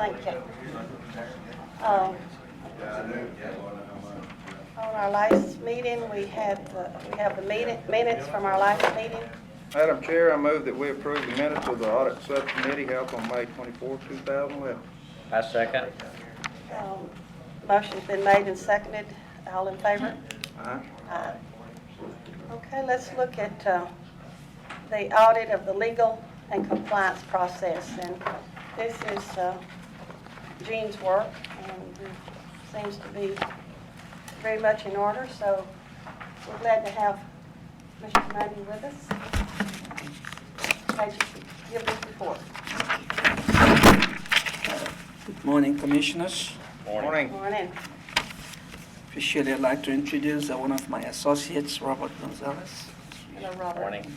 Thank you. On our last meeting, we have the minutes from our last meeting. Madam Chair, I move that we approve the minutes of the Audit Subcommittee held on May 24, 2011. I second. Motion's been made and seconded. All in favor? Aye. Aye. Okay, let's look at the audit of the legal and compliance process. And this is Jean's work, and it seems to be very much in order. So we're glad to have Mr. Money with us. Glad you could give this report. Good morning, Commissioners. Morning. Morning. Officially, I'd like to introduce one of my associates, Robert Gonzalez. Hello, Robert. Morning.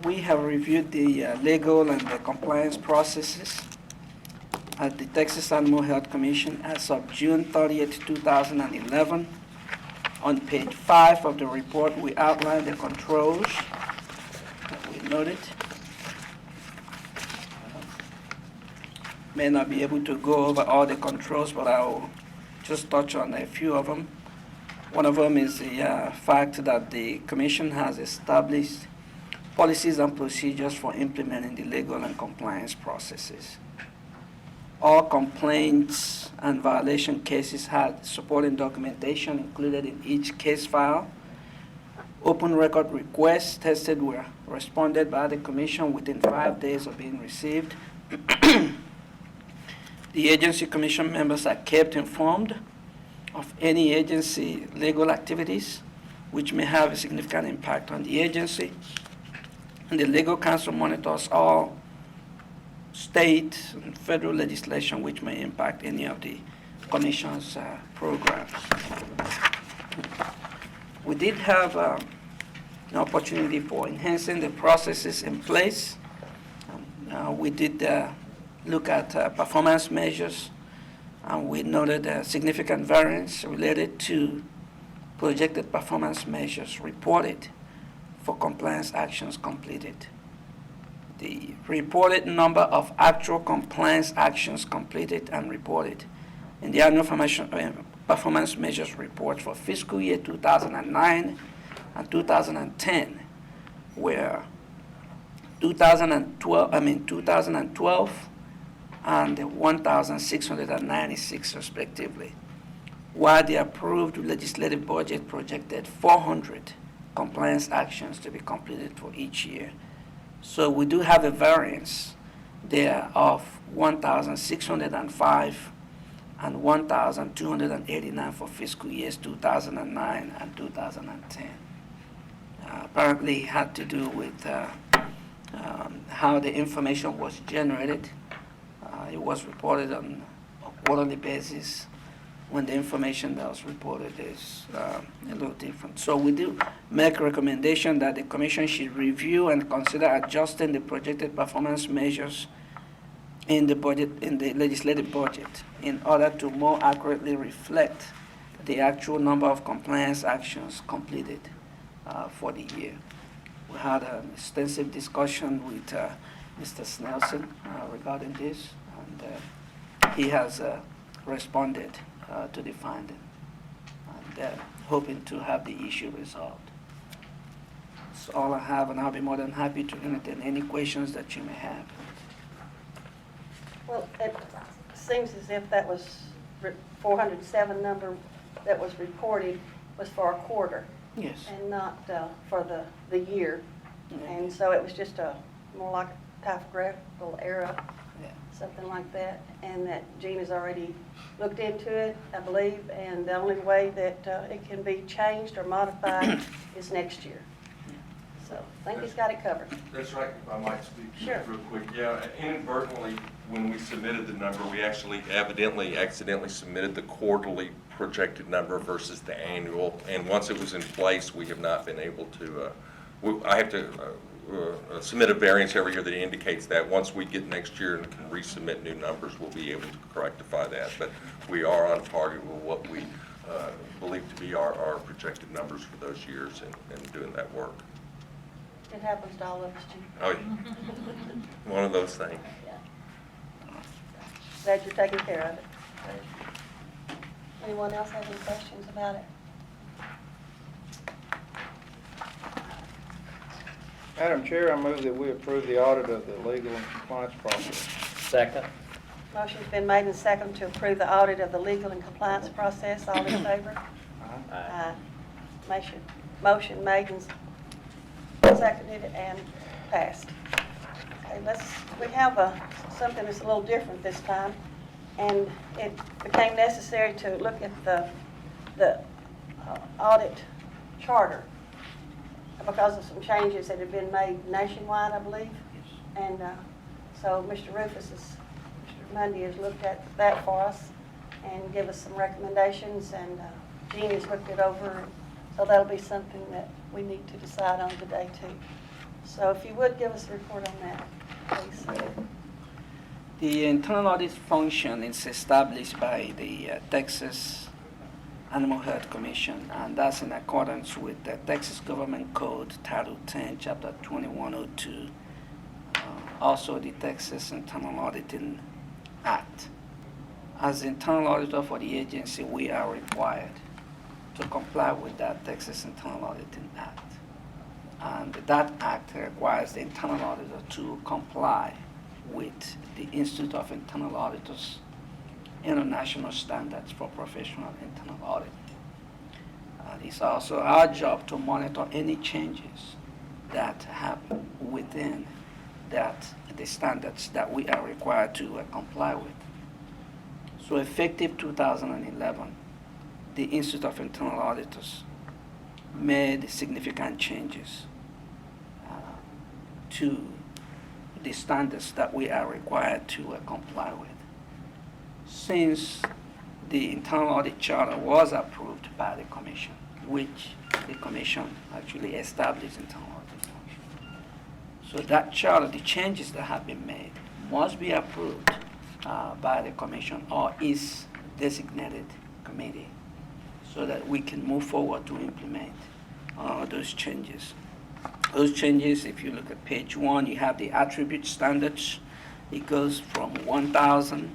We have reviewed the legal and the compliance processes at the Texas Animal Health Commission as of June 30th, 2011. On page 5 of the report, we outline the controls that we noted. May not be able to go over all the controls, but I'll just touch on a few of them. One of them is the fact that the Commission has established policies and procedures for implementing the legal and compliance processes. All complaints and violation cases had supporting documentation included in each case file. Open record requests tested were responded by the Commission within 5 days of being received. The agency commission members are kept informed of any agency legal activities which may have a significant impact on the agency. And the legal counsel monitors all state and federal legislation which may impact any of the commission's programs. We did have an opportunity for enhancing the processes in place. We did look at performance measures, and we noted a significant variance related to projected performance measures reported for compliance actions completed. The reported number of actual compliance actions completed and reported in the annual performance measures report for fiscal year 2009 and 2010 were 2012 and 1,696 respectively, while the approved legislative budget projected 400 compliance actions to be completed for each year. So we do have a variance there of 1,605 and 1,289 for fiscal years 2009 and 2010. Apparently it had to do with how the information was generated. It was reported on a quarterly basis when the information that was reported is a little different. So we do make a recommendation that the Commission should review and consider adjusting the projected performance measures in the budget, in the legislative budget, in order to more accurately reflect the actual number of compliance actions completed for the year. We had an extensive discussion with Mr. Snelson regarding this, and he has responded to the finding, and hoping to have the issue resolved. That's all I have, and I'll be more than happy to entertain any questions that you may have. Well, it seems as if that was 407 number that was reported was for a quarter. Yes. And not for the year. Yeah. And so it was just more like a typographical error, Yeah. something like that. And that Gene has already looked into it, I believe, and the only way that it can be changed or modified is next year. So I think he's got it covered. That's right, if I might speak to Sure. that real quick. Yeah, inadvertently, when we submitted the number, we actually accidentally submitted the quarterly projected number versus the annual. And once it was in place, we have not been able to, I have to submit a variance every year that indicates that. Once we get next year and can resubmit new numbers, we'll be able to rectify that. But we are on target with what we believe to be our projected numbers for those years and doing that work. It happens to all of us, Chief. Oh, yeah. One of those things. Glad you're taking care of it. Anyone else have any questions about it? Madam Chair, I move that we approve the audit of the legal and compliance process. Second. Motion's been made and seconded to approve the audit of the legal and compliance process. All in favor? Aye. Motion made and seconded and passed. Okay, we have something that's a little different this time, and it became necessary to look at the audit charter because of some changes that have been made nationwide, I believe. And so Mr. Mundy has looked at that for us and give us some recommendations, and Jean has looked it over. So that'll be something that we need to decide on today too. So if you would give us a report on that, please. The internal audit function is established by the Texas Animal Health Commission, and that's in accordance with the Texas Government Code, Title 10, Chapter 2102. Also the Texas Internal Auditing Act. As internal auditor for the agency, we are required to comply with that Texas Internal Auditing Act. And that act requires the internal auditor to comply with the Institute of Internal Auditors international standards for professional internal audit. It's also our job to monitor any changes that happen within the standards that we are required to comply with. So effective 2011, the Institute of Internal Auditors made significant changes to the standards that we are required to comply with. Since the Internal Audit Charter was approved by the Commission, which the Commission actually established internal audit function. So that charter, the changes that have been made, must be approved by the Commission or its designated committee so that we can move forward to implement those changes. Those changes, if you look at page 1, you have the attribute standards. It goes from 1,000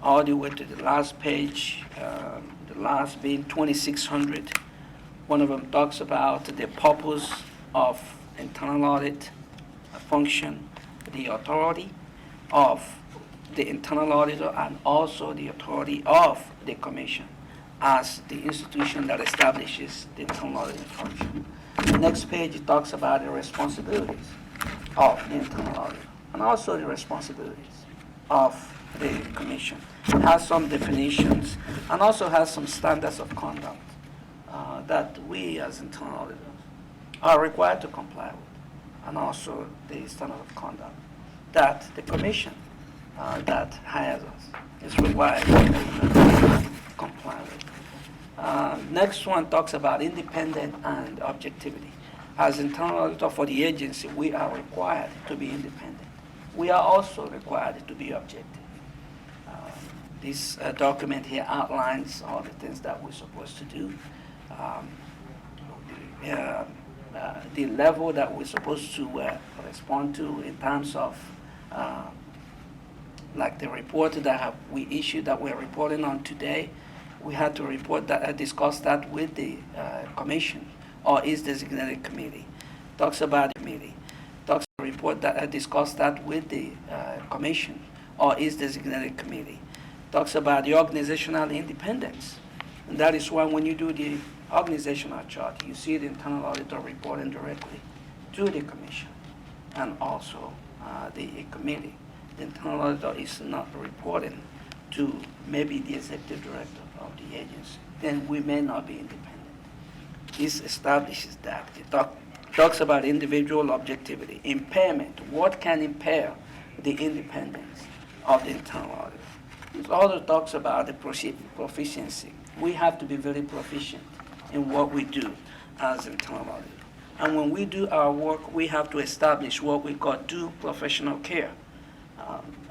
all the way to the last page, the last being 2,600. One of them talks about the purpose of internal audit function, the authority of the internal auditor, and also the authority of the Commission as the institution that establishes the internal auditing function. The next page it talks about the responsibilities of the internal auditor and also the responsibilities of the Commission. It has some definitions and also has some standards of conduct that we as internal auditors are required to comply with, and also the standard of conduct that the Commission that hires us is required to comply with. Next one talks about independent and objectivity. As internal auditor for the agency, we are required to be independent. We are also required to be objective. This document here outlines all the things that we're supposed to do, the level that we're supposed to respond to in terms of like the report that we issued that we're reporting on today. We had to report that, discuss that with the Commission or its designated committee. Talks about the committee. Talks about the report that, discuss that with the Commission or its designated committee. Talks about the organizational independence. And that is why when you do the organizational chart, you see the internal auditor reporting directly to the Commission and also the committee. The internal auditor is not reporting to maybe the executive director of the agency. Then we may not be independent. This establishes that. It talks about individual objectivity, impairment. What can impair the independence of the internal auditor? It also talks about the proficiency. We have to be very proficient in what we do as internal auditor. And when we do our work, we have to establish what we call due professional care.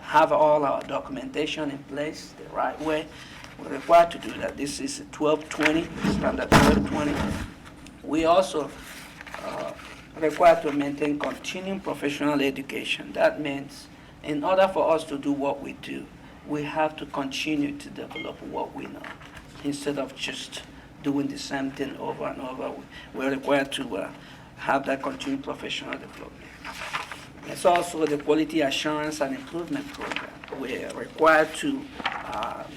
Have all our documentation in place the right way. We're required to do that. This is 1220, standard 1220. We also required to maintain continuing professional education. That means in order for us to do what we do, we have to continue to develop what we know instead of just doing the same thing over and over. We're required to have that continued professional development. It's also the Quality Assurance and Improvement Program. We're required to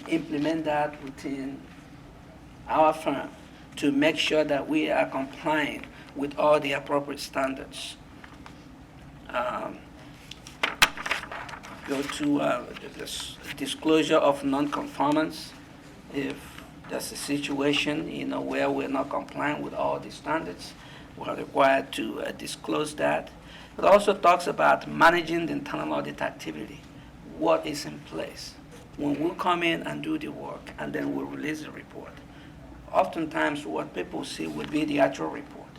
implement that within our firm to make sure that we are complying with all the appropriate standards. Go to this disclosure of non-conformance. If there's a situation, where we're not complying with all the standards, we're required to disclose that. It also talks about managing the internal audit activity, what is in place. When we come in and do the work, and then we release the report, oftentimes what people see would be the actual report,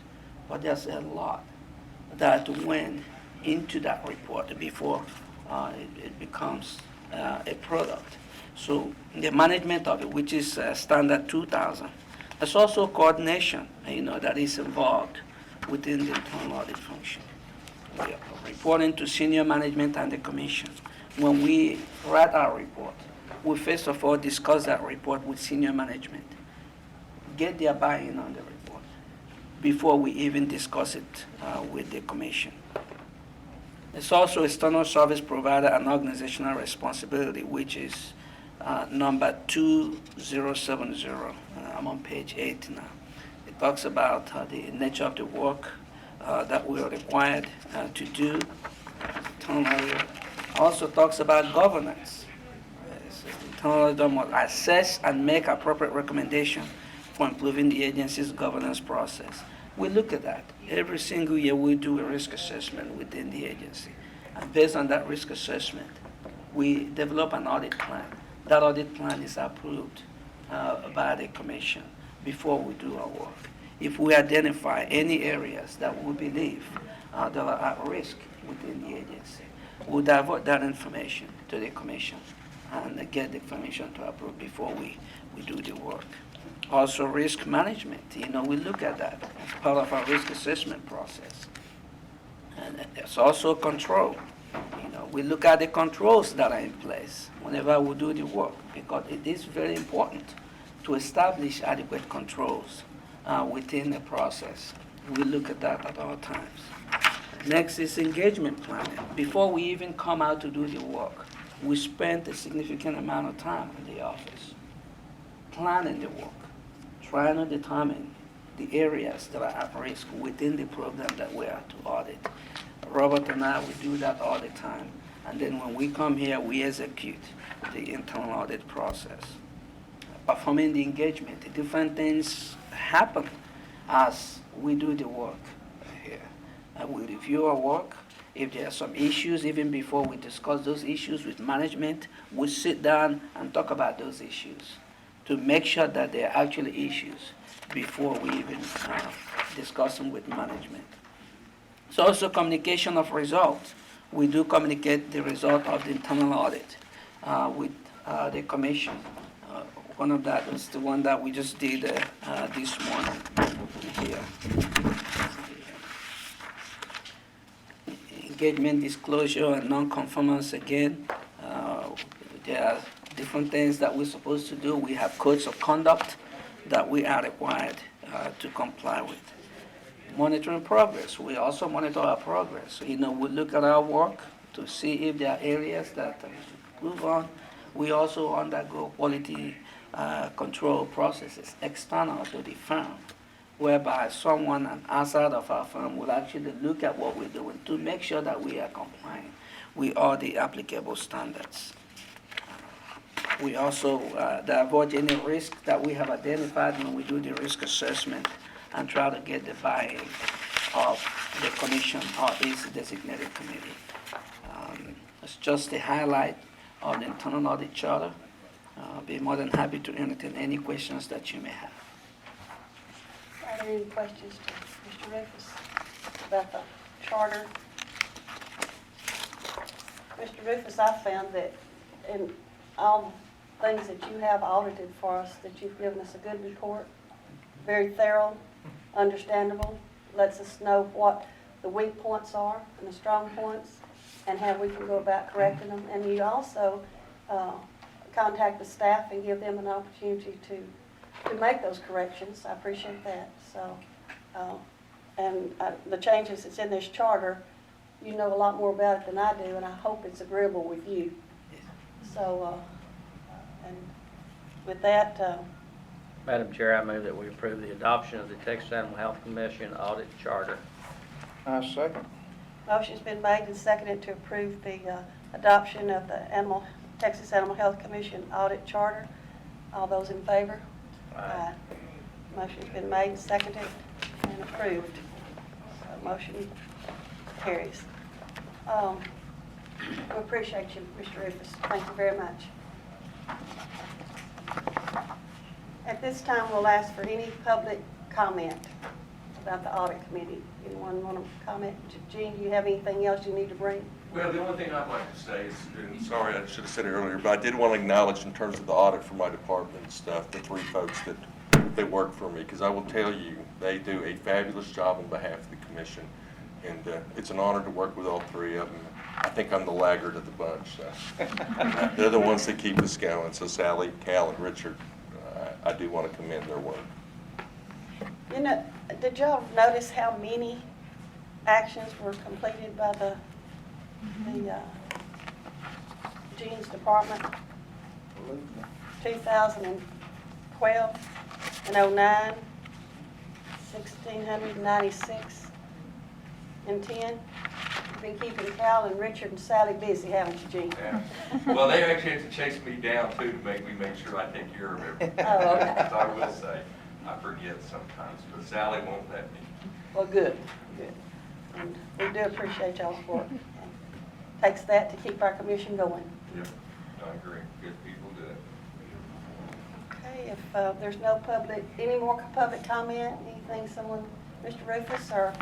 but there's a lot that went into that report before it becomes a product. So the management of it, which is standard 2000, there's also coordination, that is involved within the internal audit function. We are reporting to senior management and the commission. When we write our report, we first of all discuss that report with senior management, get their buy-in on the report before we even discuss it with the commission. It's also external service provider and organizational responsibility, which is number 2070. I'm on page 8 now. It talks about the nature of the work that we are required to do. Also talks about governance. Internal auditor must assess and make appropriate recommendations for improving the agency's governance process. We look at that. Every single year we do a risk assessment within the agency. And based on that risk assessment, we develop an audit plan. That audit plan is approved by the commission before we do our work. If we identify any areas that we believe that are at risk within the agency, we'll divert that information to the commission and get the commission to approve before we do the work. Also, risk management, we look at that as part of our risk assessment process. And there's also control. We look at the controls that are in place whenever we do the work, because it is very important to establish adequate controls within the process. We look at that at all times. Next is engagement planning. Before we even come out to do the work, we spend a significant amount of time in the office planning the work, trying to determine the areas that are at risk within the program that we are to audit. Robert and I, we do that all the time. And then when we come here, we execute the internal audit process. Performing the engagement, the different things happen as we do the work here. We review our work. If there are some issues, even before we discuss those issues with management, we sit down and talk about those issues to make sure that they are actually issues before we even discuss them with management. It's also communication of results. We do communicate the result of the internal audit with the commission. One of that was the one that we just did this morning here. Engagement, disclosure, and non-conformance again. There are different things that we're supposed to do. We have codes of conduct that we are required to comply with. Monitoring progress. We also monitor our progress. We look at our work to see if there are areas that we should improve on. We also undergo quality control processes external to the firm, whereby someone outside of our firm will actually look at what we're doing to make sure that we are complying with all the applicable standards. We also divulge any risk that we have identified when we do the risk assessment and try to get the buy-in of the commission or its designated committee. It's just a highlight of the internal audit charter. I'll be more than happy to entertain any questions that you may have. Are there any questions to Mr. Rufus about the charter? Mr. Rufus, I found that in all things that you have audited for us, that you've given us a good report, very thorough, understandable, lets us know what the weak points are and the strong points, and how we can go about correcting them. And you also contact the staff and give them an opportunity to make those corrections. I appreciate that. So, the changes that's in this charter, you know a lot more about it than I do, and I hope it's agreeable with you. So, and with that, Madam Chair, I move that we approve the adoption of the Texas Animal Health Commission Audit Charter. I second. motion's been made and seconded to approve the adoption of the Texas Animal Health Commission Audit Charter. All those in favor? Aye. Motion's been made and seconded and approved. Motion carries. We appreciate you, Mr. Rufus. Thank you very much. At this time, we'll ask for any public comment about the audit committee. Anyone want to comment? Gene, do you have anything else you need to bring? Well, the only thing I'd like to say is, and sorry, I should have said it earlier, but I did want to acknowledge in terms of the audit for my department and stuff, the 3 folks that work for me, because I will tell you, they do a fabulous job on behalf of the commission, and it's an honor to work with all 3 of them. I think I'm the laggard of the bunch, so. They're the ones that keep us going, so Sally, Cal, and Richard, I do want to commend their work. You know, did y'all notice how many actions were completed by the Gene's department? 2012 and 09, 1,696 and 10. You've been keeping Cal and Richard and Sally busy, haven't you, Gene? Yeah. Well, they actually have to chase me down too to make sure I take care of everything. Oh, okay. So I will say, I forget sometimes, but Sally won't let me. Well, good, good. And we do appreciate y'all's work. Takes that to keep our commission going. Yep, I agree. Good people do it. Okay, if there's no any more public comment, anything someone, Mr. Rufus or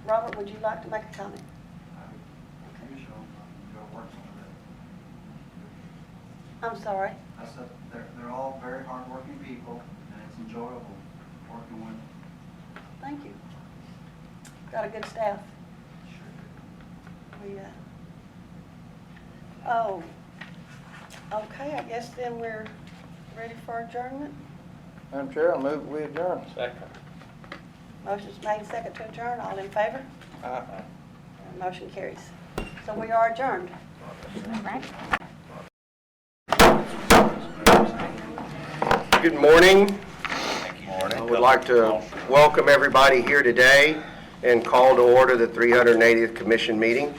Robert, would you like to make a comment? I'm sorry. I said they're all very hardworking people, and it's enjoyable working with them. Thank you. Got a good staff. We, oh, okay, I guess then we're ready for adjournment. Madam Chair, I move we adjourn. Second. Motion's made, second to adjourn. All in favor? Aye. Motion carries. So we are adjourned. Good morning. I would like to welcome everybody here today and call to order the 380th Commission meeting.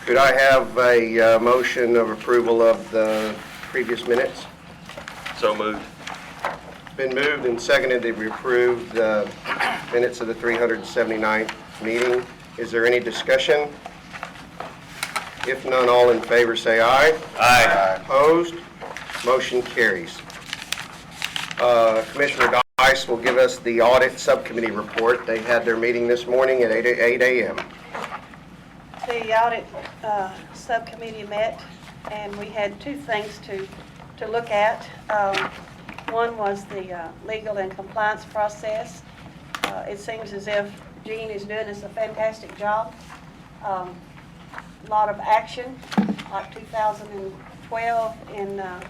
Could I have a motion of approval of the previous minutes? So moved. It's been moved and seconded that we approve the minutes of the 379th meeting. Is there any discussion? If none, all in favor say aye. Aye. Opposed? Motion carries. Commissioner Dice will give us the audit subcommittee report. They had their meeting this morning at 8 a.m. The audit subcommittee met, and we had 2 things to look at. One was the legal and compliance process. It seems as if Gene is doing us a fantastic job. A lot of action, like 2012 and 09,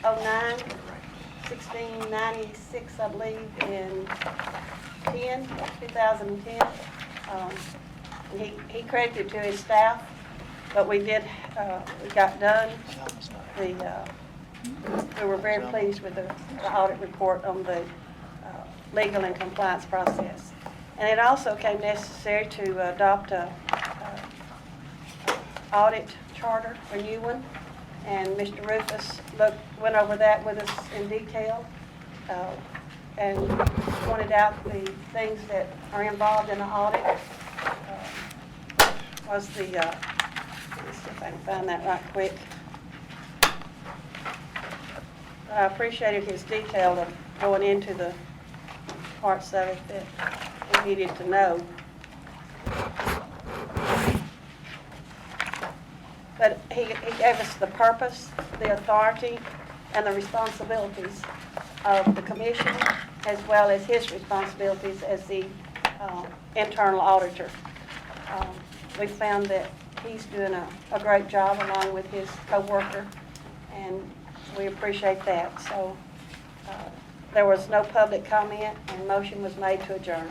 1696, I believe, in 2010. He credited to his staff, but we got done. We were very pleased with the audit report on the legal and compliance process. And it also came necessary to adopt a Audit Charter, a new one. And Mr. Rufus went over that with us in detail and pointed out the things that are involved in the audit. Was the, let me see if I can find that right quick. I appreciated his detail of going into the parts of it that we needed to know. But he gave us the purpose, the authority, and the responsibilities of the commission, as well as his responsibilities as the internal auditor. We found that he's doing a great job along with his co-worker, and we appreciate that. So there was no public comment, and motion was made to adjourn.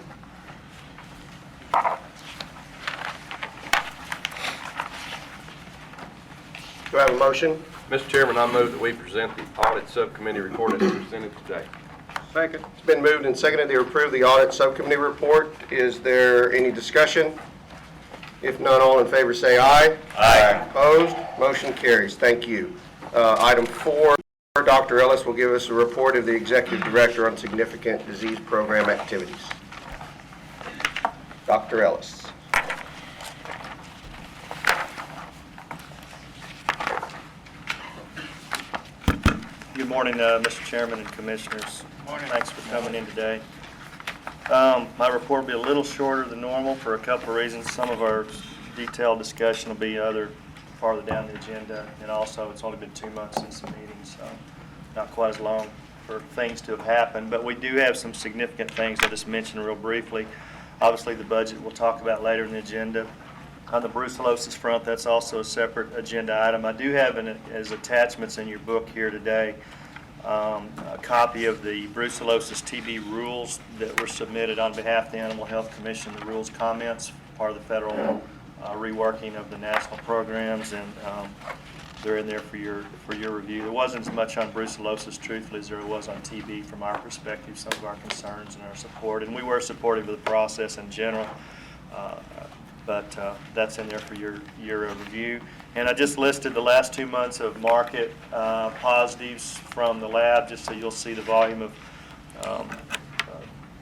Do I have a motion? Mr. Chairman, I move that we present the audit subcommittee report as presented today. Second. It's been moved and seconded to approve the audit subcommittee report. Is there any discussion? If none, all in favor say aye. Aye. Opposed? Motion carries. Thank you. Item 4, Dr. Ellis will give us a report of the Executive Director on significant disease program activities. Dr. Ellis. Good morning, Mr. Chairman and Commissioners. Thanks for coming in today. My report will be a little shorter than normal for a couple of reasons. Some of our detailed discussion will be farther down the agenda, and also it's only been 2 months since the meeting, so not quite as long for things to have happened. But we do have some significant things I'll just mention real briefly. Obviously, the budget we'll talk about later in the agenda. On the brucellosis front, that's also a separate agenda item. I do have as attachments in your book here today a copy of the brucellosis TB rules that were submitted on behalf of the Animal Health Commission, the rules comments, part of the federal reworking of the national programs, and they're in there for your review. There wasn't as much on brucellosis, truthfully, as there was on TB from our perspective, some of our concerns and our support, and we were supportive of the process in general. But that's in there for your review. And I just listed the last 2 months of market positives from the lab, just so you'll see the volume of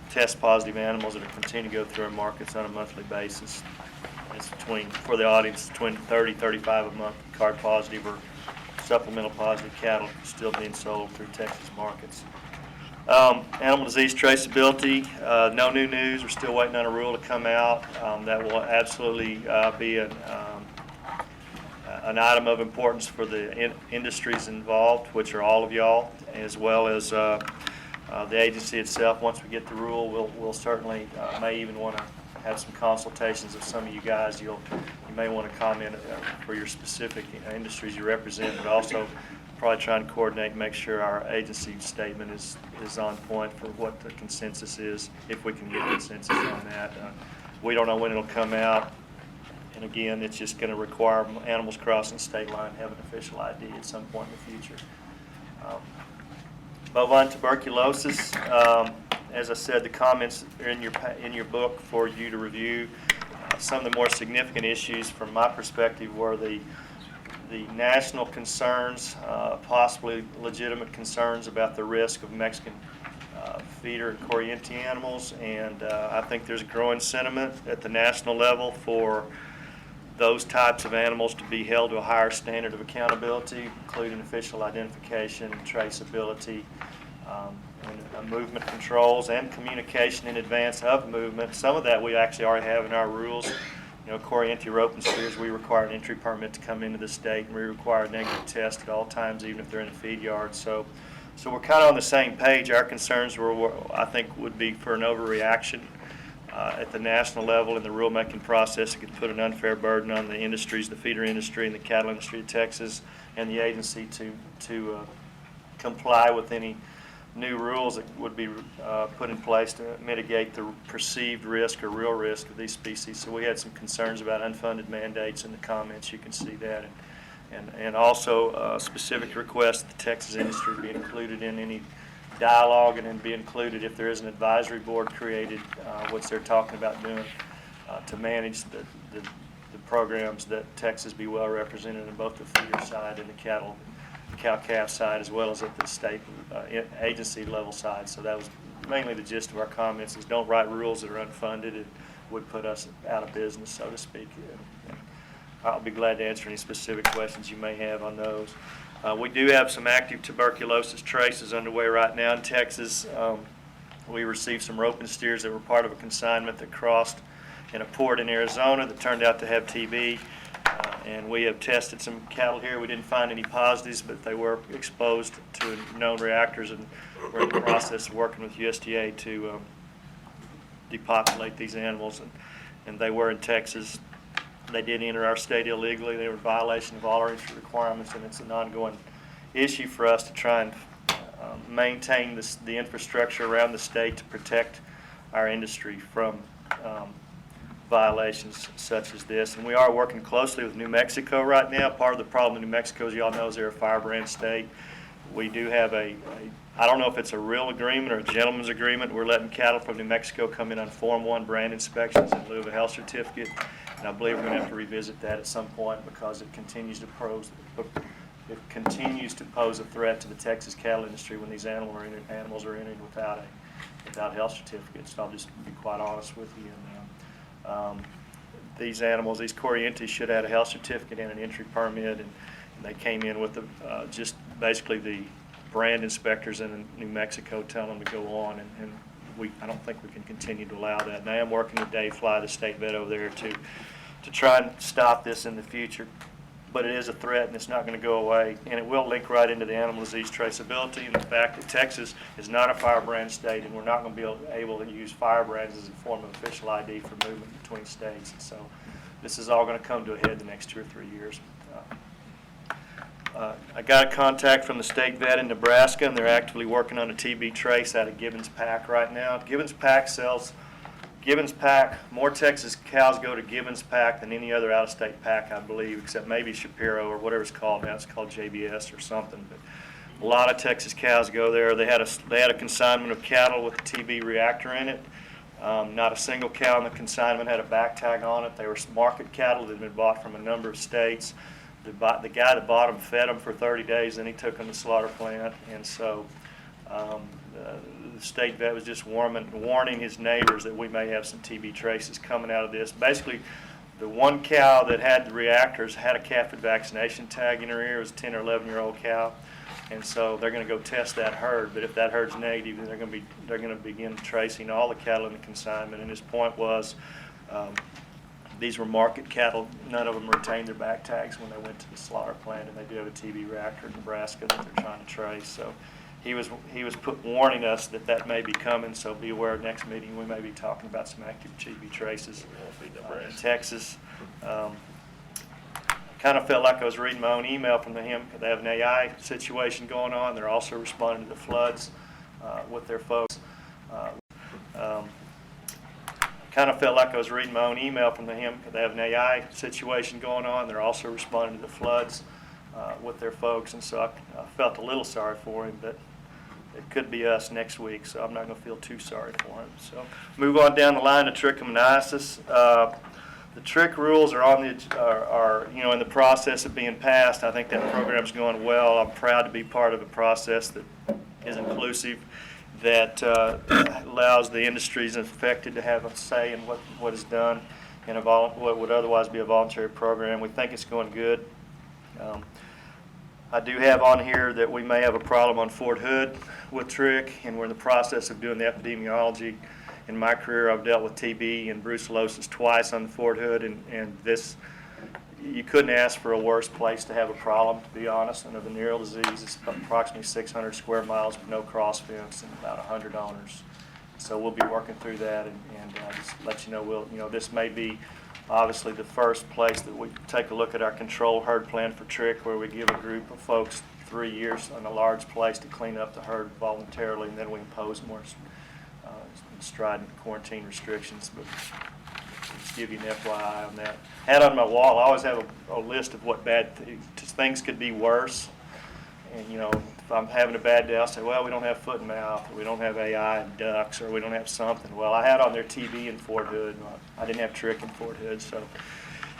test positive animals that are continuing to go through our markets on a monthly basis. It's for the audience, between 30, 35 a month card positive or supplemental positive cattle still being sold through Texas markets. Animal disease traceability, no new news. We're still waiting on a rule to come out. That will absolutely be an item of importance for the industries involved, which are all of y'all, as well as the agency itself. Once we get the rule, we'll certainly may even want to have some consultations of some of you guys. You may want to comment for your specific industries you represent, but also probably trying to coordinate and make sure our agency statement is on point for what the consensus is, if we can get consensus on that. We don't know when it'll come out, and again, it's just going to require animals crossing state line to have an official ID at some point in the future. Bovine tuberculosis, as I said, the comments are in your book for you to review. Some of the more significant issues from my perspective were the national concerns, possibly legitimate concerns about the risk of Mexican feeder and Corriente animals, and I think there's a growing sentiment at the national level for those types of animals to be held to a higher standard of accountability, including official identification, traceability, and movement controls and communication in advance of movement. Some of that we actually already have in our rules. You know, Corriente rope steers, we require an entry permit to come into the state, and we require a negative test at all times, even if they're in a feed yard. So we're kind of on the same page. Our concerns were, I think, would be for an overreaction at the national level in the rulemaking process. It could put an unfair burden on the industries, the feeder industry and the cattle industry of Texas, and the agency to comply with any new rules that would be put in place to mitigate the perceived risk or real risk of these species. So we had some concerns about unfunded mandates in the comments. You can see that. And also specific requests that the Texas industry be included in any dialogue, and then be included if there is an advisory board created, which they're talking about doing to manage the programs, that Texas be well represented in both the feeder side and the cow-calf side, as well as at the state agency level side. So that was mainly the gist of our comments, is don't write rules that are unfunded. It would put us out of business, so to speak. And I'll be glad to answer any specific questions you may have on those. We do have some active tuberculosis traces underway right now in Texas. We received some roping steers that were part of a consignment that crossed in a port in Arizona that turned out to have TB. And we have tested some cattle here. We didn't find any positives, but they were exposed to known reactors, and we're in the process of working with USDA to depopulate these animals, and they were in Texas. They did enter our state illegally. They were in violation of all our entry requirements, and it's an ongoing issue for us to try and maintain the infrastructure around the state to protect our industry from violations such as this. And we are working closely with New Mexico right now. Part of the problem in New Mexico, as you all know, is they're a firebrand state. We do have I don't know if it's a real agreement or a gentleman's agreement. We're letting cattle from New Mexico come in on Form 1 brand inspections in lieu of a health certificate. And I believe we're going to have to revisit that at some point because it continues to pose a threat to the Texas cattle industry when these animals are entered without health certificates. So I'll just be quite honest with you. And, these animals, these Corrientes, should have had a health certificate and an entry permit, and they came in with just basically the brand inspectors in New Mexico telling them to go on, and I don't think we can continue to allow that. And I am working with Dave Fly, the state vet over there, to try and stop this in the future. But it is a threat, and it's not going to go away, and it will link right into the animal disease traceability and the fact that Texas is not a firebrand state, and we're not going to be able to use firebrands as a form of official ID for movement between states. And so this is all going to come to a head the next 2 or 3 years. I got a contact from the state vet in Nebraska, and they're actively working on a TB trace out of Gibbons Pack right now. Gibbons Pack, more Texas cows go to Gibbons Pack than any other out-of-state pack, I believe, except maybe Shapiro or whatever it's called now. It's called JBS or something. But a lot of Texas cows go there. They had a consignment of cattle with a TB reactor in it. Not a single cow in the consignment had a back tag on it. They were market cattle that had been bought from a number of states. The guy that bought them fed them for 30 days, then he took them to the slaughter plant. And so the state vet was just warning his neighbors that we may have some TB traces coming out of this. Basically, the one cow that had the reactors had a calf vaccination tag in her ear. It was a 10 or 11-year-old cow, and so they're going to go test that herd. But if that herd's negative, then they're going to begin tracing all the cattle in the consignment. And his point was, these were market cattle. None of them retained their back tags when they went to the slaughter plant, and they do have a TB reactor in Nebraska that they're trying to trace. So he was warning us that may be coming. So be aware. Next meeting we may be talking about some active TB traces in Texas. Kind of felt like I was reading my own email from him because they have an AI situation going on. They're also responding to the floods with their folks. Kind of felt like I was reading my own email from him because they have an AI situation going on. They're also responding to the floods with their folks, and so I felt a little sorry for him, but it could be us next week, so I'm not going to feel too sorry for him. So move on down the line to trichomoniasis. The trick rules are in the process of being passed. I think that program's going well. I'm proud to be part of a process that is inclusive, that allows the industries affected to have a say in what is done in what would otherwise be a voluntary program. We think it's going good. I do have on here that we may have a problem on Fort Hood with trick, and we're in the process of doing the epidemiology. In my career, I've dealt with TB and brucellosis twice on Fort Hood, and this, you couldn't ask for a worse place to have a problem, to be honest. And a venereal disease is approximately 600 square miles with no cross fence and about 100 owners. So we'll be working through that, and just let you know, this may be obviously the first place that we take a look at our control herd plan for trick, where we give a group of folks 3 years on a large place to clean up the herd voluntarily, and then we impose more strident quarantine restrictions. But just give you an FYI on that. Had on my wall, I always have a list of what bad things could be worse. And if I'm having a bad day, I'll say, well, we don't have foot and mouth, or we don't have AI and ducks, or we don't have something. Well, I had on there TB in Fort Hood. I didn't have trick in Fort Hood. So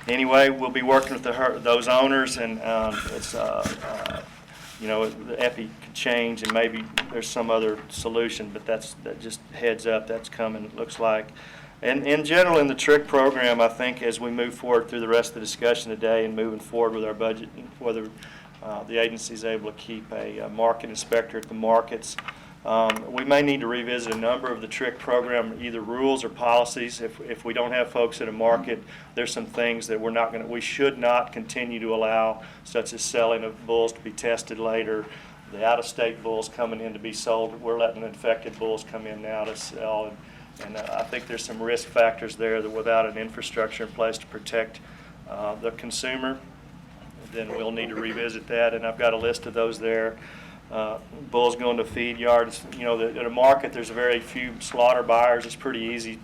anyway, we'll be working with those owners, and it's the epi could change, and maybe there's some other solution, but that just heads up, that's coming, it looks like. And in general, in the trick program, I think as we move forward through the rest of the discussion today and moving forward with our budget, whether the agency is able to keep a market inspector at the markets, we may need to revisit a number of the trick program, either rules or policies. If we don't have folks at a market, there's some things that we should not continue to allow, such as selling of bulls to be tested later, the out-of-state bulls coming in to be sold. We're letting infected bulls come in now to sell, and I think there's some risk factors there that without an infrastructure in place to protect the consumer, then we'll need to revisit that, and I've got a list of those there. Bulls going to feed yards. You know, at a market, there's very few slaughter buyers. It's pretty easy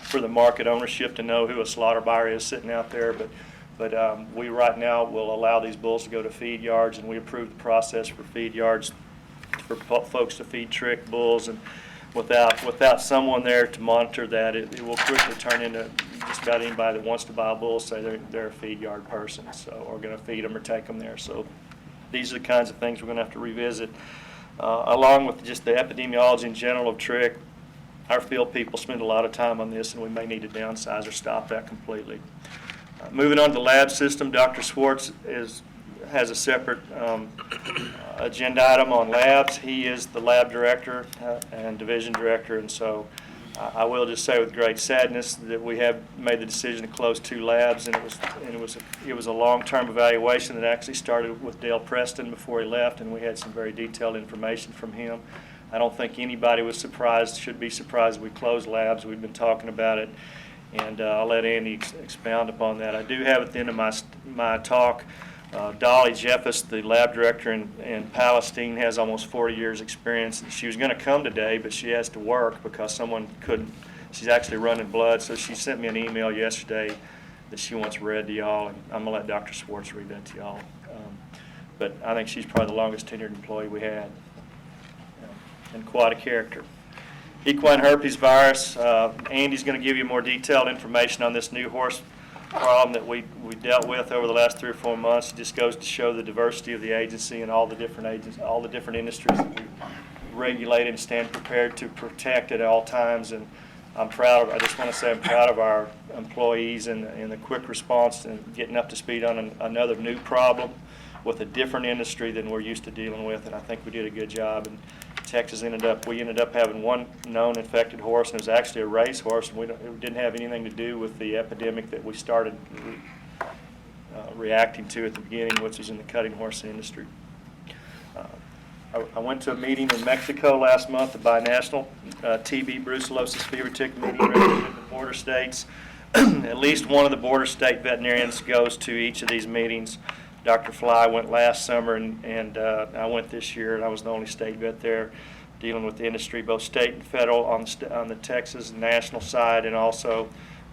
for the market ownership to know who a slaughter buyer is sitting out there, but we right now will allow these bulls to go to feed yards, and we approve the process for feed yards for folks to feed trick bulls, and without someone there to monitor that, it will quickly turn into just about anybody that wants to buy a bull say they're a feed yard person, so, or going to feed them or take them there. So these are the kinds of things we're going to have to revisit, along with just the epidemiology in general of trick. Our field people spend a lot of time on this, and we may need to downsize or stop that completely. Moving on to the lab system, Dr. Schwartz has a separate agenda item on labs. He is the lab director and division director, and so I will just say with great sadness that we have made the decision to close 2 labs, and it was a long-term evaluation that actually started with Dale Preston before he left, and we had some very detailed information from him. I don't think anybody was surprised, should be surprised we closed labs. We've been talking about it, and I'll let Andy expound upon that. I do have at the end of my talk, Dolly Jeffus, the lab director in Palestine, has almost 40 years experience. She was going to come today, but she has to work because someone couldn't. She's actually running blood, so she sent me an email yesterday that she wants read to y'all, and I'm going to let Dr. Schwartz read that to y'all. But I think she's probably the longest tenured employee we had, and quite a character. Equine herpes virus, Andy's going to give you more detailed information on this new horse problem that we dealt with over the last 3 or 4 months. It just goes to show the diversity of the agency and all the different industries that we regulate and stand prepared to protect at all times. And I just want to say I'm proud of our employees and the quick response and getting up to speed on another new problem with a different industry than we're used to dealing with, and I think we did a good job. And Texas we ended up having 1 known infected horse, and it was actually a race horse, and it didn't have anything to do with the epidemic that we started reacting to at the beginning, which was in the cutting horse industry. I went to a meeting in Mexico last month, the binational TB brucellosis fever tick meeting representing the border states. At least one of the border state veterinarians goes to each of these meetings. Dr. Fly went last summer, and I went this year, and I was the only state vet there dealing with the industry, both state and federal on the Texas national side, and also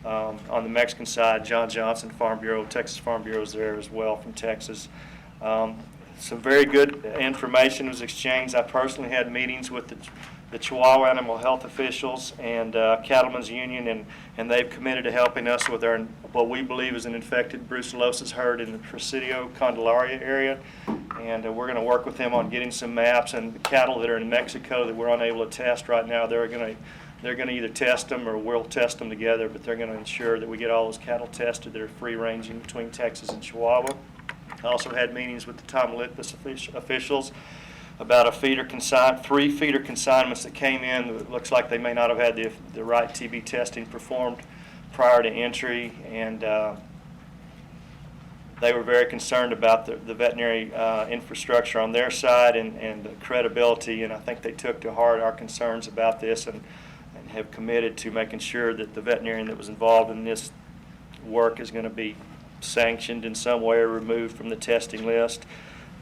on the Mexican side. John Johnson Farm Bureau, Texas Farm Bureau is there as well from Texas. Some very good information was exchanged. I personally had meetings with the Chihuahua animal health officials and Cattlemen's Union, and they've committed to helping us with what we believe is an infected brucellosis herd in the Presidio Candelaria area, and we're going to work with them on getting some maps. And the cattle that are in Mexico that we're unable to test right now, they're going to either test them or we'll test them together, but they're going to ensure that we get all those cattle tested that are free ranging between Texas and Chihuahua. I also had meetings with the Tamaulipas officials about 3 feeder consignments that came in. It looks like they may not have had the right TB testing performed prior to entry, and they were very concerned about the veterinary infrastructure on their side and the credibility, and I think they took to heart our concerns about this and have committed to making sure that the veterinarian that was involved in this work is going to be sanctioned in some way or removed from the testing list.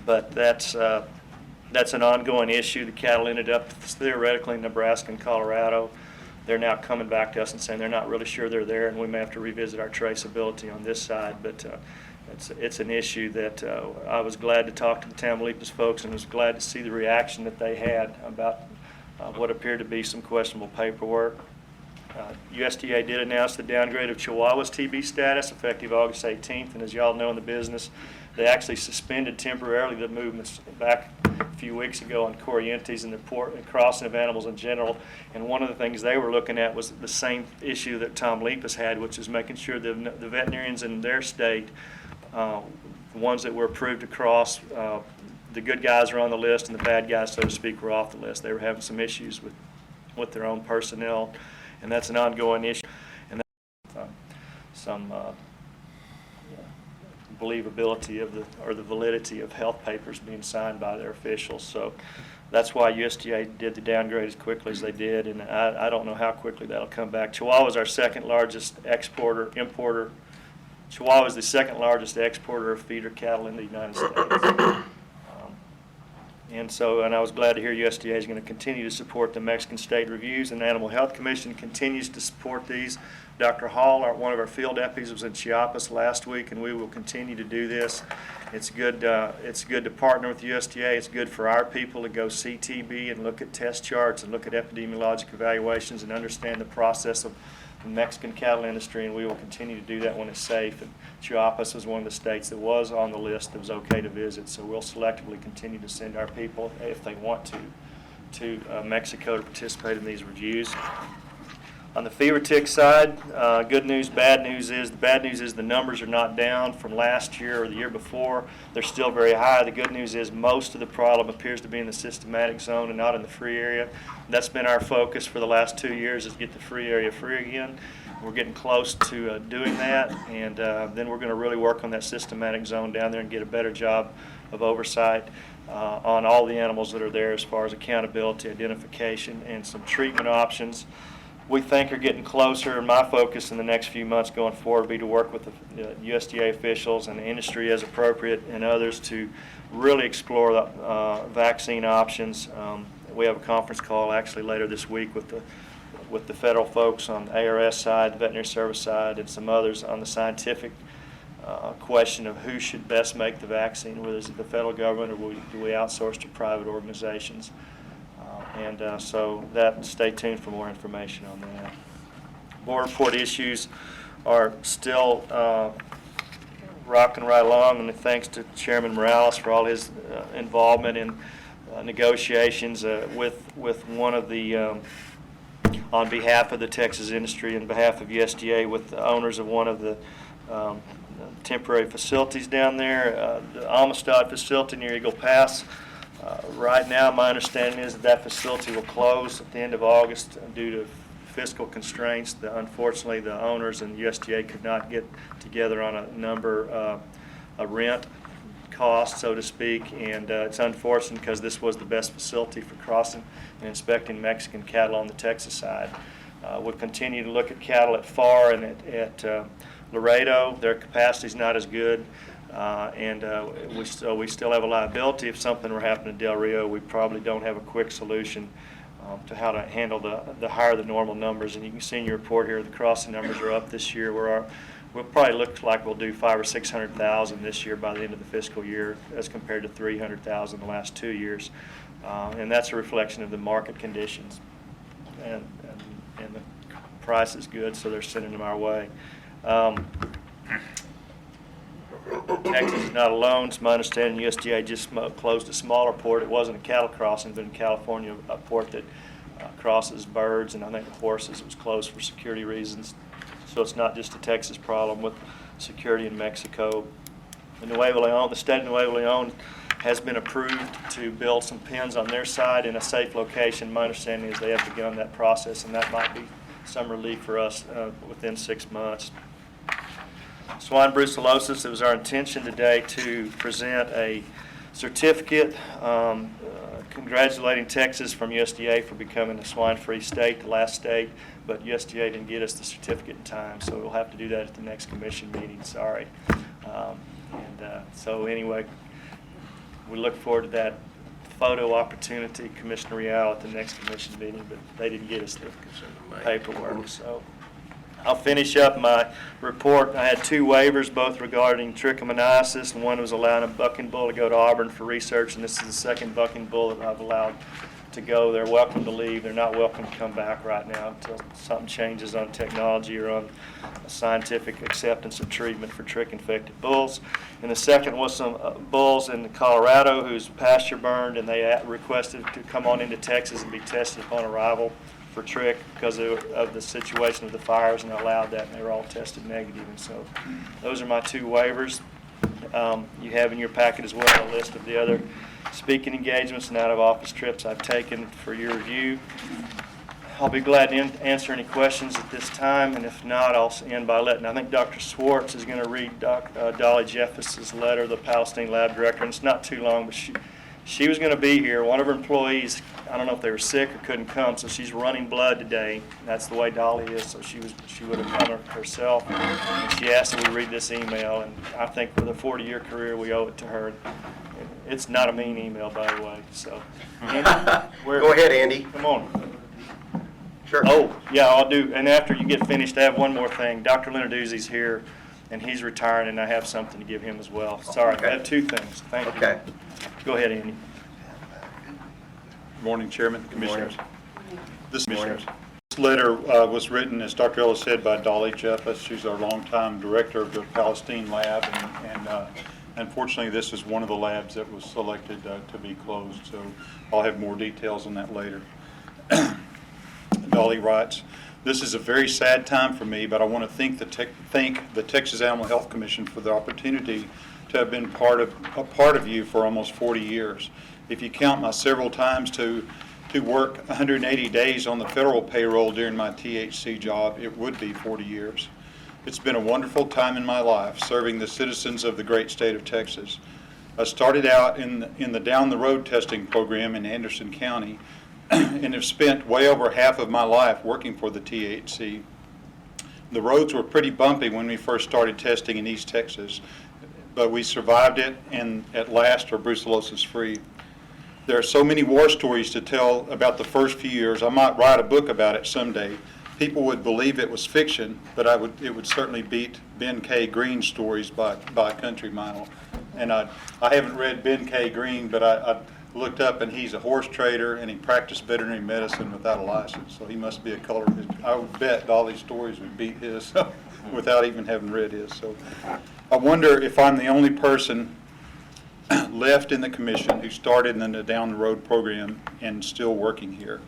But that's an ongoing issue. The cattle ended up theoretically in Nebraska and Colorado. They're now coming back to us and saying they're not really sure they're there, and we may have to revisit our traceability on this side. But it's an issue that I was glad to talk to the Tamaulipas folks, and was glad to see the reaction that they had about what appeared to be some questionable paperwork. USDA did announce the downgrade of Chihuahua's TB status effective August 18th, and as y'all know in the business, they actually suspended temporarily the movements back a few weeks ago on Corrientes and the port and crossing of animals in general. And one of the things they were looking at was the same issue that Tamaulipas had, which is making sure the veterinarians in their state, the ones that were approved to cross, the good guys are on the list and the bad guys, so to speak, were off the list. They were having some issues with their own personnel, and that's an ongoing issue. And some believability of the validity of health papers being signed by their officials. So that's why USDA did the downgrade as quickly as they did, and I don't know how quickly that'll come back. Chihuahua is our second largest importer. Chihuahua is the second largest exporter of feeder cattle in the United States. And I was glad to hear USDA is going to continue to support the Mexican state reviews, and the Animal Health Commission continues to support these. Dr. Hall, one of our field deputies, was in Chiapas last week, and we will continue to do this. It's good to partner with USDA. It's good for our people to go see TB and look at test charts and look at epidemiologic evaluations and understand the process of the Mexican cattle industry, and we will continue to do that when it's safe. And Chiapas was one of the states that was on the list that was okay to visit, so we'll selectively continue to send our people, if they want to Mexico to participate in these reviews. On the fever tick side, good news, bad news is, the bad news is the numbers are not down from last year or the year before. They're still very high. The good news is most of the problem appears to be in the systematic zone and not in the free area. That's been our focus for the last 2 years, is get the free area free again. We're getting close to doing that, and then we're going to really work on that systematic zone down there and get a better job of oversight on all the animals that are there as far as accountability, identification, and some treatment options we think are getting closer. And my focus in the next few months going forward will be to work with the USDA officials and the industry as appropriate and others to really explore the vaccine options. We have a conference call actually later this week with the federal folks on the ARS side, the veterinary service side, and some others on the scientific question of who should best make the vaccine, whether it's the federal government or do we outsource to private organizations. So stay tuned for more information on that. Board report issues are still rocking right along, and thanks to Chairman Morales for all his involvement in negotiations with one of the, on behalf of the Texas industry and behalf of USDA, with the owners of one of the temporary facilities down there, the Amistad facility near Eagle Pass. Right now, my understanding is that facility will close at the end of August due to fiscal constraints. Unfortunately, the owners and USDA could not get together on a number, a rent cost, so to speak, and it's unfortunate because this was the best facility for crossing and inspecting Mexican cattle on the Texas side. We'll continue to look at cattle at Farr and at Laredo. Their capacity is not as good. We still have a liability. If something were happening in Del Rio, we probably don't have a quick solution to how to handle the higher than normal numbers. And you can see in your report here, the crossing numbers are up this year. We'll probably look like we'll do 500,000 or 600,000 this year by the end of the fiscal year, as compared to 300,000 the last 2 years. And that's a reflection of the market conditions. And the price is good, so they're sending them our way. Texas is not alone. It's my understanding USDA just closed a smaller port. It wasn't a cattle crossing, but in California, a port that crosses birds and I think horses. It was closed for security reasons. So it's not just a Texas problem with security in Mexico. And the state of Nuevo Leon has been approved to build some pens on their side in a safe location. My understanding is they have begun that process, and that might be some relief for us within 6 months. Swine brucellosis, it was our intention today to present a certificate congratulating Texas from USDA for becoming a swine-free state, the last state, but USDA didn't get us the certificate in time, so we'll have to do that at the next commission meeting, sorry. So anyway, we look forward to that photo opportunity, Commissioner Real, at the next commission meeting, but they didn't get us the paperwork, so. I'll finish up my report. I had 2 waivers, both regarding trichomoniasis, and one was allowing a bucking bull to go to Auburn for research, and this is the second bucking bull that I've allowed to go. They're welcome to leave. They're not welcome to come back right now until something changes on technology or on scientific acceptance of treatment for trick-infected bulls. And the second was some bulls in Colorado who's pasture burned, and they requested to come on into Texas and be tested upon arrival for trick because of the situation of the fires, and I allowed that, and they were all tested negative. And so those are my 2 waivers. You have in your packet as well a list of the other speaking engagements and out-of-office trips I've taken for your review. I'll be glad to answer any questions at this time, and if not, I'll end by letting, I think Dr. Swartz is going to read Dolly Jeffus's letter, the Palestine Lab Director, and it's not too long, but she was going to be here. One of her employees, I don't know if they were sick or couldn't come, so she's running blood today. That's the way Dolly is, so she would have come herself. And she asked that we read this email, and I think with a 40-year career, we owe it to her. It's not a mean email, by the way. So, Andy, Go ahead, Andy. Come on. Sure. Oh, yeah, I'll do. And after you get finished, I have one more thing. Dr. Lenarduzzi's here, and he's retiring, and I have something to give him as well. Sorry, Okay. I have two things. Thank you. Okay. Go ahead, Andy. Good morning, Chairman, Commissioners. This Morning. letter was written, as Dr. Ellis said, by Dolly Jeffus. She's our longtime director of the Palestine Lab, and unfortunately, this is one of the labs that was selected to be closed, so I'll have more details on that later. Dolly writes, "This is a very sad time for me, but I want to thank the Texas Animal Health Commission for the opportunity to have been a part of you for almost 40 years. If you count my several times to work 180 days on the federal payroll during my THC job, it would be 40 years. It's been a wonderful time in my life serving the citizens of the great state of Texas. I started out in the down the road testing program in Anderson County and have spent way over half of my life working for the TAHC. The roads were pretty bumpy when we first started testing in East Texas, but we survived it and at last are brucellosis free. There are so many war stories to tell about the first few years. I might write a book about it someday. People would believe it was fiction, but it would certainly beat Ben K. Green's stories by a country mile. And I haven't read Ben K. Green, but I looked up and he's a horse trader and he practiced veterinary medicine without a license. So he must be a colorist. I would bet Dolly's stories would beat his without even having read his. So I wonder if I'm the only person left in the commission who started in the down the road program and still working here.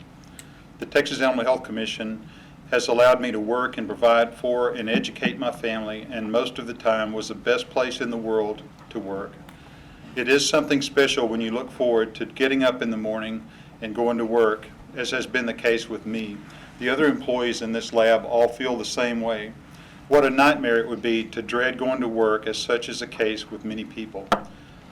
The Texas Animal Health Commission has allowed me to work and provide for and educate my family, and most of the time was the best place in the world to work. It is something special when you look forward to getting up in the morning and going to work, as has been the case with me. The other employees in this lab all feel the same way. What a nightmare it would be to dread going to work, as such is the case with many people.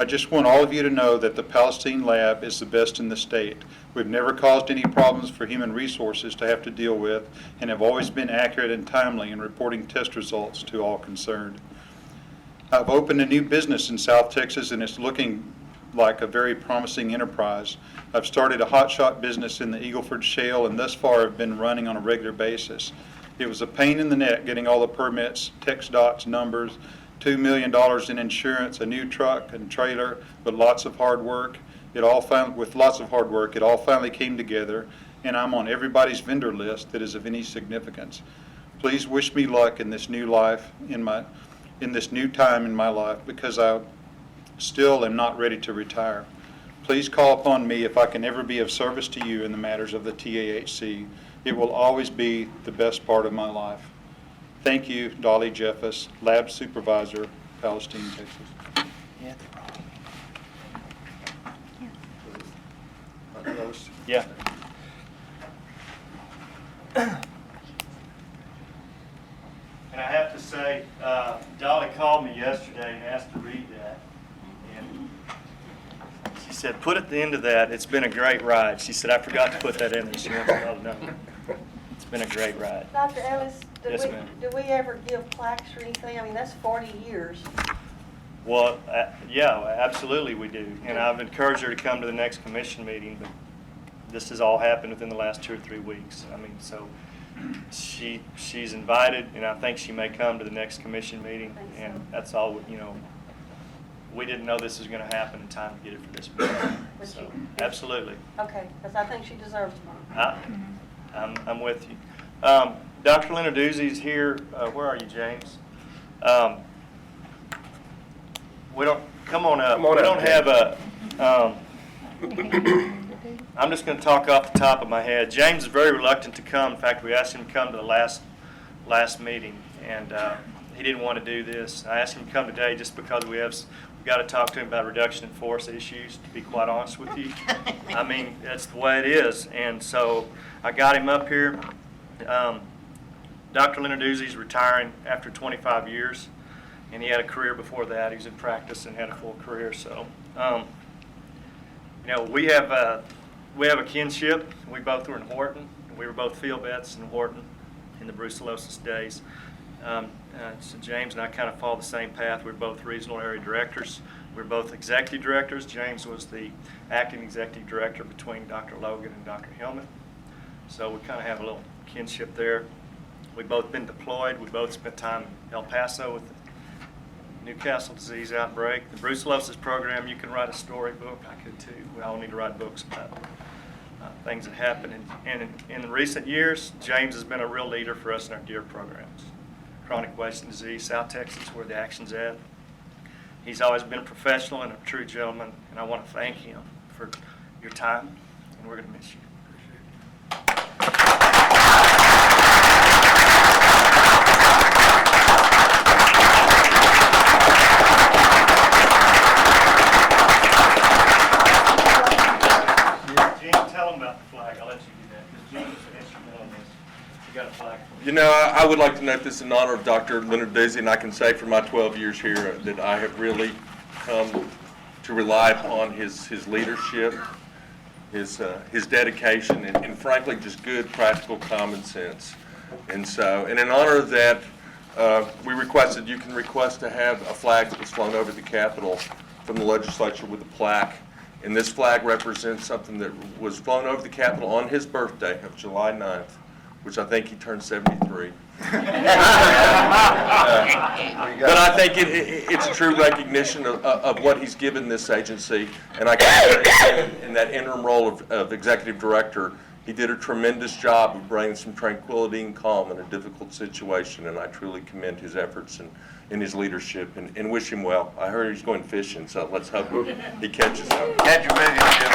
I just want all of you to know that the Palestine Lab is the best in the state. We've never caused any problems for human resources to have to deal with and have always been accurate and timely in reporting test results to all concerned. I've opened a new business in South Texas and it's looking like a very promising enterprise. I've started a hotshot business in the Eagleford Shale and thus far have been running on a regular basis. It was a pain in the neck getting all the permits, text dots, numbers, $2 million in insurance, a new truck and trailer, but lots of hard work. It all finally came together, and I'm on everybody's vendor list that is of any significance. Please wish me luck in this new life, in this new time in my life, because I still am not ready to retire. Please call upon me if I can ever be of service to you in the matters of the TAHC. It will always be the best part of my life. Thank you, Dolly Jeffus, Lab Supervisor, Palestine, Texas. Yeah. And I have to say, Dolly called me yesterday and asked to read that. And she said, put at the end of that, it's been a great ride. She said, I forgot to put that in there. She wants to know. It's been a great ride. Dr. Ellis, Yes, ma'am. do we ever give plaques or anything? I mean, that's 40 years. Well, yeah, absolutely we do. And I've encouraged her to come to the next commission meeting, but this has all happened within the last 2 or 3 weeks. I mean, so she's invited, and I think she may come to the next commission meeting. And that's all, you know, we didn't know this was going to happen in time to get it for this meeting. So, absolutely. Okay, because I think she deserves one. I'm with you. Dr. Lenarduzzi's here. Where are you, James? We don't, come on up. Come on we up, don't have a, I'm just going to talk off the top of my head. James is very reluctant to come. In fact, we asked him to come to the last meeting, and he didn't want to do this. I asked him to come today just because we've got to talk to him about reduction in force issues, to be quite honest with you. I mean, that's the way it is. And so I got him up here. Dr. Lenarduzzi's retiring after 25 years, and he had a career before that. He was in practice and had a full career. So, you know, we have a kinship. We both were in Horton. We were both field vets in Horton in the brucellosis days. So James and I kind of follow the same path. We're both regional area directors. We're both executive directors. James was the acting executive director between Dr. Logan and Dr. Hillman. So we kind of have a little kinship there. We've both been deployed. We both spent time in El Paso with the Newcastle disease outbreak. The brucellosis program, you can write a storybook. I could too. We all need to write books about things that happen. And in recent years, James has been a real leader for us in our deer programs. Chronic wasting disease, South Texas, where the action's at. He's always been a professional and a true gentleman, and I want to thank him for your time, and we're going to miss you. Gene, tell them about the flag. I'll let you do that, because Gene is instrumental in this. You got a flag for me. You know, I would like to note this in honor of Dr. Lenarduzzi, and I can say for my 12 years here that I have really come to rely upon his leadership, his dedication, and frankly, just good, practical common sense. And so, and in honor of that, we requested, you can request to have a flag that was flown over the Capitol from the legislature with a plaque. And this flag represents something that was flown over the Capitol on his birthday of July 9th. Which I think he turned 73. But I think it's a true recognition of what he's given this agency. And I can say in that interim role of executive director, he did a tremendous job of bringing some tranquility and calm in a difficult situation. And I truly commend his efforts and his leadership and wish him well. I heard he's going fishing, so let's hope he catches some. Catch your vision, Jim.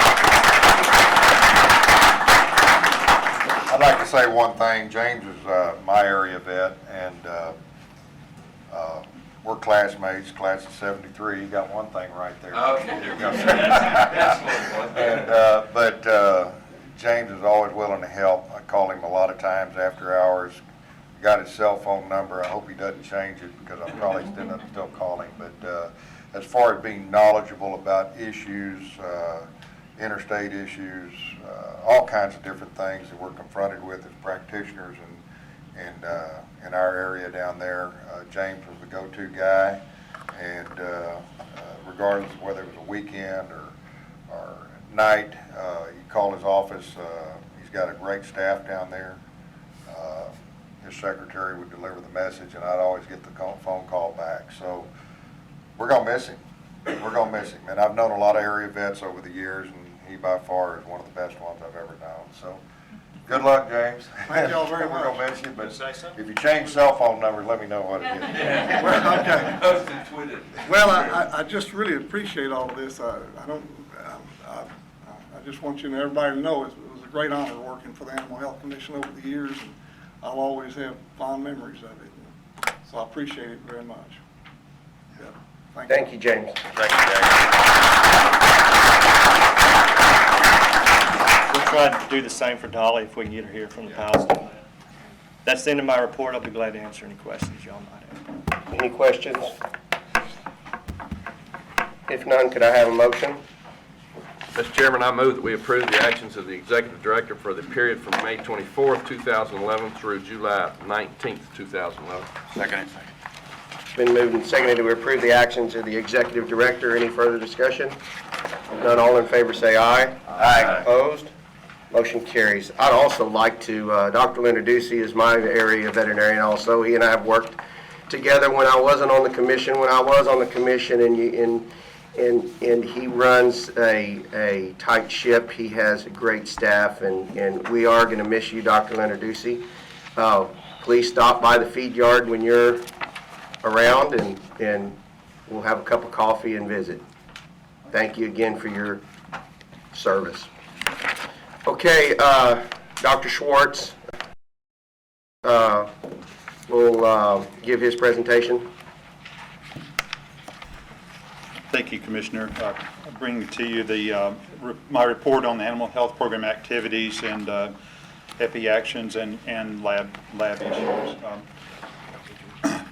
I'd like to say one thing. James is my area vet, and we're classmates, class of '73. You got one thing right there. Okay. But James is always willing to help. I call him a lot of times after hours. Got his cell phone number. I hope he doesn't change it because I'm probably still calling. But as far as being knowledgeable about issues, interstate issues, all kinds of different things that we're confronted with as practitioners and in our area down there. James was the go-to guy, and regardless of whether it was a weekend or night, you call his office. He's got a great staff down there. His secretary would deliver the message, and I'd always get the phone call back. So we're going to miss him. We're going to miss him. And I've known a lot of area vets over the years, and he by far is one of the best ones I've ever known. So good luck, James. Thank y'all very much. We're going to miss you, but if you change cell phone numbers, let me know what it is. Well, okay. Post and tweet it. Well, I just really appreciate all of this. I just want you and everybody to know it was a great honor working for the Animal Health Commission over the years, and I'll always have fond memories of it. So I appreciate it very much. Yeah. Thank you, James. Thank you, James. We'll try to do the same for Dolly if we can get her here from the Palace. That's the end of my report. I'll be glad to answer any questions y'all might have. Any questions? If none, could I have a motion? Mr. Chairman, I move that we approve the actions of the Executive Director for the period from May 24th, 2011 through July 19th, 2011. Second. It's been moved and seconded to approve the actions of the Executive Director. Any further discussion? If none, all in favor say aye. Aye. Opposed? Motion carries. I'd also like to, Dr. Lenarduzzi is my area veterinarian also. He and I have worked together when I wasn't on the commission. When I was on the commission, and he runs a tight ship. He has a great staff, and we are going to miss you, Dr. Lenarduzzi. Please stop by the feed yard when you're around, and we'll have a cup of coffee and visit. Thank you again for your service. Okay, Dr. Schwartz, what will give his presentation. Thank you, Commissioner. I bring to you my report on the animal health program activities and EPI actions and lab issues.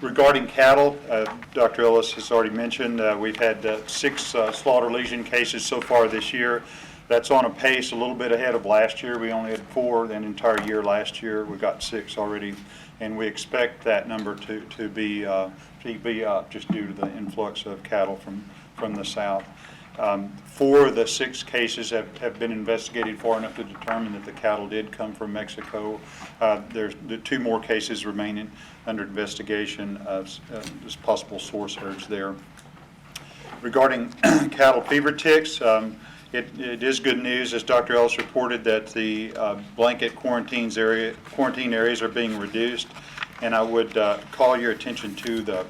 Regarding cattle, Dr. Ellis has already mentioned we've had 6 slaughter lesion cases so far this year. That's on a pace a little bit ahead of last year. We only had 4 the entire year last year. We got 6 already, and we expect that number to be up just due to the influx of cattle from the south. 4 of the 6 cases have been investigated far enough to determine that the cattle did come from Mexico. There's 2 more cases remaining under investigation as possible source herds there. Regarding cattle fever ticks, it is good news, as Dr. Ellis reported, that the blanket quarantine areas are being reduced, and I would call your attention to the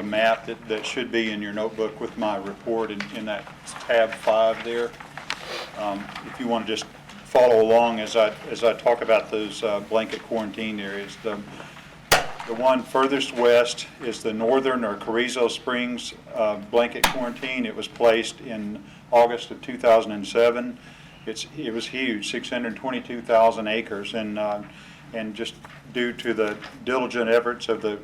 map that should be in your notebook with my report in that tab 5 there. If you want to just follow along as I talk about those blanket quarantine areas. The one furthest west is the northern or Carrizo Springs blanket quarantine. It was placed in August of 2007. It was huge, 622,000 acres, and just due to the diligent efforts of the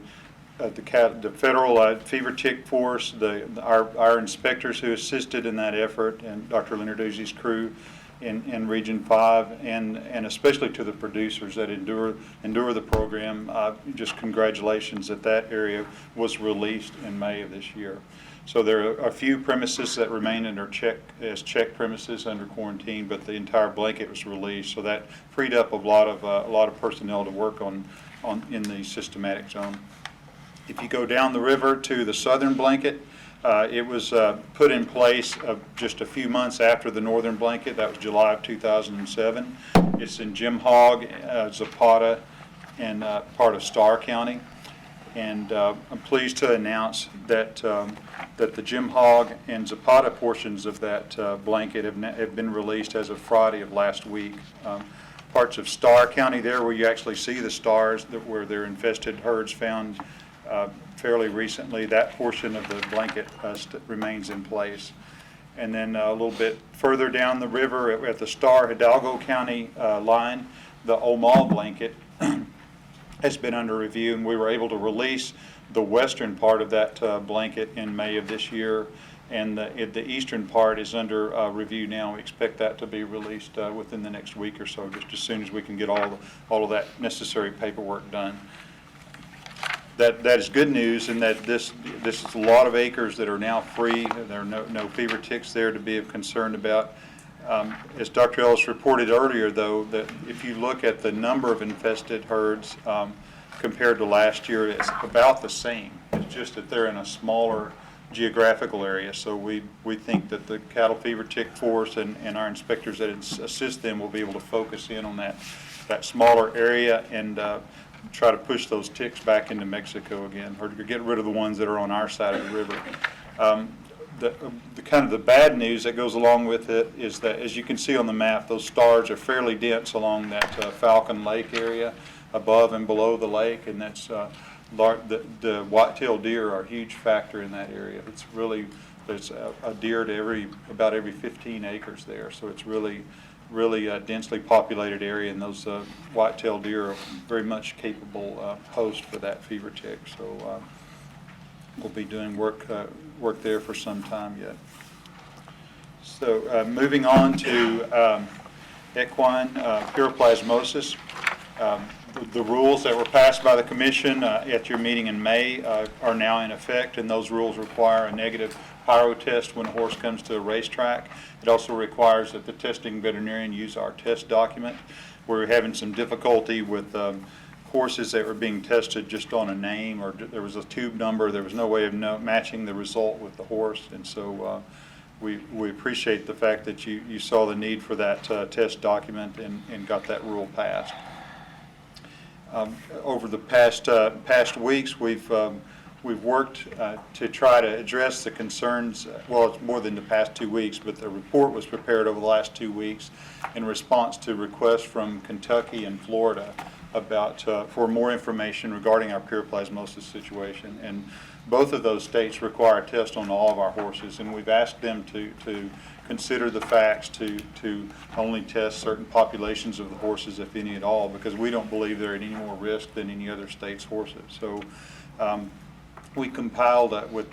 federal fever tick force, our inspectors who assisted in that effort, and Dr. Lenarduzzi's crew in Region 5, and especially to the producers that endure the program, just congratulations that area was released in May of this year. So there are a few premises that remain under check premises under quarantine, but the entire blanket was released, so that freed up a lot of personnel to work on in the systematic zone. If you go down the river to the southern blanket, it was put in place just a few months after the northern blanket. That was July of 2007. It's in Jim Hogg, Zapata, and part of Starr County. And I'm pleased to announce that the Jim Hogg and Zapata portions of that blanket have been released as of Friday of last week. Parts of Starr County there, where you actually see the stars where there are infested herds found fairly recently, that portion of the blanket remains in place. And then a little bit further down the river at the Starr Hidalgo County line, the Omal blanket has been under review, and we were able to release the western part of that blanket in May of this year, and the eastern part is under review now. We expect that to be released within the next week or so, just as soon as we can get all of that necessary paperwork done. That is good news, in that this is a lot of acres that are now free. There are no fever ticks there to be concerned about. As Dr. Ellis reported earlier, though, that if you look at the number of infested herds compared to last year, it's about the same. It's just that they're in a smaller geographical area. So we think that the cattle fever tick force and our inspectors that assist them will be able to focus in on that smaller area and try to push those ticks back into Mexico again, or to get rid of the ones that are on our side of the river. The kind of the bad news that goes along with it is that, as you can see on the map, those stars are fairly dense along that Falcon Lake area, above and below the lake, and that's the white-tailed deer are a huge factor in that area. It's really, there's a deer to about every 15 acres there, so it's really densely populated area, and those white-tailed deer are very much capable host for that fever tick. So we'll be doing work there for some time yet. So moving on to equine plasmosis. The rules that were passed by the commission at your meeting in May are now in effect, and those rules require a negative pyro test when a horse comes to a racetrack. It also requires that the testing veterinarian use our test document. We're having some difficulty with horses that were being tested just on a name, or there was a tube number. There was no way of matching the result with the horse, and so we appreciate the fact that you saw the need for that test document and got that rule passed. Over the past weeks, we've we've worked to try to address the concerns. Well, it's more than the past 2 weeks, but the report was prepared over the last 2 weeks in response to requests from Kentucky and Florida about for more information regarding our pure plasmosis situation. And both of those states require a test on all of our horses, and we've asked them to consider the facts to only test certain populations of the horses, if any at all, because we don't believe they're at any more risk than any other state's horses. So we compiled with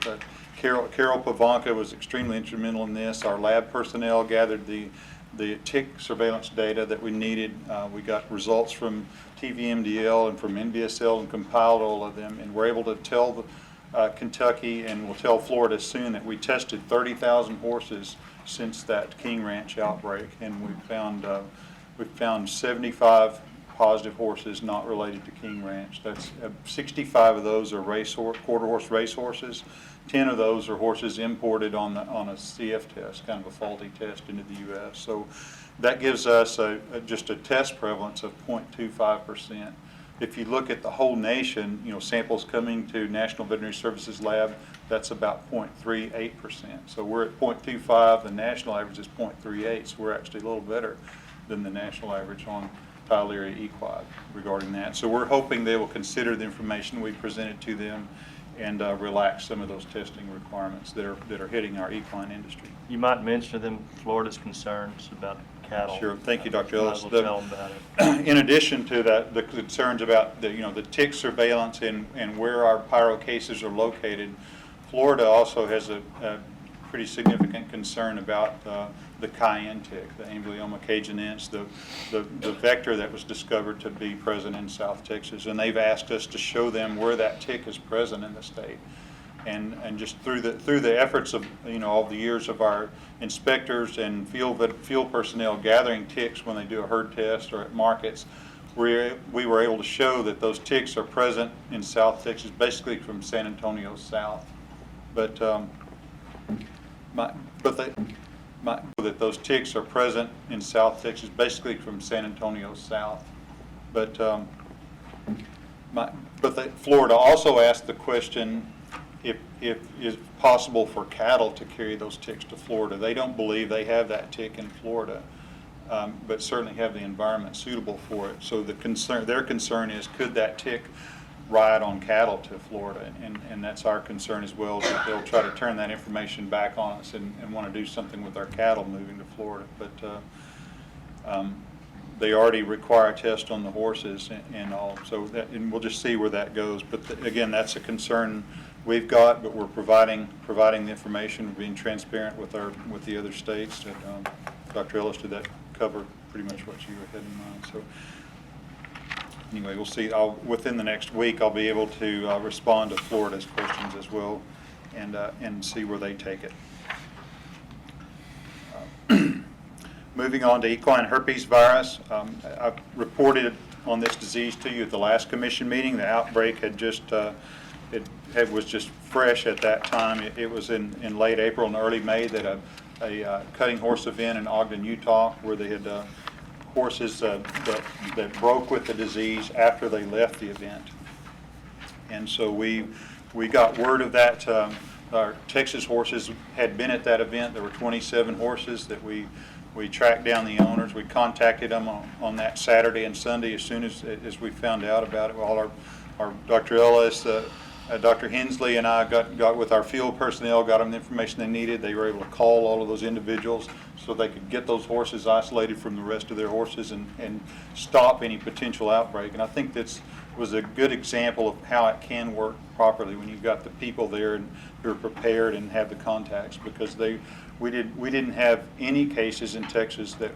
Carol Pavanka was extremely instrumental in this. Our lab personnel gathered the tick surveillance data that we needed. We got results from TVMDL and from NBSL and compiled all of them, and we're able to tell Kentucky, and we'll tell Florida soon, that we tested 30,000 horses since that King Ranch outbreak, and we've found 75 positive horses not related to King Ranch. That's 65 of those are quarter horse race horses. 10 of those are horses imported on a CF test, kind of a faulty test into the U.S. So that gives us just a test prevalence of 0.25%. If you look at the whole nation, samples coming to National Veterinary Services Lab, that's about 0.38%. So we're at 0.25, the national average is 0.38, so we're actually a little better than the national average on Theileria equi regarding that. So we're hoping they will consider the information we presented to them and relax some of those testing requirements that are hitting our equine industry. You might mention to them Florida's concerns about cattle. Sure. Thank you, Dr. Ellis. Might as well tell them about it. In addition to that, the concerns about the tick surveillance and where our pyro cases are located, Florida also has a pretty significant concern about the cayenne tick, the Amblyoma caginense, the vector that was discovered to be present in South Texas, and they've asked us to show them where that tick is present in the state. And just through the efforts of all the years of our inspectors and field personnel gathering ticks when they do a herd test or at markets, we were able to show that those ticks are present in South Texas, basically from San Antonio south. But that those ticks are present in South Texas, basically from San Antonio south. But Florida also asked the question if it's possible for cattle to carry those ticks to Florida. They don't believe they have that tick in Florida, but certainly have the environment suitable for it. So their concern is, could that tick ride on cattle to Florida? And that's our concern as well, that they'll try to turn that information back on us and want to do something with our cattle moving to Florida. But they already require a test on the horses and all, so and we'll just see where that goes. But again, that's a concern we've got, but we're providing the information, we're being transparent with the other states. Dr. Ellis, did that cover pretty much what you had in mind? So anyway, we'll see. Within the next week, I'll be able to respond to Florida's questions as well, and see where they take it. Moving on to equine herpes virus, I reported on this disease to you at the last commission meeting. The outbreak had just it was just fresh at that time. It was in late April and early May that a cutting horse event in Ogden, Utah, where they had horses that broke with the disease after they left the event. And so we got word of that. Our Texas horses had been at that event. There were 27 horses that we tracked down the owners. We contacted them on that Saturday and Sunday as soon as we found out about it. All our Dr. Ellis, Dr. Hensley and I got with our field personnel, got them the information they needed. They were able to call all of those individuals so they could get those horses isolated from the rest of their horses and stop any potential outbreak. And I think this was a good example of how it can work properly when you've got the people there and who are prepared and have the contacts, because we didn't have any cases in Texas that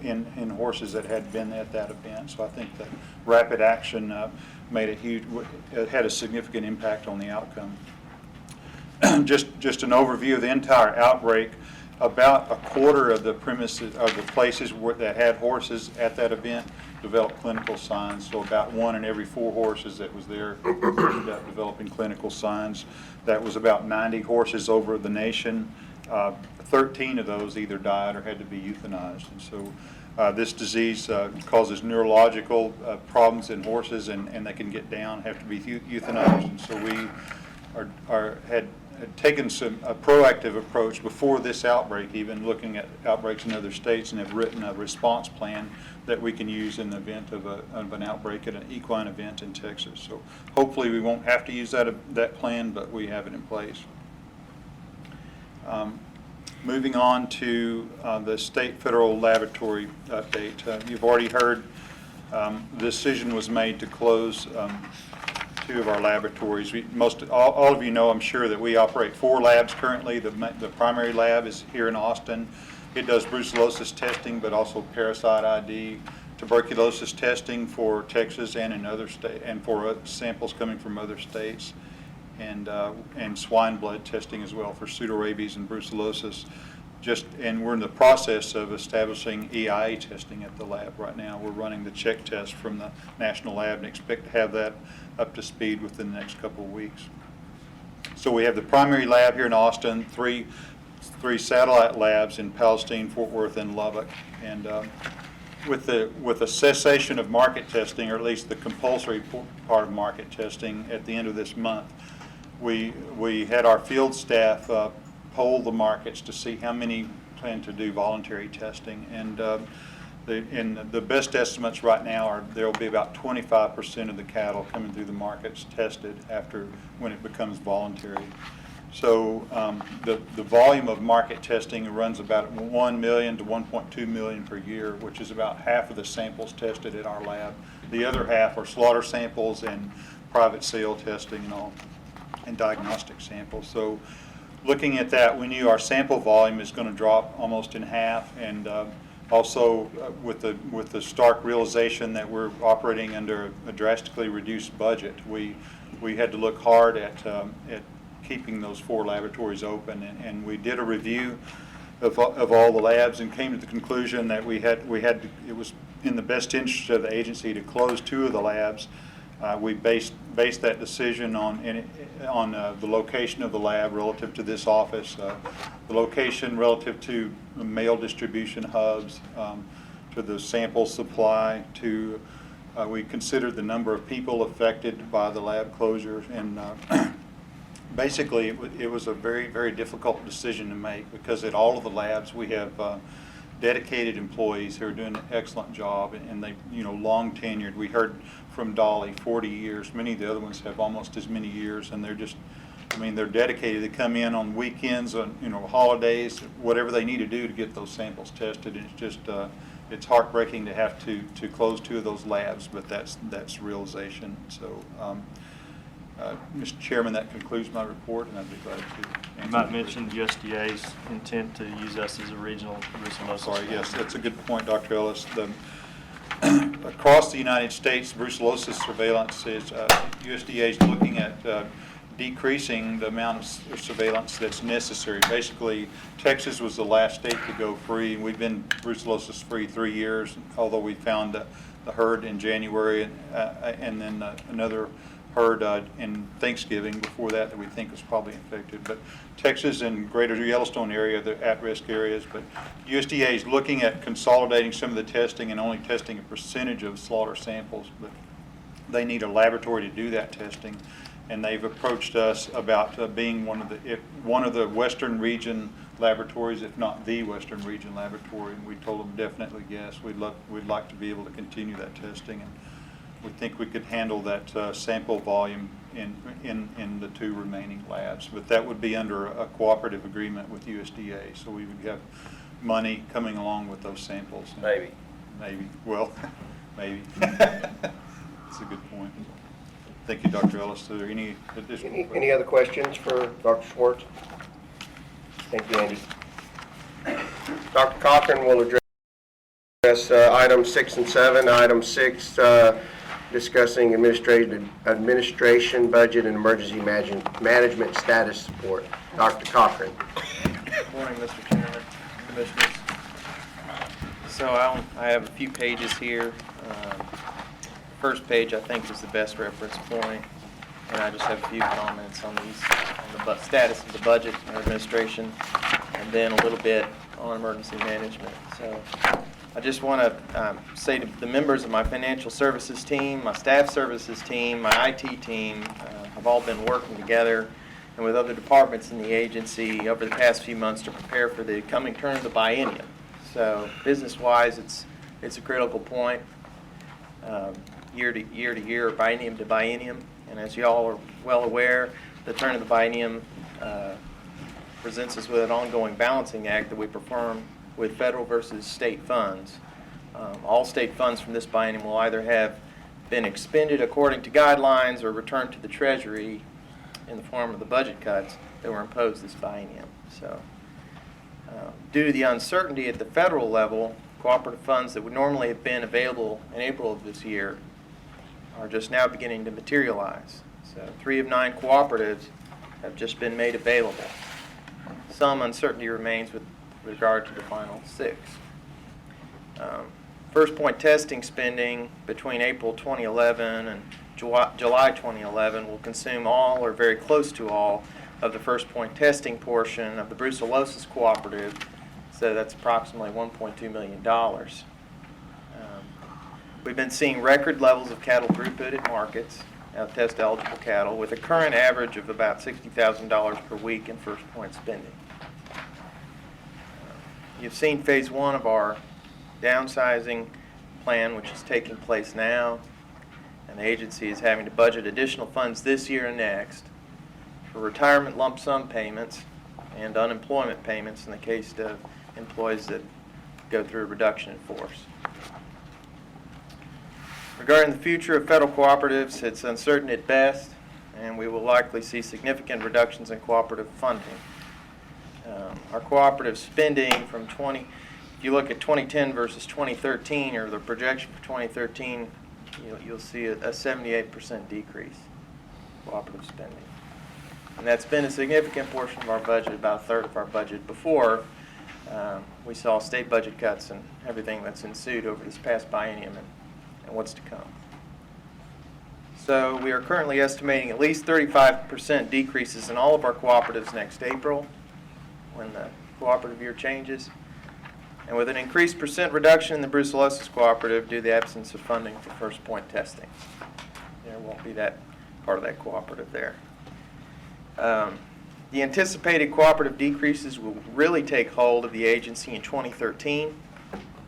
in horses that had been at that event. So I think that rapid action made had a significant impact on the outcome. Just an overview of the entire outbreak. About a quarter of the premises of the places that had horses at that event developed clinical signs. So about 1 in every 4 horses that was there ended up developing clinical signs. That was about 90 horses over the nation. 13 of those either died or had to be euthanized. And so this disease causes neurological problems in horses, and they can get down, have to be euthanized. And so had taken a proactive approach before this outbreak, even looking at outbreaks in other states, and have written a response plan that we can use in the event of an outbreak at an equine event in Texas. So hopefully we won't have to use that plan, but we have it in place. Moving on to the state federal laboratory update. You've already heard the decision was made to close 2 of our laboratories. All of you know, I'm sure, that we operate 4 labs currently. The primary lab is here in Austin. It does brucellosis testing, but also parasite ID, tuberculosis testing for Texas and in other states, and for samples coming from other states, and swine blood testing as well for pseudorabies and brucellosis. And we're in the process of establishing EIA testing at the lab right now. We're running the check test from the national lab and expect to have that up to speed within the next couple of weeks. So we have the primary lab here in Austin, three satellite labs in Palestine, Fort Worth, and Lubbock. And with the cessation of market testing, or at least the compulsory part of market testing at the end of this month, we had our field staff poll the markets to see how many plan to do voluntary testing. And the best estimates right now are there will be about 25% of the cattle coming through the markets tested when it becomes voluntary. So the volume of market testing runs about 1 million to 1.2 million per year, which is about half of the samples tested at our lab. The other half are slaughter samples and private sale testing and diagnostic samples. So looking at that, we knew our sample volume is going to drop almost in half, and also with the stark realization that we're operating under a drastically reduced budget, we had to look hard at keeping those 4 laboratories open, and we did a review of all the labs and came to the conclusion that it was in the best interest of the agency to close 2 of the labs. We based that decision on the location of the lab relative to this office, the location relative to mail distribution hubs, to the sample supply, to we considered the number of people affected by the lab closure, and basically it was a very, very difficult decision to make, because at all of the labs we have dedicated employees who are doing an excellent job, and they, long tenured. We heard from Dolly, 40 years. Many of the other ones have almost as many years, and they're dedicated. They come in on weekends, on holidays, whatever they need to do to get those samples tested. And it's just it's heartbreaking to have to close 2 of those labs, but that's realization. So, Mr. Chairman, that concludes my report, and I'd be glad to answer. You might mention USDA's intent to use us as a regional brucellosis. Sorry, yes, that's a good point, Dr. Ellis. Across the United States, brucellosis surveillance is, USDA is looking at decreasing the amount of surveillance that's necessary. Basically, Texas was the last state to go free. We've been brucellosis free 3 years, although we found the herd in January, and then another herd in Thanksgiving before that we think was probably infected. But Texas and greater Yellowstone area, the at-risk areas. But USDA is looking at consolidating some of the testing and only testing a percentage of slaughter samples. But they need a laboratory to do that testing, and they've approached us about being one of the Western region laboratories, if not the Western region laboratory. And we told them definitely yes. We'd like to be able to continue that testing, and we think we could handle that sample volume in the 2 remaining labs. But that would be under a cooperative agreement with USDA, so we would have money coming along with those samples. Maybe. Well, maybe. That's a good point. Thank you, Dr. Ellis. Are there any additional Any other questions for Dr. Schwartz? Thank you, Andy. Dr. Cochran will address items 6 and 7. Item 6, discussing administration, budget, and emergency management status support. Dr. Cochran. Good morning, Mr. Chairman, Commissioners. So I have a few pages here. First page, I think, is the best reference point, and I just have a few comments on the status of the budget and administration, and then a little bit on emergency management. So I just want to say to the members of my financial services team, my staff services team, my IT team, have all been working together and with other departments in the agency over the past few months to prepare for the coming turn of the biennium. So business-wise, it's a critical point, year to year, biennium to biennium. And as you all are well aware, the turn of the biennium presents us with an ongoing balancing act that we perform with federal versus state funds. All state funds from this biennium will either have been expended according to guidelines or returned to the Treasury in the form of the budget cuts that were imposed this biennium. So, due to the uncertainty at the federal level, cooperative funds that would normally have been available in April of this year are just now beginning to materialize. So 3 of 9 cooperatives have just been made available. Some uncertainty remains with regard to the final 6. First point testing spending between April 2011 and July 2011 will consume all or very close to all of the first point testing portion of the brucellosis cooperative, so that's approximately $1.2 million. We've been seeing record levels of cattle throughput at markets, test eligible cattle, with a current average of about $60,000 per week in first point spending. You've seen phase 1 of our downsizing plan, which is taking place now, and the agency is having to budget additional funds this year and next for retirement lump sum payments and unemployment payments in the case of employees that go through a reduction in force. Regarding the future of federal cooperatives, it's uncertain at best, and we will likely see significant reductions in cooperative funding. Our cooperative spending from if you look at 2010 versus 2013, or the projection for 2013, you'll see a 78% decrease in cooperative spending. And that's been a significant portion of our budget, about a third of our budget. Before, we saw state budget cuts and everything that's ensued over this past biennium and what's to come. So we are currently estimating at least 35% decreases in all of our cooperatives next April, when the cooperative year changes, and with an increased percent reduction in the brucellosis cooperative due to the absence of funding for first point testing. There won't be that part of that cooperative there. The anticipated cooperative decreases will really take hold of the agency in 2013,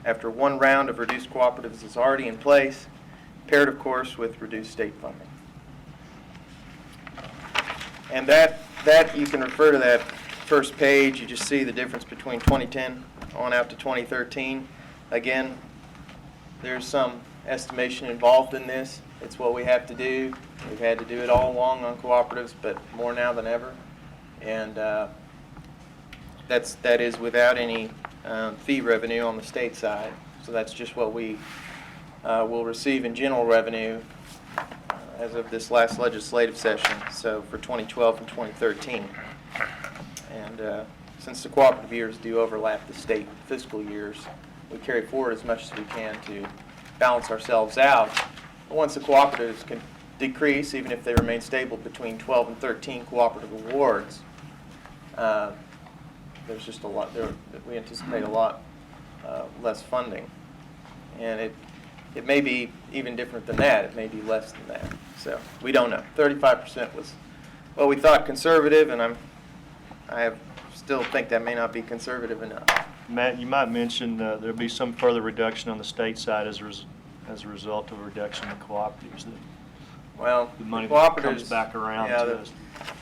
after one round of reduced cooperatives is already in place, paired, of course, with reduced state funding. And that you can refer to that first page. You just see the difference between 2010 on out to 2013. Again, there's some estimation involved in this. It's what we have to do. We've had to do it all along on cooperatives, but more now than ever. And that is without any fee revenue on the state side. So that's just what we will receive in general revenue as of this last legislative session, so for 2012 and 2013. And since the cooperative years do overlap the state fiscal years, we carry forward as much as we can to balance ourselves out. But once the cooperatives can decrease, even if they remain stable between 12 and 13 cooperative awards, there's just a lot there. We anticipate a lot less funding, and it may be even different than that. It may be less than that. So we don't know. 35% was what we thought conservative, and I still think that may not be conservative enough. Matt, you might mention there'll be some further reduction on the state side as a result of a reduction in cooperatives. Well, The money cooperatives comes back around yeah, to us.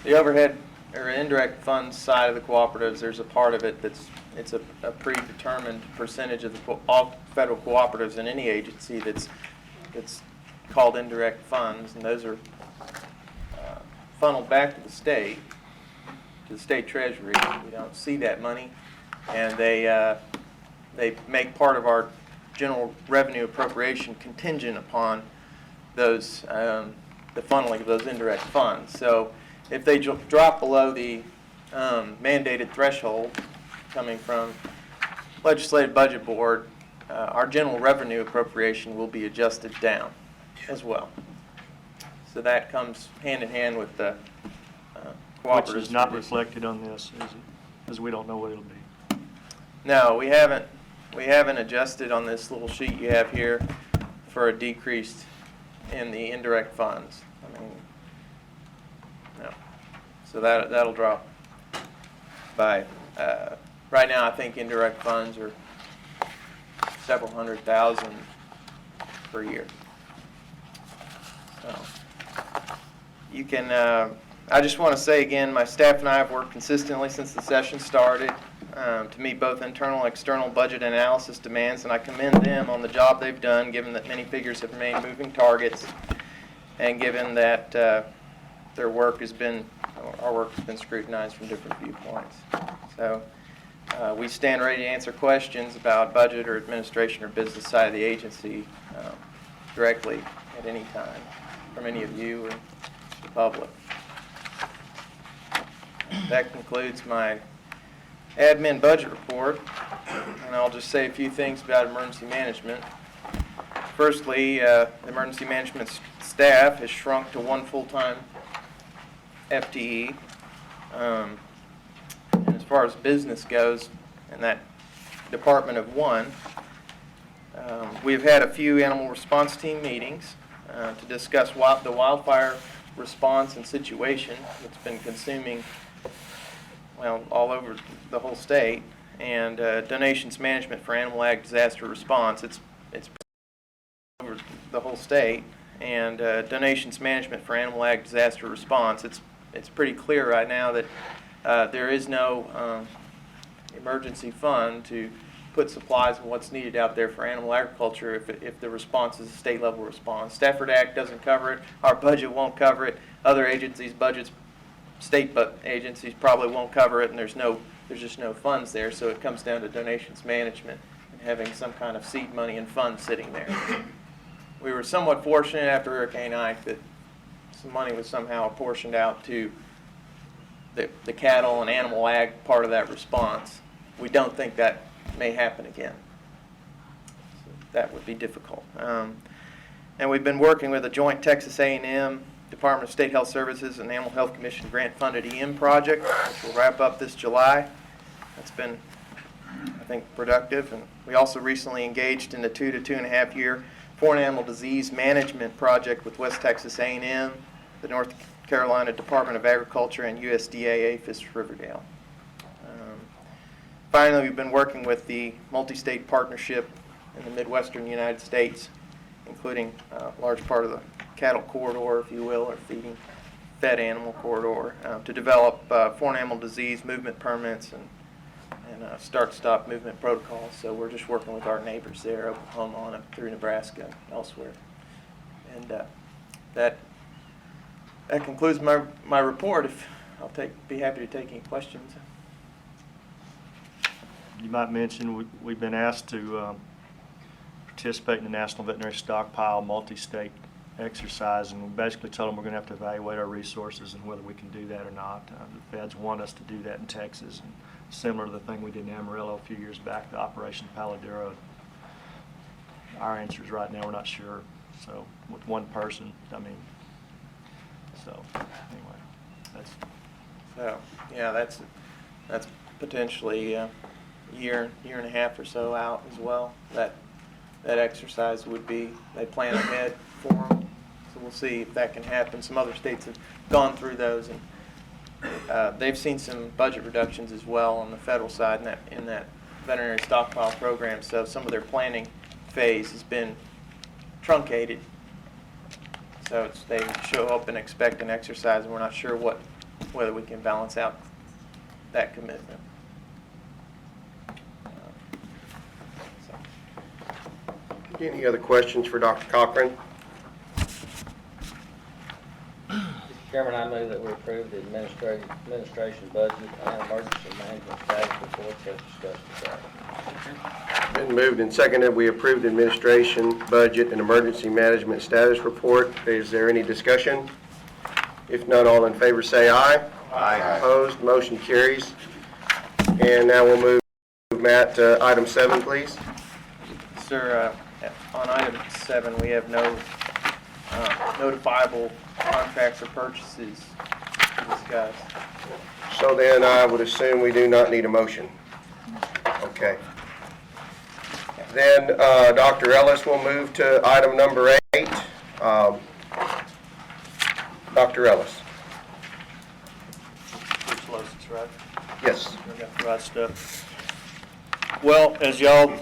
The overhead or indirect funds side of the cooperatives, there's a part of it it's a predetermined percentage of all federal cooperatives in any agency that's called indirect funds, and those are funneled back to the state treasury. We don't see that money, and they make part of our general revenue appropriation contingent upon those the funneling of those indirect funds. So if they drop below the mandated threshold coming from Legislative Budget Board, our general revenue appropriation will be adjusted down as well. So that comes hand in hand with the cooperatives. Which is not reflected on this, is it? Because we don't know what it'll be. No, we haven't adjusted on this little sheet you have here for a decrease in the indirect funds. I mean, no. So that'll drop by, right now I think indirect funds are several $100,000 per year. So you can, I just want to say again, my staff and I have worked consistently since the session started to meet both internal and external budget analysis demands, and I commend them on the job they've done, given that many figures have remained moving targets, and given that our work has been scrutinized from different viewpoints. So we stand ready to answer questions about budget or administration or business side of the agency directly at any time from any of you or the public. That concludes my admin budget report, and I'll just say a few things about emergency management. Firstly, the emergency management staff has shrunk to 1 full-time FTE. And as far as business goes, in that department of 1, we've had a few animal response team meetings to discuss the wildfire response and situation. It's been consuming, well, all over the whole state, and donations management for animal ag disaster response. It's over the whole state, and donations management for animal ag disaster response. It's pretty clear right now that there is no emergency fund to put supplies and what's needed out there for animal agriculture if the response is a state level response. Stafford Act doesn't cover it. Our budget won't cover it. Other agencies' budgets, state agencies probably won't cover it, and there's just no funds there. So it comes down to donations management and having some kind of seed money and funds sitting there. We were somewhat fortunate after Hurricane Ike that some money was somehow apportioned out to the cattle and animal ag part of that response. We don't think that may happen again. So that would be difficult. And we've been working with a joint Texas A&M, Department of State Health Services, and Animal Health Commission grant-funded EM project, which will wrap up this July. That's been, I think, productive. And we also recently engaged in the 2 to 2.5 year foreign animal disease management project with West Texas A&M, the North Carolina Department of Agriculture, and USDA APHIS Riverdale. Finally, we've been working with the multi-state partnership in the Midwestern United States, including a large part of the cattle corridor, if you will, or fed animal corridor, to develop foreign animal disease movement permits and start-stop movement protocols. So we're just working with our neighbors there, Oklahoma on up through Nebraska and elsewhere. And that concludes my report. I'll be happy to take any questions. You might mention we've been asked to participate in the National Veterinary Stockpile multi-state exercise, and we basically told them we're going to have to evaluate our resources and whether we can do that or not. The feds want us to do that in Texas, and similar to the thing we did in Amarillo a few years back, the Operation Paladero. Our answer is right now we're not sure. So with one person, so anyway, that's. So yeah, that's potentially a year and a half or so out as well. That exercise would be, they plan ahead for them. So we'll see if that can happen. Some other states have gone through those, and they've seen some budget reductions as well on the federal side in that veterinary stockpile program. So some of their planning phase has been truncated. So they show up and expect an exercise, and we're not sure whether we can balance out that commitment. Any other questions for Dr. Cochran? Mr. Chairman, I move that we approve the administration budget and emergency management status report as discussed today. Been moved and seconded. We approve the administration budget and emergency management status report. Is there any discussion? If none, all in favor say aye. Aye. Opposed? Motion carries. And now we'll move, Matt, to item 7, please. Sir, on item 7, we have no notifiable contracts or purchases to discuss. So then I would assume we do not need a motion. Okay. Then Dr. Ellis will move to item number 8. Dr. Ellis. That's right. Yes. I got the right stuff. Well, as y'all,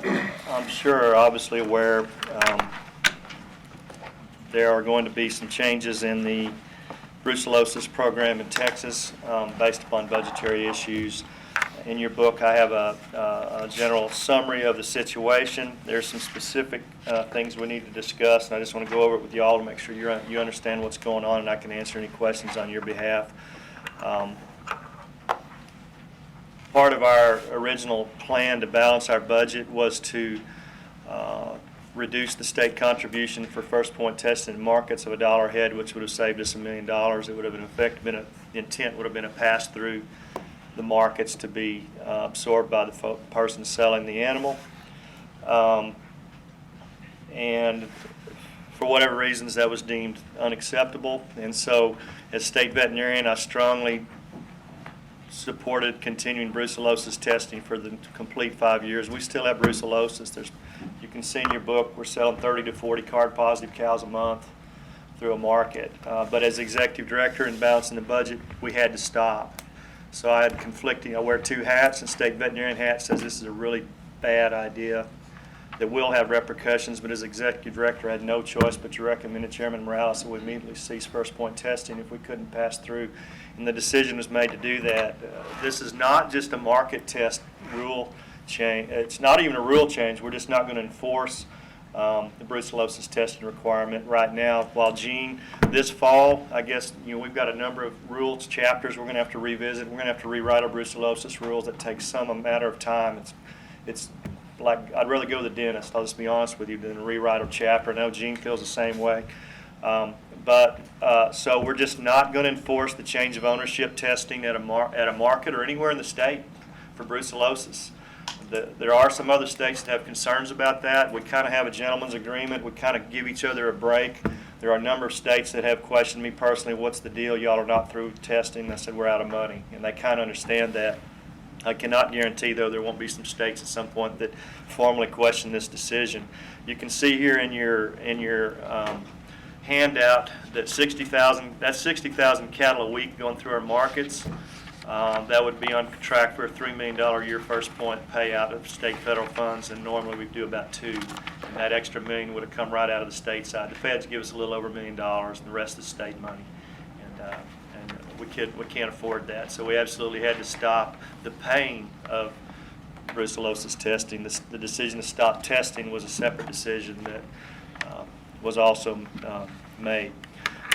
I'm sure, are obviously aware, there are going to be some changes in the brucellosis program in Texas based upon budgetary issues. In your book, I have a general summary of the situation. There's some specific things we need to discuss, and I just want to go over it with you all to make sure you understand what's going on and I can answer any questions on your behalf. Part of our original plan to balance our budget was to reduce the state contribution for first point testing in markets of $1 a head, which would have saved us $1 million. It would have in effect been the intent would have been a pass through the markets to be absorbed by the person selling the animal. And for whatever reasons, that was deemed unacceptable. And so, as state veterinarian, I strongly supported continuing brucellosis testing for the complete 5 years. We still have brucellosis. You can see in your book, we're selling 30 to 40 card-positive cows a month through a market. But as executive director and balancing the budget, we had to stop. So I had conflicting. I wear two hats, and state veterinarian hat says this is a really bad idea that will have repercussions. But as executive director, I had no choice but to recommend to Chairman Morales that we immediately cease first point testing if we couldn't pass through. And the decision was made to do that. This is not just a market test rule change. It's not even a rule change. We're just not going to enforce the brucellosis testing requirement right now. While Gene, this fall, I guess we've got a number of rules chapters we're going to have to revisit. We're going to have to rewrite our brucellosis rules. That takes a matter of time. It's like I'd rather go to the dentist. I'll just be honest with you than rewrite a chapter. I know Gene feels the same way. So we're just not going to enforce the change of ownership testing at a market or anywhere in the state for brucellosis. There are some other states that have concerns about that. We kind of have a gentleman's agreement. We kind of give each other a break. There are a number of states that have questioned me personally, what's the deal? Y'all are not through testing. I said, we're out of money. And they kind of understand that. I cannot guarantee, though, there won't be some states at some point that formally question this decision. You can see here in your handout that 60,000 cattle a week going through our markets. That would be on track for a $3 million a year first point payout of state federal funds, and normally we do about $2 million. And that extra $1 million would have come right out of the state side. The feds give us a little over $1 million, and the rest is state money. And we can't afford that. So we absolutely had to stop the paying of brucellosis testing. The decision to stop testing was a separate decision that was also made.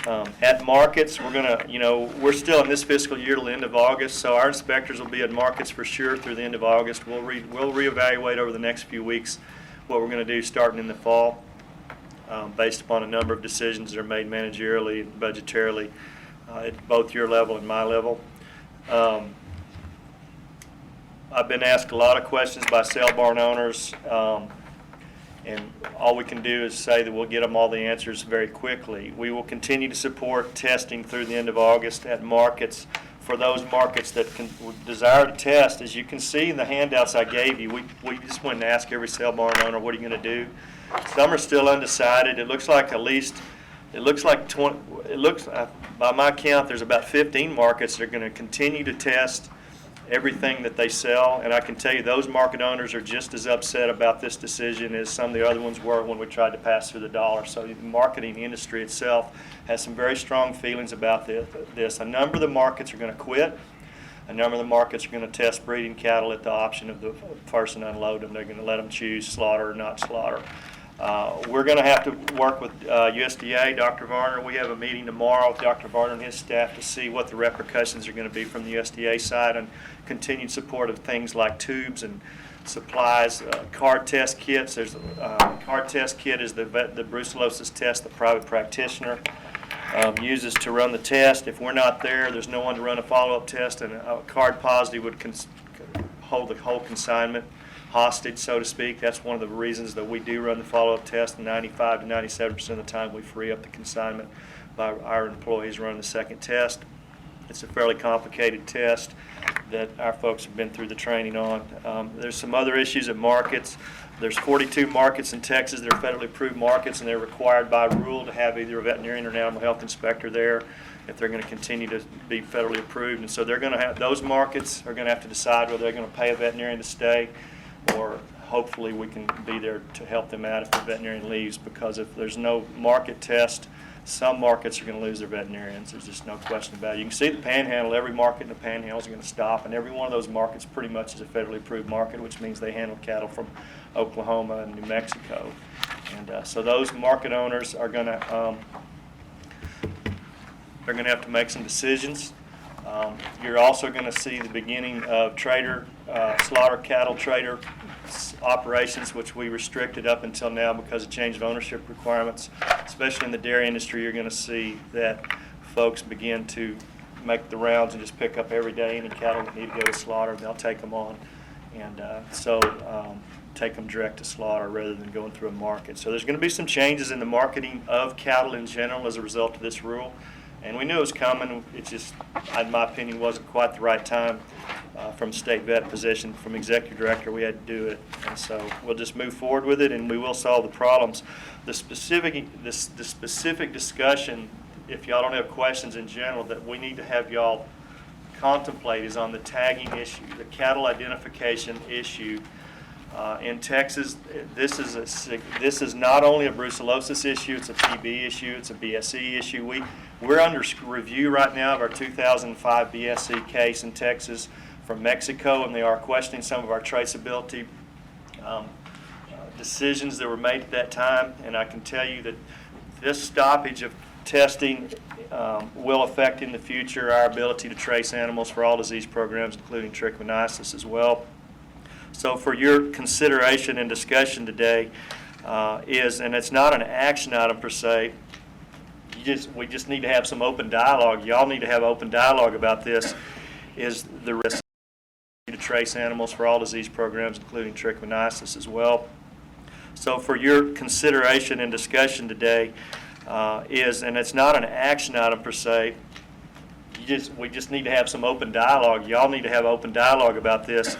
At markets, we're still in this fiscal year till the end of August, so our inspectors will be at markets for sure through the end of August. We'll reevaluate over the next few weeks what we're going to do starting in the fall, based upon a number of decisions that are made managerially and budgetarily at both your level and my level. I've been asked a lot of questions by sale barn owners, and all we can do is say that we'll get them all the answers very quickly. We will continue to support testing through the end of August at markets. For those markets that desire to test, as you can see in the handouts I gave you, we just went and asked every sale barn owner, what are you going to do? Some are still undecided. It looks like by my count, there's about 15 markets that are going to continue to test everything that they sell, and I can tell you those market owners are just as upset about this decision as some of the other ones were when we tried to pass through the dollar. So the marketing industry itself has some very strong feelings about this. A number of the markets are going to quit. A number of the markets are going to test breeding cattle at the option of the person unload them. They're going to let them choose slaughter or not slaughter. We're going to have to work with USDA, Dr. Varner. We have a meeting tomorrow with Dr. Varner and his staff to see what the repercussions are going to be from the USDA side and continued support of things like tubes and supplies, card test kits. There's card test kit is the brucellosis test the private practitioner uses to run the test. If we're not there, there's no one to run a follow-up test, and a card positive would hold the whole consignment hostage, so to speak. That's one of the reasons that we do run the follow-up test. 95 to 97% of the time we free up the consignment by our employees running the second test. It's a fairly complicated test that our folks have been through the training on. There's some other issues at markets. There's 42 markets in Texas that are federally approved markets, and they're required by rule to have either a veterinarian or an animal health inspector there. if they're going to continue to be federally approved. And so they're going to have, those markets are going to have to decide whether they're going to pay a veterinarian to stay, or hopefully we can be there to help them out if the veterinarian leaves, because if there's no market test, some markets are going to lose their veterinarians. There's just no question about it. You can see the Panhandle, every market in the Panhandle is going to stop, and every one of those markets pretty much is a federally approved market, which means they handle cattle from Oklahoma and New Mexico. And so those market owners are going to they're going to have to make some decisions. You're also going to see the beginning of trader, slaughter cattle trader operations, which we restricted up until now because of change of ownership requirements. Especially in the dairy industry, you're going to see that folks begin to make the rounds and just pick up every day any cattle that need to go to slaughter, they'll take them on. And take them direct to slaughter rather than going through a market. So there's going to be some changes in the marketing of cattle in general as a result of this rule. And we knew it was coming. It just, in my opinion, wasn't quite the right time from state vet position. From executive director, we had to do it. And so we'll just move forward with it, and we will solve the problems. The specific discussion, if y'all don't have questions in general, that we need to have y'all contemplate is on the tagging issue, the cattle identification issue. In Texas, this is not only a brucellosis issue, it's a TB issue, it's a BSE issue. We're under review right now of our 2005 BSE case in Texas from Mexico, and they are questioning some of our traceability decisions that were made at that time. And I can tell you that this stoppage of testing will affect in the future our ability to trace animals for all disease programs, including trichomoniasis as well. So for your consideration and discussion today is, and it's not an action item per se, we just need to have some open dialogue. Y'all need to have open dialogue about this, is the risk to trace animals for all disease programs, including trichomoniasis as well. So for your consideration and discussion today is, and it's not an action item per se, we just need to have some open dialogue. Y'all need to have open dialogue about this,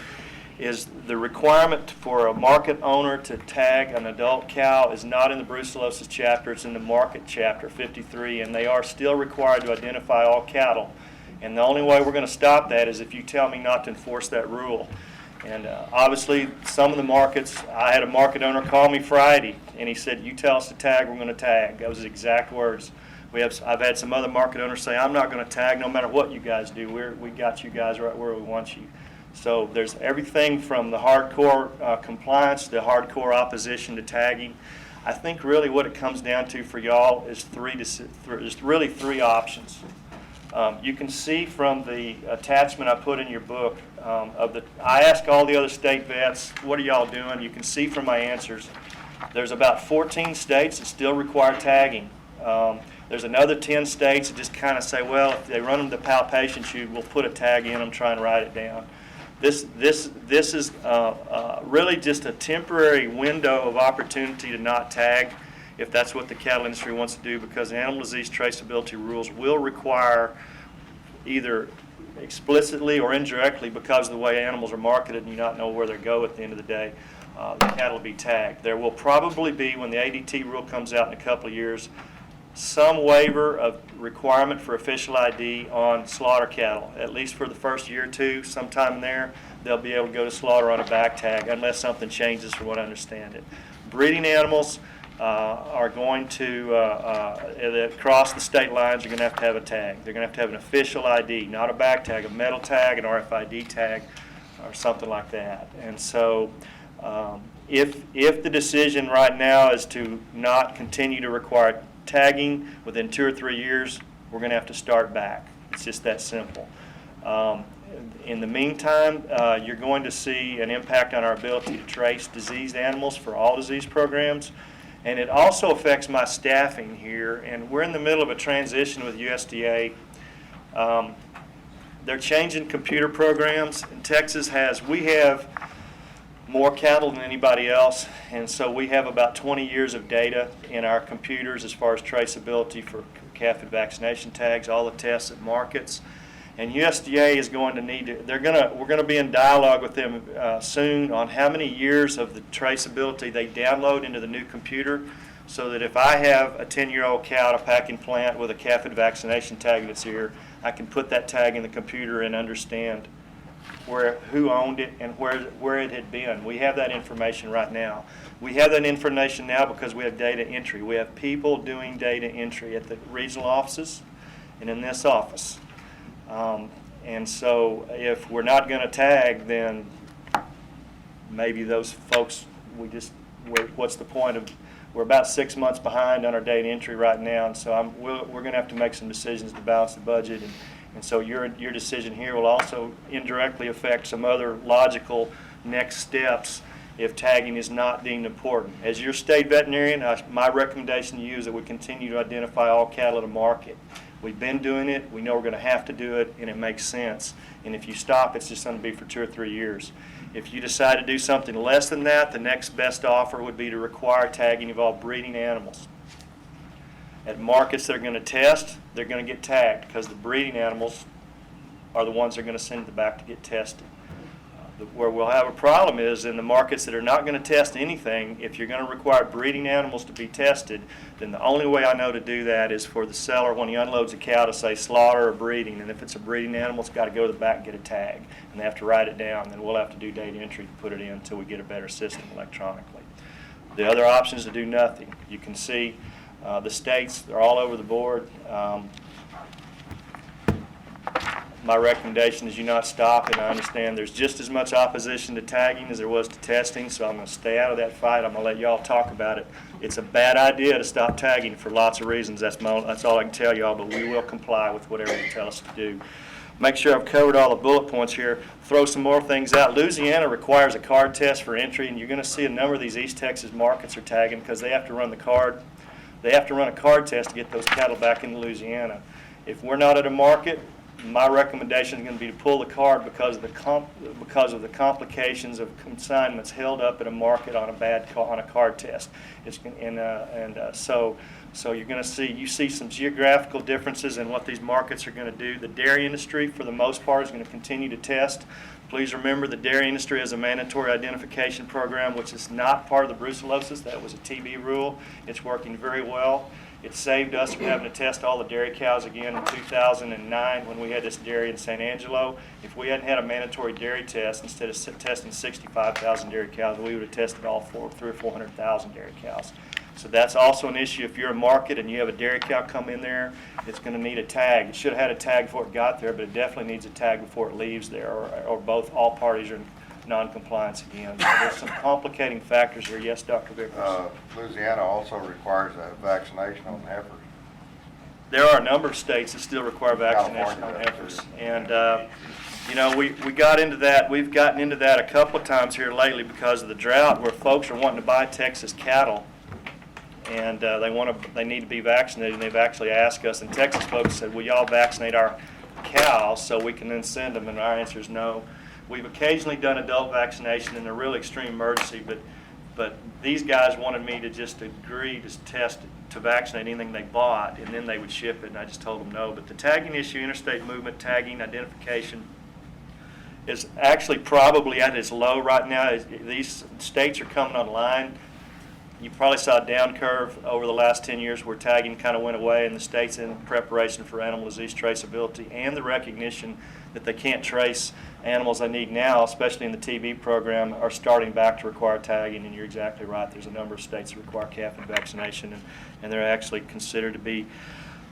is the requirement for a market owner to tag an adult cow is not in the brucellosis chapter, it's in the market chapter 53, and they are still required to identify all cattle. And the only way we're going to stop that is if you tell me not to enforce that rule. And obviously some of the markets, I had a market owner call me Friday and he said, you tell us to tag, we're going to tag. That was his exact words. I've had some other market owners say, I'm not going to tag no matter what you guys do. We got you guys right where we want you. So there's everything from the hardcore compliance to hardcore opposition to tagging. I think really what it comes down to for y'all is really three options. You can see from the attachment I put in your book I asked all the other state vets, what are y'all doing? You can see from my answers, there's about 14 states that still require tagging. There's another 10 states that just kind of say, well, if they run them the palpation tube, we'll put a tag in them, try and write it down. This is really just a temporary window of opportunity to not tag if that's what the cattle industry wants to do, because animal disease traceability rules will require, either explicitly or indirectly because of the way animals are marketed and you not know where they go at the end of the day, the cattle will be tagged. There will probably be, when the ADT rule comes out in a couple of years, some waiver of requirement for official ID on slaughter cattle, at least for the first year or two. Sometime in there, they'll be able to go to slaughter on a back tag unless something changes, from what I understand it. Breeding animals are going to, across the state lines, are going to have a tag. They're going to have an official ID, not a back tag, a metal tag, an RFID tag, or something like that. And so if the decision right now is to not continue to require tagging within 2 or 3 years, we're going to have to start back. It's just that simple. In the meantime, you're going to see an impact on our ability to trace diseased animals for all disease programs. And it also affects my staffing here. And we're in the middle of a transition with USDA. They're changing computer programs. And Texas we have more cattle than anybody else, and so we have about 20 years of data in our computers as far as traceability for calf and vaccination tags, all the tests at markets. And USDA is going to need to, we're going to be in dialogue with them soon on how many years of the traceability they download into the new computer, so that if I have a 10-year-old cow at a packing plant with a CAFID vaccination tag that's here, I can put that tag in the computer and understand who owned it and where it had been. We have that information right now. We have that information now because we have data entry. We have people doing data entry at the regional offices and in this office. And so if we're not going to tag, then maybe those folks, what's the point of, we're about 6 months behind on our data entry right now, and so we're going to have to make some decisions to balance the budget. And so your decision here will also indirectly affect some other logical next steps if tagging is not deemed important. As your state veterinarian, my recommendation to you is that we continue to identify all cattle at a market. We've been doing it, we know we're going to have to do it, and it makes sense. And if you stop, it's just going to be for 2 or 3 years. If you decide to do something less than that, the next best offer would be to require tagging of all breeding animals. At markets that are going to test, they're going to get tagged because the breeding animals are the ones that are going to send it back to get tested. Where we'll have a problem is in the markets that are not going to test anything. If you're going to require breeding animals to be tested, then the only way I know to do that is for the seller, when he unloads a cow, to say slaughter or breeding. And if it's a breeding animal, it's got to go to the back and get a tag. And they have to write it down. Then we'll have to do data entry to put it in until we get a better system electronically. The other option is to do nothing. You can see the states, they're all over the board. My recommendation is you not stop, and I understand there's just as much opposition to tagging as there was to testing, so I'm going to stay out of that fight. I'm going to let y'all talk about it. It's a bad idea to stop tagging for lots of reasons. That's all I can tell y'all, but we will comply with whatever you tell us to do. Make sure I've covered all the bullet points here. Throw some more things out. Louisiana requires a card test for entry, and you're going to see a number of these East Texas markets are tagging because they have to run the card. They have to run a card test to get those cattle back into Louisiana. If we're not at a market, my recommendation is going to be to pull the card because of the complications of consignments held up at a market on a card test. So you're going to see some geographical differences in what these markets are going to do. The dairy industry, for the most part, is going to continue to test. Please remember the dairy industry has a mandatory identification program, which is not part of the brucellosis. That was a TB rule. It's working very well. It saved us from having to test all the dairy cows again in 2009 when we had this dairy in San Angelo. If we hadn't had a mandatory dairy test, instead of testing 65,000 dairy cows, we would have tested all 300,000 or 400,000 dairy cows. So that's also an issue. If you're a market and you have a dairy cow come in there, it's going to need a tag. It should have had a tag before it got there, but it definitely needs a tag before it leaves there, or both, all parties are in non-compliance again. So there's some complicating factors here. Yes, Dr. Vickers? Louisiana also requires a vaccination on heifers. There are a number of states that still require vaccination on heifers. And, we got into that. We've gotten into that a couple of times here lately because of the drought, where folks are wanting to buy Texas cattle. And they need to be vaccinated, and they've actually asked us. And Texas folks said, will y'all vaccinate our cows so we can then send them? And our answer is no. We've occasionally done adult vaccination in a real extreme emergency, but these guys wanted me to just agree to vaccinate anything they bought, and then they would ship it, and I just told them no. But the tagging issue, interstate movement, tagging, identification, is actually probably at its low right now. These states are coming online. You probably saw a down curve over the last 10 years where tagging kind of went away in the states in preparation for animal disease traceability and the recognition that they can't trace animals they need now, especially in the TB program, are starting back to require tagging. And you're exactly right. There's a number of states that require CAFID vaccination, and they're actually considered to be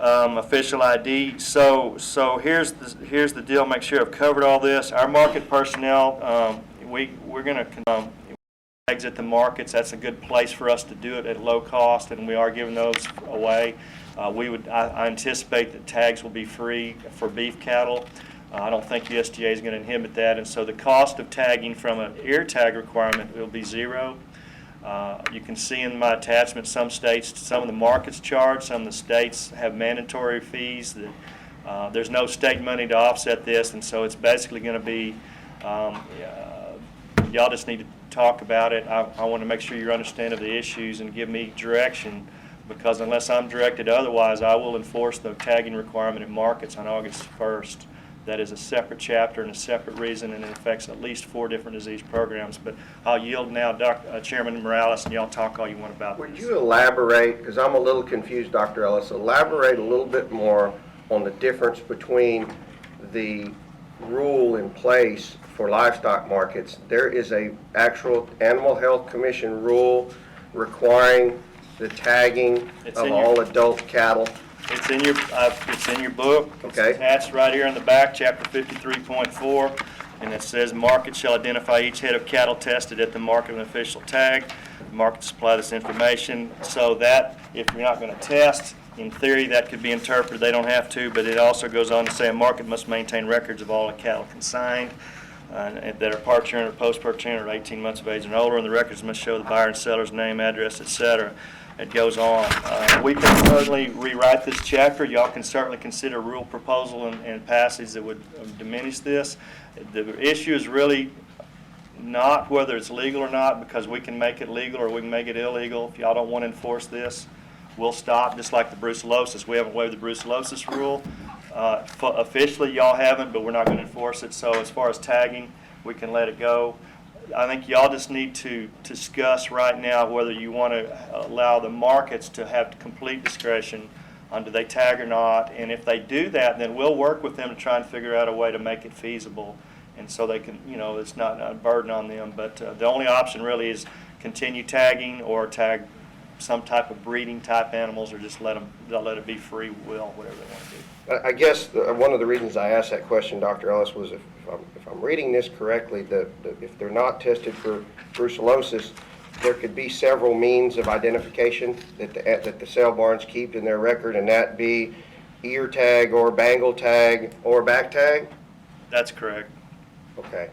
official ID. So here's the deal. Make sure I've covered all this. Our market personnel, we're going to tags at the markets. That's a good place for us to do it at low cost, and we are giving those away. I anticipate that tags will be free for beef cattle. I don't think USDA is going to inhibit that, and so the cost of tagging from an ear tag requirement will be zero. You can see in my attachment some states, some of the markets charge, some of the states have mandatory fees. There's no state money to offset this, and so it's basically going to be, y'all just need to talk about it. I want to make sure you understand of the issues and give me direction, because unless I'm directed otherwise, I will enforce the tagging requirement in markets on August 1st. That is a separate chapter and a separate reason, and it affects at least 4 different disease programs. But I'll yield now, Chairman Morales, and y'all talk all you want about this. Would you elaborate, because I'm a little confused, Dr. Ellis, elaborate a little bit more on the difference between the rule in place for livestock markets? There is a actual Animal Health Commission rule requiring the tagging It's of in all adult cattle. It's in your book. Okay. It's attached right here in the back, chapter 53.4, and it says, market shall identify each head of cattle tested at the market with an official tag. The market supply this information so that if you're not going to test, in theory, that could be interpreted. They don't have to, but it also goes on to say a market must maintain records of all the cattle consigned that are parturient or post-parturient or 18 months of age and older, and the records must show the buyer and seller's name, address, etc. It goes on. We can certainly rewrite this chapter. Y'all can certainly consider rule proposal and passage that would diminish this. The issue is really not whether it's legal or not, because we can make it legal or we can make it illegal. If y'all don't want to enforce this, we'll stop, just like the brucellosis. We haven't waived the brucellosis rule. Officially, y'all haven't, but we're not going to enforce it. So as far as tagging, we can let it go. I think y'all just need to discuss right now whether you want to allow the markets to have complete discretion on do they tag or not. And if they do that, then we'll work with them to try and figure out a way to make it feasible. And so they can, it's not a burden on them. But the only option really is continue tagging or tag some type of breeding type animals, or just let it be free will, whatever they want to do. I guess one of the reasons I asked that question, Dr. Ellis, was if I'm reading this correctly, that if they're not tested for brucellosis, there could be several means of identification that the sale barns keep in their record, and that be ear tag or bangle tag or back tag? That's correct. Okay.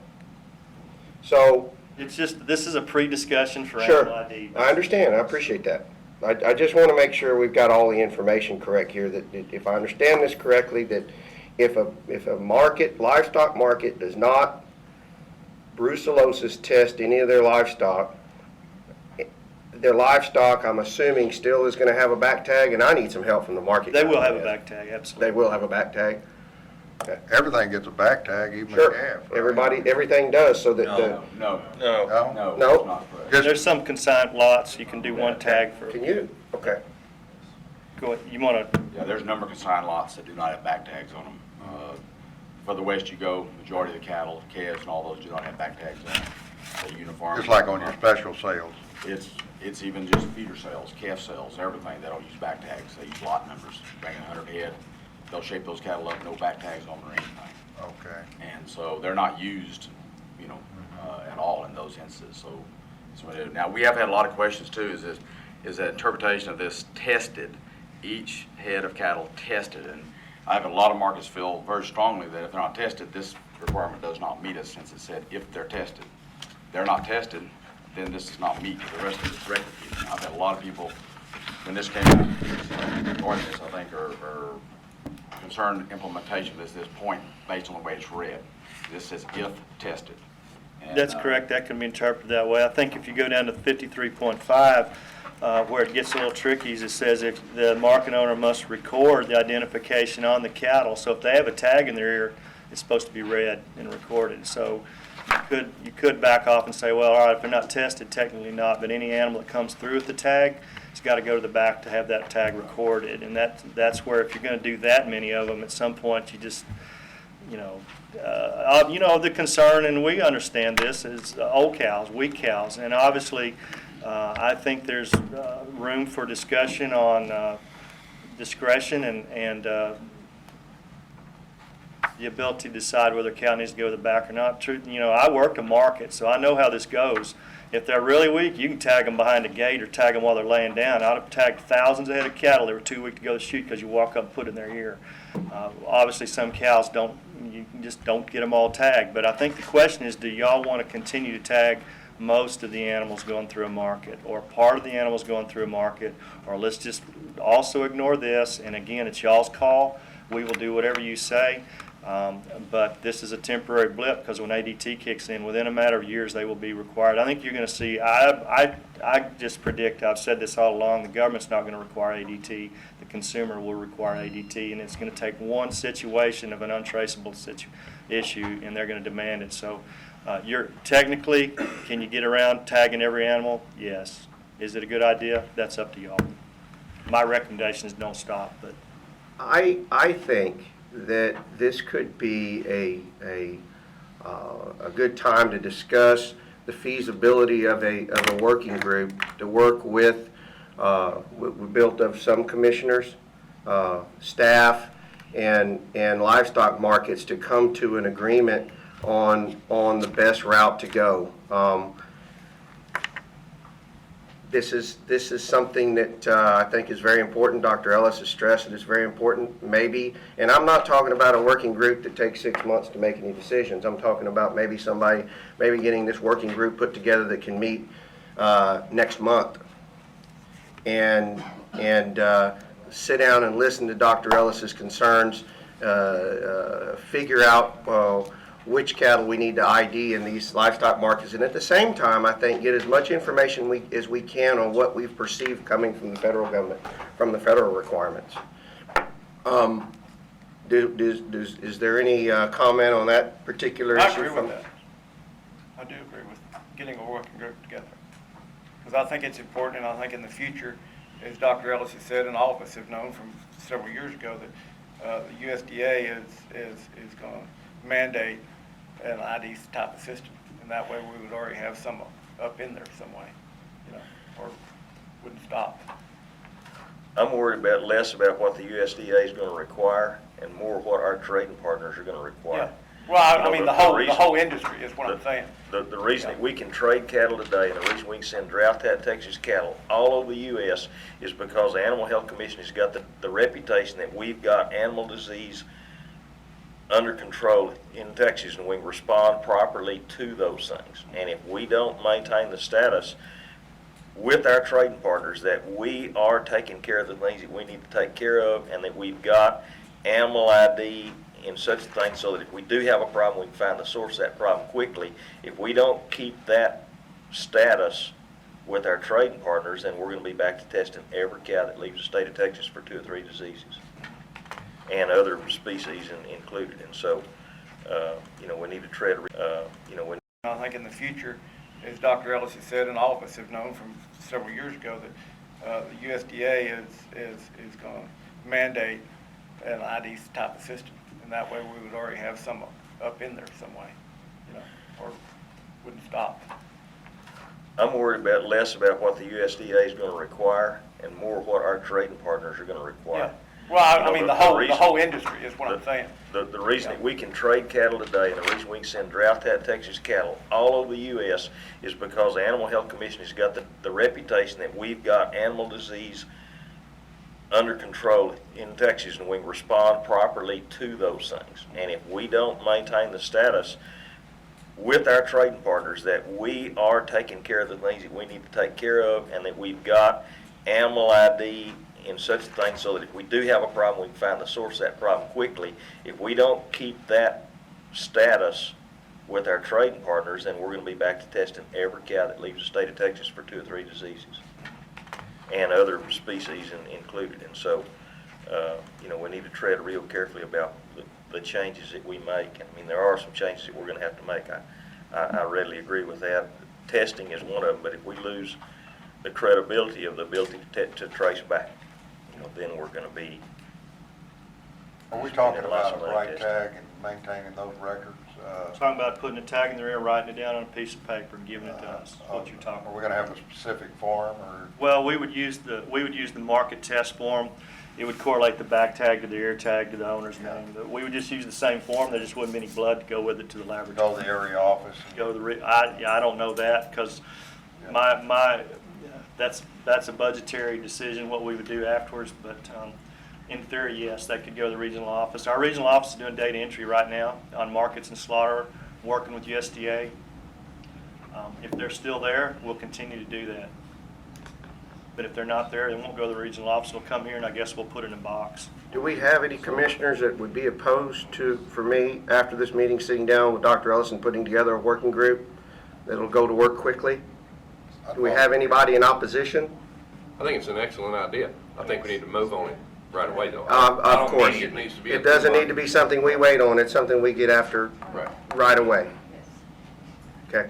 So, It's just, this is a pre-discussion for sure, animal ID. I understand, I appreciate that. I just want to make sure we've got all the information correct here, that if I understand this correctly, that if a livestock market does not brucellosis test any of their livestock, I'm assuming, still is going to have a back tag, and I need some help from the market. They will have a back tag, absolutely. They will have a back tag? Okay. Everything gets a back tag, even the Sure, calf. right? everything does, so that No. No? No? that's not correct. Just- There's some consigned lots, you can do one tag for, Can you? Okay. go ahead, you want to, Yeah, there's a number of consigned lots that do not have back tags on them. Further west you go, majority of the cattle, calves and all those do not have back tags on them. They're uniform. Just like on your special sales. It's even just feeder sales, calf sales, everything. They don't use back tags. They use lot numbers. Bring 100 head, they'll shape those cattle up, no back tags on them or anything. Okay. And so they're not used, at all in those instances. So now we have had a lot of questions too. Is that interpretation of this tested, each head of cattle tested, and I have a lot of markets feel very strongly that if they're not tested, this requirement does not meet us, since it said if they're tested. If they're not tested, then this does not meet the rest of the directive. I've had a lot of people, when this came out, the ordinance, I think, are concerned implementation at this point based on the way it's read. This says if tested. And, that's correct, that can be interpreted that way. I think if you go down to 53.5, where it gets a little tricky, is it says if the market owner must record the identification on the cattle. So if they have a tag in their ear, it's supposed to be read and recorded. So you could back off and say, well, all right, if they're not tested, technically not, but any animal that comes through with the tag, it's got to go to the back to have that tag recorded. And that's where, if you're going to do that many of them, at some point you just, the concern, and we understand this, is old cows, weak cows, and obviously I think there's room for discussion on discretion and the ability to decide whether a cow needs to go to the back or not. I work a market, so I know how this goes. If they're really weak, you can tag them behind a gate or tag them while they're laying down. I'd have tagged thousands of head of cattle that were too weak to go to shoot because you walk up and put it in their ear. Obviously, some cows you just don't get them all tagged. But I think the question is, do y'all want to continue to tag most of the animals going through a market, or part of the animals going through a market, or let's just also ignore this? And again, it's y'all's call. We will do whatever you say. But this is a temporary blip because when ADT kicks in, within a matter of years, they will be required. I think you're going to see, I just predict, I've said this all along, the government's not going to require ADT. The consumer will require ADT, and it's going to take one situation of an untraceable issue, and they're going to demand it. So you're technically, can you get around tagging every animal? Yes. Is it a good idea? That's up to y'all. My recommendation is don't stop, but. I think that this could be a good time to discuss the feasibility of a working group to work with, we built of some commissioners, staff, and livestock markets to come to an agreement on the best route to go. This is something that I think is very important. Dr. Ellis has stressed that it's very important, maybe, and I'm not talking about a working group that takes 6 months to make any decisions. I'm talking about maybe getting this working group put together that can meet next month and sit down and listen to Dr. Ellis's concerns, figure out which cattle we need to ID in these livestock markets, and at the same time, I think, get as much information as we can on what we've perceived coming from the federal government, from the federal requirements. Is there any comment on that particular issue? I agree with that. I do agree with getting a working group together. Because I think it's important, and I think in the future, as Dr. Ellis has said, and all of us have known from several years ago, that the USDA is going to mandate an ID type of system, and that way we would already have some up in there some way, or wouldn't stop. I'm worried less about what the USDA is going to require and more what our trading partners are going to require. Yeah. Well, I mean, the whole industry is what I'm saying. The reason that we can trade cattle today and the reason we can send drought-tied Texas cattle all over the U.S. is because the Animal Health Commission has got the reputation that we've got animal disease under control in Texas, and we can respond properly to those things. And if we don't maintain the status with our trading partners that we are taking care of the things that we need to take care of, and that we've got animal ID in such a thing so that if we do have a problem, we can find the source of that problem quickly. If we don't keep that status with our trading partners, then we're going to be back to testing every cow that leaves the state of Texas for 2 or 3 diseases, and other species included. And so, we need to tread, I think in the future, as Dr. Ellis has said, and all of us have known from several years ago, that the USDA is going to mandate an ID type of system, and that way we would already have some up in there some way, or wouldn't stop. I'm worried less about what the USDA is going to require and more what our trading partners are going to require. Yeah. Well, I mean, the whole industry is what I'm saying. The reason that we can trade cattle today and the reason we can send drought-tied Texas cattle all over the U.S. is because the Animal Health Commission has got the reputation that we've got animal disease under control in Texas, and we can respond properly to those things. And if we don't maintain the status with our trading partners that we are taking care of the things that we need to take care of, and that we've got animal ID in such a thing so that if we do have a problem, we can find the source of that problem quickly. If we don't keep that status with our trading partners, then we're going to be back to testing every cow that leaves the state of Texas for 2 or 3 diseases, and other species included. And so, we need to tread real carefully about the changes that we make. I mean, there are some changes that we're going to have to make. I readily agree with that. Testing is one of them, but if we lose the credibility of the ability to trace back, then we're going to be. Are we talking about a bright tag and maintaining those records? Talking about putting a tag in the rear, writing it down on a piece of paper and giving it to us, what you're talking about. Are we going to have a specific form, or? Well, we would use the market test form. It would correlate the back tag to the ear tag to the owner's name. We would just use the same form. There just wouldn't be any blood to go with it to the laboratory. Go to the area office? Go to the I don't know that, because that's a budgetary decision what we would do afterwards. But in theory, yes, that could go to the regional office. Our regional office is doing data entry right now on markets and slaughter, working with USDA. If they're still there, we'll continue to do that. But if they're not there, they won't go to the regional office, they'll come here, and I guess we'll put it in a box. Do we have any commissioners that would be opposed to, for me, after this meeting, sitting down with Dr. Ellis and putting together a working group that'll go to work quickly? Do we have anybody in opposition? I think it's an excellent idea. I think we need to move on it right away, though. Of I don't course. think it needs to be. It doesn't need to be something we wait on, it's something we get after right away. Okay.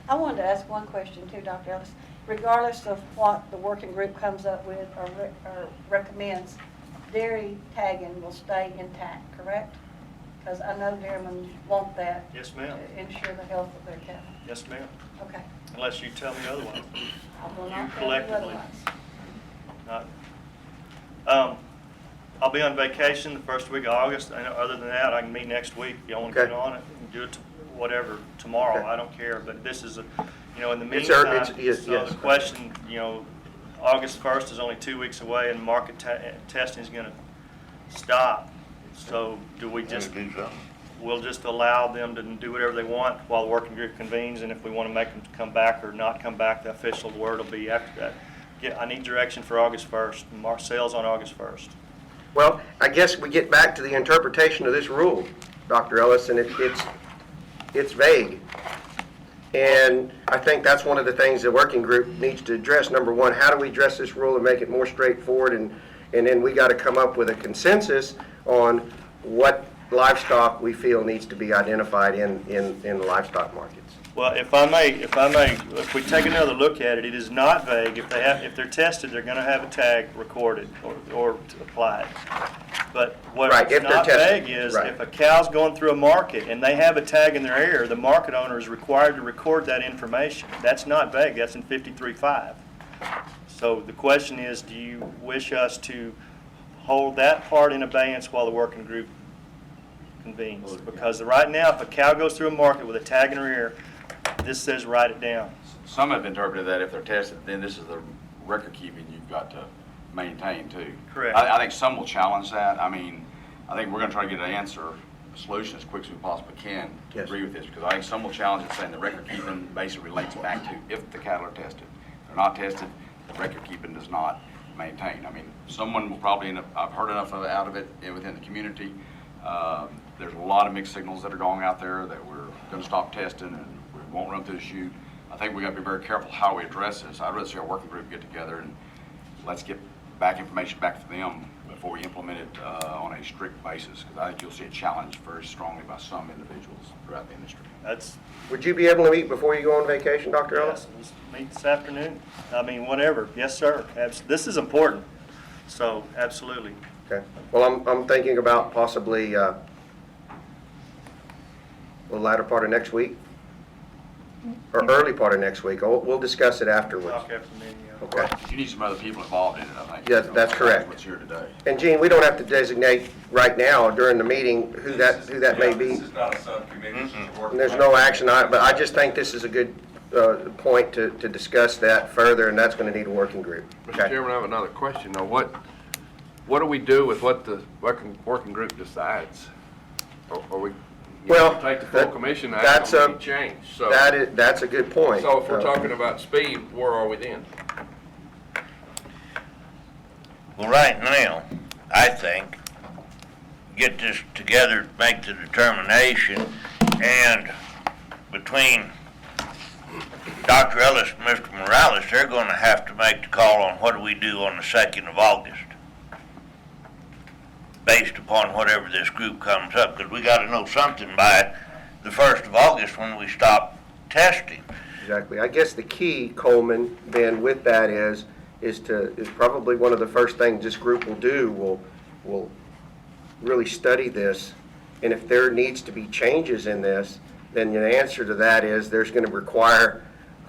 I wanted to ask one question too, Dr. Ellis. Regardless of what the working group comes up with or recommends, dairy tagging will stay intact, correct? Because I know dairymen want that. Yes, ma'am. To ensure the health of their cattle. Yes, ma'am. Okay. Unless you tell me otherwise. I will You not tell you collectively. otherwise. Not. I'll be on vacation the first week of August. I know, other than that, I can meet next week. If y'all want to Okay. get on it, and do it whatever, tomorrow, Okay. I don't care. But this is, in the It's meantime, yes, so yes. the question, August 1st is only 2 weeks away, and market testing is going to stop. So do we just, we'll just allow them to do whatever they want while the working group convenes, and if we want to make them come back or not come back, the official word will be after that. I need direction for August 1st, sales on August 1st. Well, I guess we get back to the interpretation of this rule, Dr. Ellis, and it's vague. And I think that's one of the things the working group needs to address. Number one, how do we address this rule and make it more straightforward? And then we got to come up with a consensus on what livestock we feel needs to be identified in the livestock markets. Well, if we take another look at it, it is not vague. If they're tested, they're going to have a tag recorded or applied. But Right, what's if they're not tested, vague is right. if a cow's going through a market and they have a tag in their ear, the market owner is required to record that information. That's not vague. That's in 53.5. So the question is, do you wish us to hold that part in abeyance while the working group convenes? Because right now, if a cow goes through a market with a tag in her ear, this says write it down. Some have interpreted that if they're tested, then this is the record keeping you've got to maintain too. Correct. I think some will challenge that. I mean, I think we're gonna try to get an answer, a solution as quick as we possibly can to Yes. agree with this, because I think some will challenge it, saying the record keeping basically relates back to if the cattle are tested. If they're not tested, the record keeping does not maintain. I mean, someone will probably end up, I've heard enough out of it within the community. There's a lot of mixed signals that are going out there that we're gonna stop testing and we won't run through the chute. I think we gotta be very careful how we address this. I'd rather see our working group get together and let's get information back to them before we implement it on a strict basis, because I think you'll see it challenged very strongly by some individuals throughout the industry. Would you be able to meet before you go on vacation, Dr. Ellis? Yes, let's meet this afternoon. I mean, whatever. Yes, sir. This is important. So, absolutely. Okay. Well, I'm thinking about possibly the latter part of next week or early part of next week. We'll discuss it afterwards. Talk after the meeting, yeah. Okay. You need some other people involved in it, I think. Yeah, that's correct. What's here today. And Gene, we don't have to designate right now during the meeting who that may be. This is not a subcommittee, this is a work. And there's no action on it, but I just think this is a good point to discuss that further, and that's going to need a working group. Mr. Chairman, I have another question, though. What do we do with what the working group decides? Or we Well, take the full commission that's action and change? So that's a good point. So if we're talking about speed, where are we then? Well, right now, I think, get this together, make the determination, and between Dr. Ellis and Mr. Morales, they're going to have to make the call on what do we do on the 2nd of August, based upon whatever this group comes up, because we got to know something by the 1st of August when we stop testing. Exactly. I guess the key, Coleman, Ben, with that is probably one of the first things this group will do, will really study this, and if there needs to be changes in this, then the answer to that is there's going to require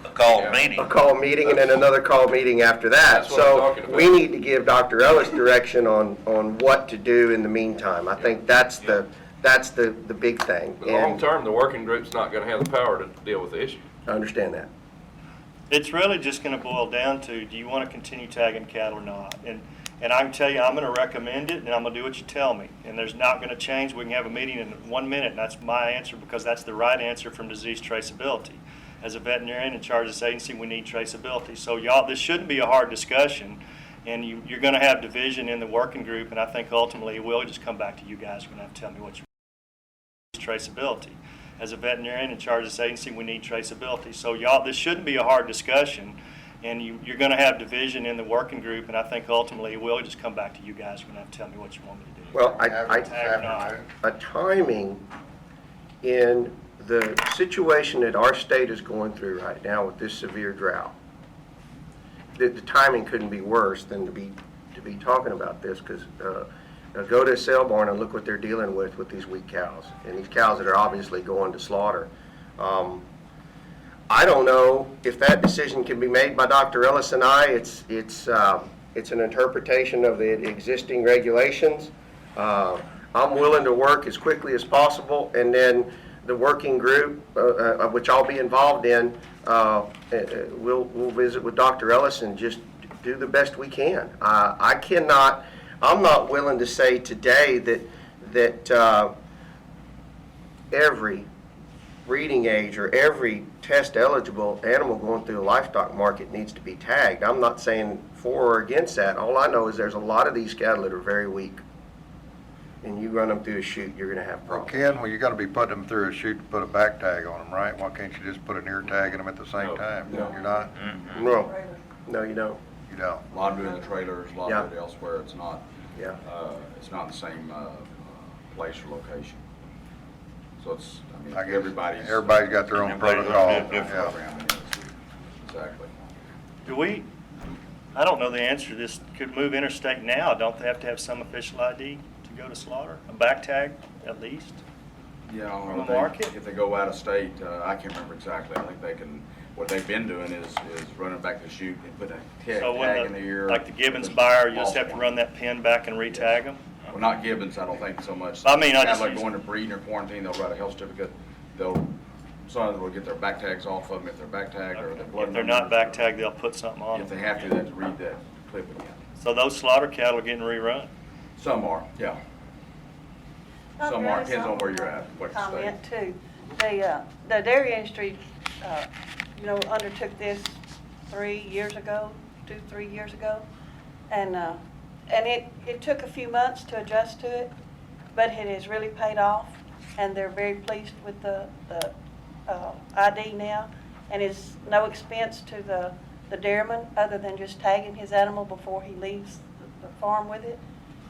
A call meeting and then another call meeting after that. That's what I'm talking So about. we need to give Dr. Ellis direction on what to do in the meantime. I think that's the big thing. But long term, the working group's not going to have the power to deal with the issue. I understand that. It's really just going to boil down to, do you want to continue tagging cattle or not? And I can tell you, I'm going to recommend it, and I'm going to do what you tell me. And there's not going to change. We can have a meeting in 1 minute, and that's my answer because that's the right answer from disease traceability. as a veterinarian in charge of this agency, we need traceability. So y'all, this shouldn't be a hard discussion, and you're going to have division in the working group, and I think ultimately it will just come back to you guys. You're going to have to tell me what you traceability. As a veterinarian in charge of this agency, we need traceability. So y'all, this shouldn't be a hard discussion, and you're going to have division in the working group, and I think ultimately it will just come back to you guys. You're going to have to tell me what you want me to do. Well, Tag or not. a timing in the situation that our state is going through right now with this severe drought, the timing couldn't be worse than to be talking about this, because go to a sale barn and look what they're dealing with these weak cows, and these cows that are obviously going to slaughter. I don't know if that decision can be made by Dr. Ellis and I. It's an interpretation of the existing regulations. I'm willing to work as quickly as possible, and then the working group, which I'll be involved in, we'll visit with Dr. Ellis and just do the best we can. I'm not willing to say today that every breeding age or every test eligible animal going through the livestock market needs to be tagged. I'm not saying for or against that. All I know is there's a lot of these cattle that are very weak, and you run them through a chute, you're going to have Well, problems. Ken, well, you gotta be putting them through a chute to put a back tag on them, right? Why can't you just put an ear tag in them at the same time? You're not? No, you don't. You don't? A lot of it in the trailers, a lot of it elsewhere, it's not, Yeah. it's not the same, place or location. So it's, I mean, I guess everybody's Everybody's got their own protocol. Yeah. programming is. Exactly. Do we, I don't know the answer to this, could move interstate now, don't they have to have some official ID to go to slaughter? A back tag at least? Yeah, I don't On know the market? if they go out of state, I can't remember exactly. I think they can, what they've been doing is running back the chute and put a tag So when in the ear. like the Gibbons buyer, you just have to run that pin back and re-tag them? Well, not Gibbons, I don't think so much. I mean, I Kind just of like use- going to breeding or quarantine, they'll write a health certificate. Some will get their back tags off of them if they're back tagged or their blood. If they're not back tagged, they'll put something on If them. they have to, they have to read that clip again. So those slaughter cattle are getting rerun? Some are, yeah. Some are, depends on where you're at, what state. Comment too. The dairy industry, undertook this 3 years ago, 2-3 years ago. And it took a few months to adjust to it, but it has really paid off. And they're very pleased with the ID now. And it's no expense to the dairyman other than just tagging his animal before he leaves the farm with it.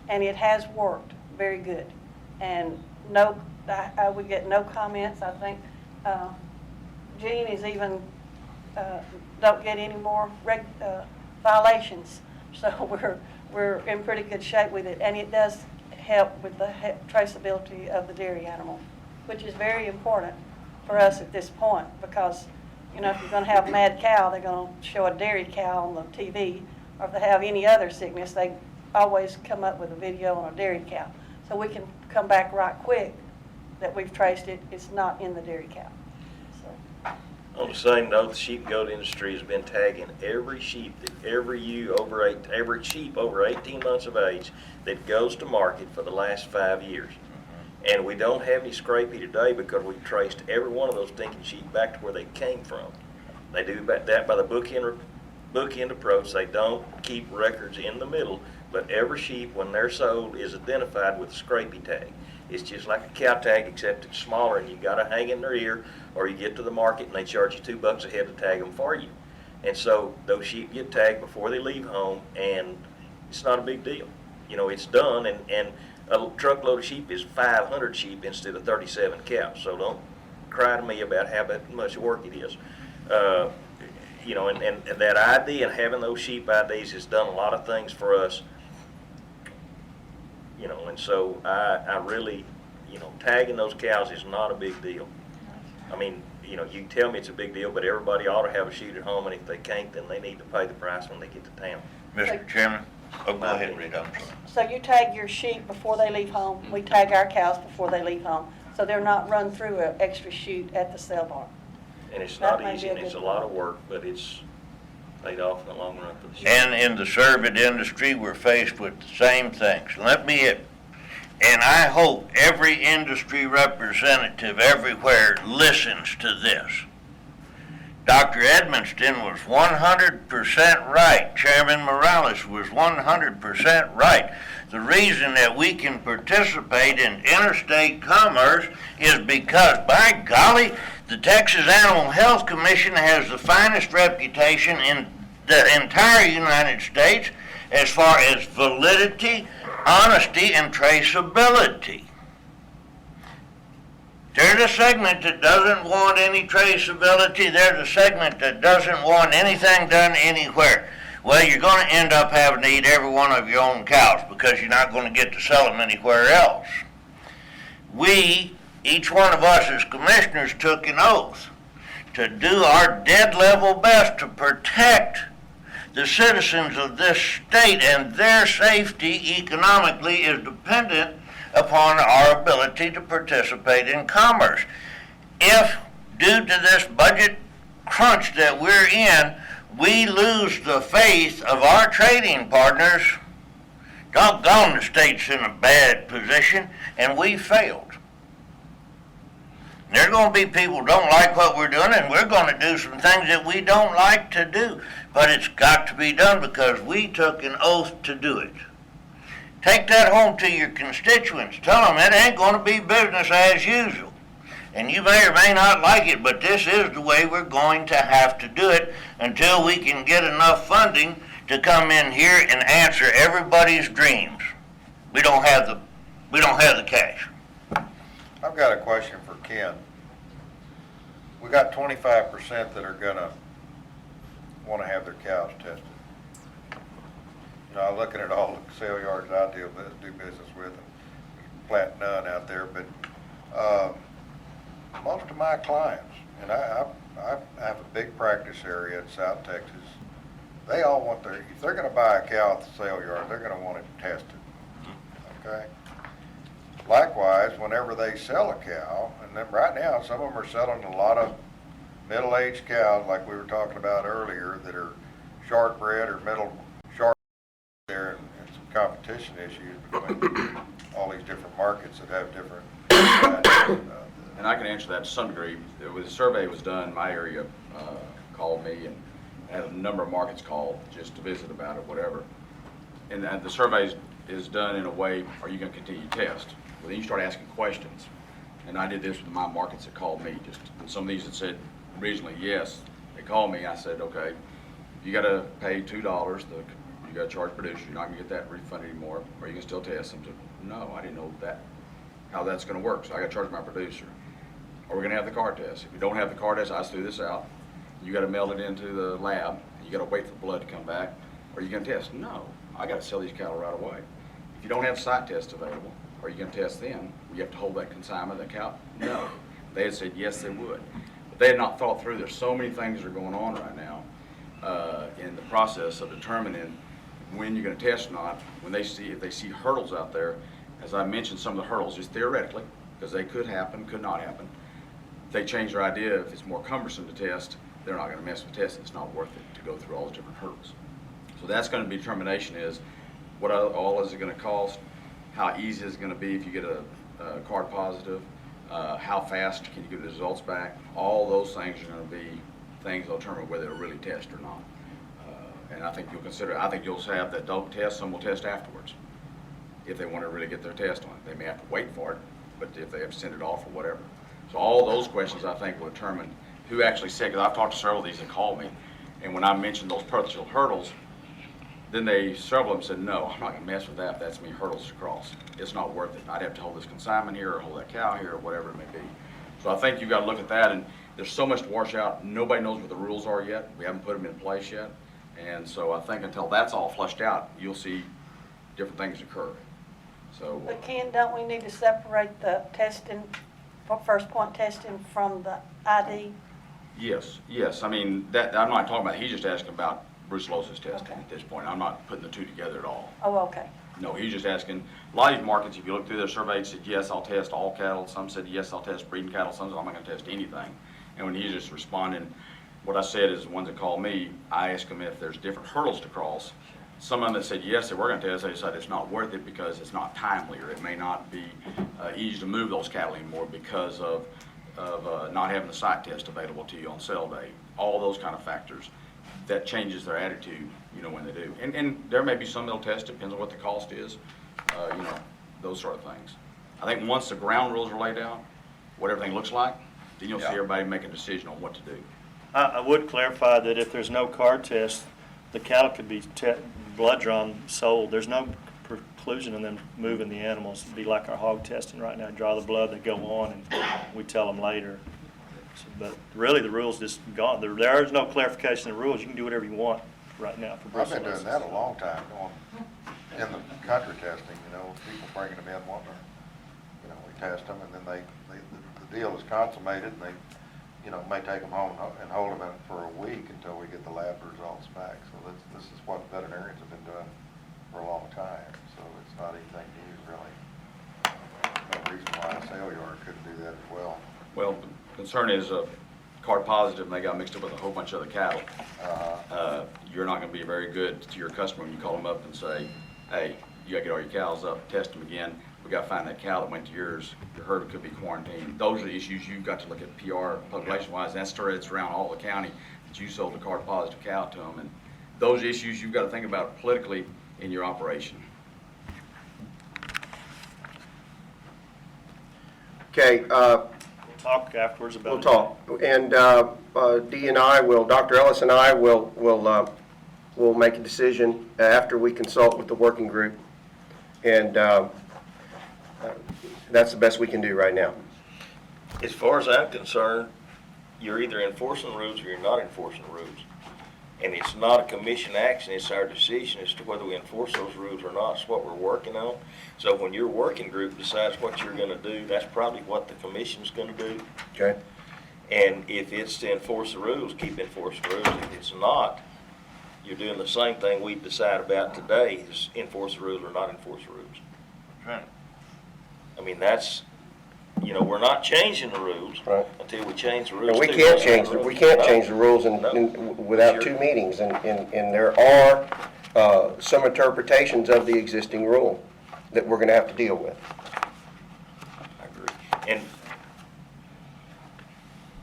And it has worked very good. And I would get no comments. I think Gene is even don't get any more violations. So we're in pretty good shape with it, and it does help with the traceability of the dairy animal, which is very important for us at this point, because if you're going to have a mad cow, they're going to show a dairy cow on the TV, or if they have any other sickness, they always come up with a video on a dairy cow. So we can come back right quick that we've traced it, it's not in the dairy cow. So. On the same note, the sheep and goat industry has been tagging every sheep, every sheep over 18 months of age that goes to market for the last 5 years. And we don't have any scrapie today because we've traced every one of those stinking sheep back to where they came from. They do that by the bookend approach. They don't keep records in the middle, but every sheep, when they're sold, is identified with a scrapie tag. It's just like a cow tag, except it's smaller, and you got to hang in their ear, or you get to the market and they charge you $2 a head to tag them for you. And so those sheep get tagged before they leave home, and it's not a big deal. It's done, and a truckload of sheep is 500 sheep instead of 37 cows. So don't cry to me about how much work it is. And that ID and having those sheep IDs has done a lot of things for us. And so I really, tagging those cows is not a big deal. I mean, you can tell me it's a big deal, but everybody ought to have a chute at home, and if they can't, then they need to pay the price when they get to town. Mr. Chairman? Oh, go ahead, Rita, I'm sorry. So you tag your sheep before they leave home. We tag our cows before they leave home. So they're not run through an extra chute at the sale barn. And it's That not may easy, be a and it's a good lot point. of work, but it's paid off in the long run for the sheep. And in the service industry, we're faced with the same things. And I hope every industry representative everywhere listens to this. Dr. Edmonston was 100% right. Chairman Morales was 100% right. The reason that we can participate in interstate commerce is because, by golly, the Texas Animal Health Commission has the finest reputation in the entire United States as far as validity, honesty, and traceability. There's a segment that doesn't want any traceability. There's a segment that doesn't want anything done anywhere. Well, you're going to end up having to eat every one of your own cows because you're not going to get to sell them anywhere else. We, each one of us as commissioners, took an oath to do our dead level best to protect the citizens of this state, and their safety economically is dependent upon our ability to participate in commerce. If, due to this budget crunch that we're in, we lose the faith of our trading partners, doggone, the state's in a bad position, and we failed. There's going to be people who don't like what we're doing, and we're going to do some things that we don't like to do. But it's got to be done because we took an oath to do it. Take that home to your constituents. Tell them it ain't going to be business as usual. And you may or may not like it, but this is the way we're going to have to do it until we can get enough funding to come in here and answer everybody's dreams. We don't have the cash. I've got a question for Ken. We got 25% that are gonna wanna have their cows tested. You know, I'm looking at all the sale yards I do business with, and plant none out there, but, most of my clients, and I have a big practice area in South Texas, they all want if they're gonna buy a cow at the sale yard, they're gonna want it tested, okay? Likewise, whenever they sell a cow, and then right now, some of them are selling a lot of middle-aged cows, like we were talking about earlier, that are short bred or middle short there, and some competition issues between all these different markets that have different. And I can answer that to some degree. There was a survey was done in my area, called me, and had a number of markets called just to visit about it, whatever. And the survey is done in a way, are you going to continue to test? Well, then you start asking questions. And I did this with my markets that called me. And some of these that said originally yes, they called me. I said, okay, you got to pay $2. You got to charge producer. You're not going to get that refunded anymore. Or you can still test them. No, I didn't know how that's going to work. So I got to charge my producer. Are we going to have the car test? If we don't have the car test, I threw this out. You got to mail it into the lab. You got to wait for the blood to come back. Are you going to test? No, I got to sell these cattle right away. If you don't have site tests available, are you going to test them? You have to hold that consignment, that cow? No. They had said yes, they would. But they had not thought through. There's so many things that are going on right now in the process of determining when you're going to test or not. If they see hurdles out there, as I mentioned, some of the hurdles just theoretically, because they could happen, could not happen. If they change their idea, if it's more cumbersome to test, they're not going to mess with testing. It's not worth it to go through all the different hurdles. So that's going to be determination is what all is it going to cost, how easy is it going to be if you get a card positive, how fast can you get the results back. All those things are going to be things that will determine whether it'll really test or not. And I think you'll have that don't test, some will test afterwards if they want to really get their test on it. They may have to wait for it, but if they have to send it off or whatever. So all those questions I think will determine who actually said, because I've talked to several of these that called me, and when I mentioned those potential hurdles, then several of them said, no, I'm not going to mess with that. That's me hurdles to cross. It's not worth it. I'd have to hold this consignment here or hold that cow here or whatever it may be. So I think you've got to look at that, and there's so much to wash out. Nobody knows what the rules are yet. We haven't put them in place yet. And so I think until that's all flushed out, you'll see different things occur. So. But Ken, don't we need to separate the testing, first point testing from the ID? Yes. I mean, I'm not talking about, he's just asking about brucellosis testing at this point. I'm not putting the two together at all. Oh, okay. No, he's just asking, a lot of these markets, if you look through their surveys, said, yes, I'll test all cattle. Some said, yes, I'll test breeding cattle. Some said, I'm not going to test anything. And when he's just responding, what I said is the ones that call me, I ask them if there's different hurdles to cross. Some of them that said, yes, they were going to test, they decided it's not worth it because it's not timely, or it may not be easy to move those cattle anymore because of not having the site test available to you on sale day, all those kind of factors, that changes their attitude, you know, when they do. And there may be some they'll test, depends on what the cost is, you know, those sort of things. I think once the ground rules are laid out, what everything looks like, then you'll see everybody make a decision on what to do. I would clarify that if there's no card test, the cattle could be blood drawn, sold. There's no preclusion in them moving the animals. It'd be like our hog testing right now, draw the blood, they go on, and we tell them later. So, but really, the rule's just gone. There is no clarification of the rules. You can do whatever you want right now for I've been brucellosis. doing that a long time, going in the country testing, you know, people bringing them in wanting to, you know, we test them, and then the deal is consummated, and they, you know, may take them home and hold them in for a week until we get the lab results back. So this is what veterinarians have been doing for a long time, so it's not anything new, really. No reason why a sale yard couldn't do that as well. Well, the concern is card positive, and they got mixed up with a whole bunch of other cattle. You're not going to be very good to your customer when you call them up and say, hey, you got to get all your cows up, test them again. We got to find that cow that went to yours. Your herd could be quarantined. Those are the issues you've got to look at PR population-wise. That spreads around all the county that you sold a card positive cow to them. And those issues you've got to think about politically in your operation. Okay, We'll talk afterwards about we'll talk. And Dee and I will, Dr. Ellis and I will make a decision after we consult with the working group. And that's the best we can do right now. As far as I'm concerned, you're either enforcing rules or you're not enforcing rules. And it's not a commission action, it's our decision as to whether we enforce those rules or not. It's what we're working on. So when your working group decides what you're gonna do, that's probably what the commission's gonna do. Okay? And if it's to enforce the rules, keep enforcing rules. If it's not, you're doing the same thing we decide about today, is enforce the rules or not enforce the rules. Right. I mean, that's, you know, we're not changing the rules Right. until we change the rules. And we too. can't change the rules No. without two meetings, and there are some interpretations of the existing rule that we're gonna have to deal with. I agree. And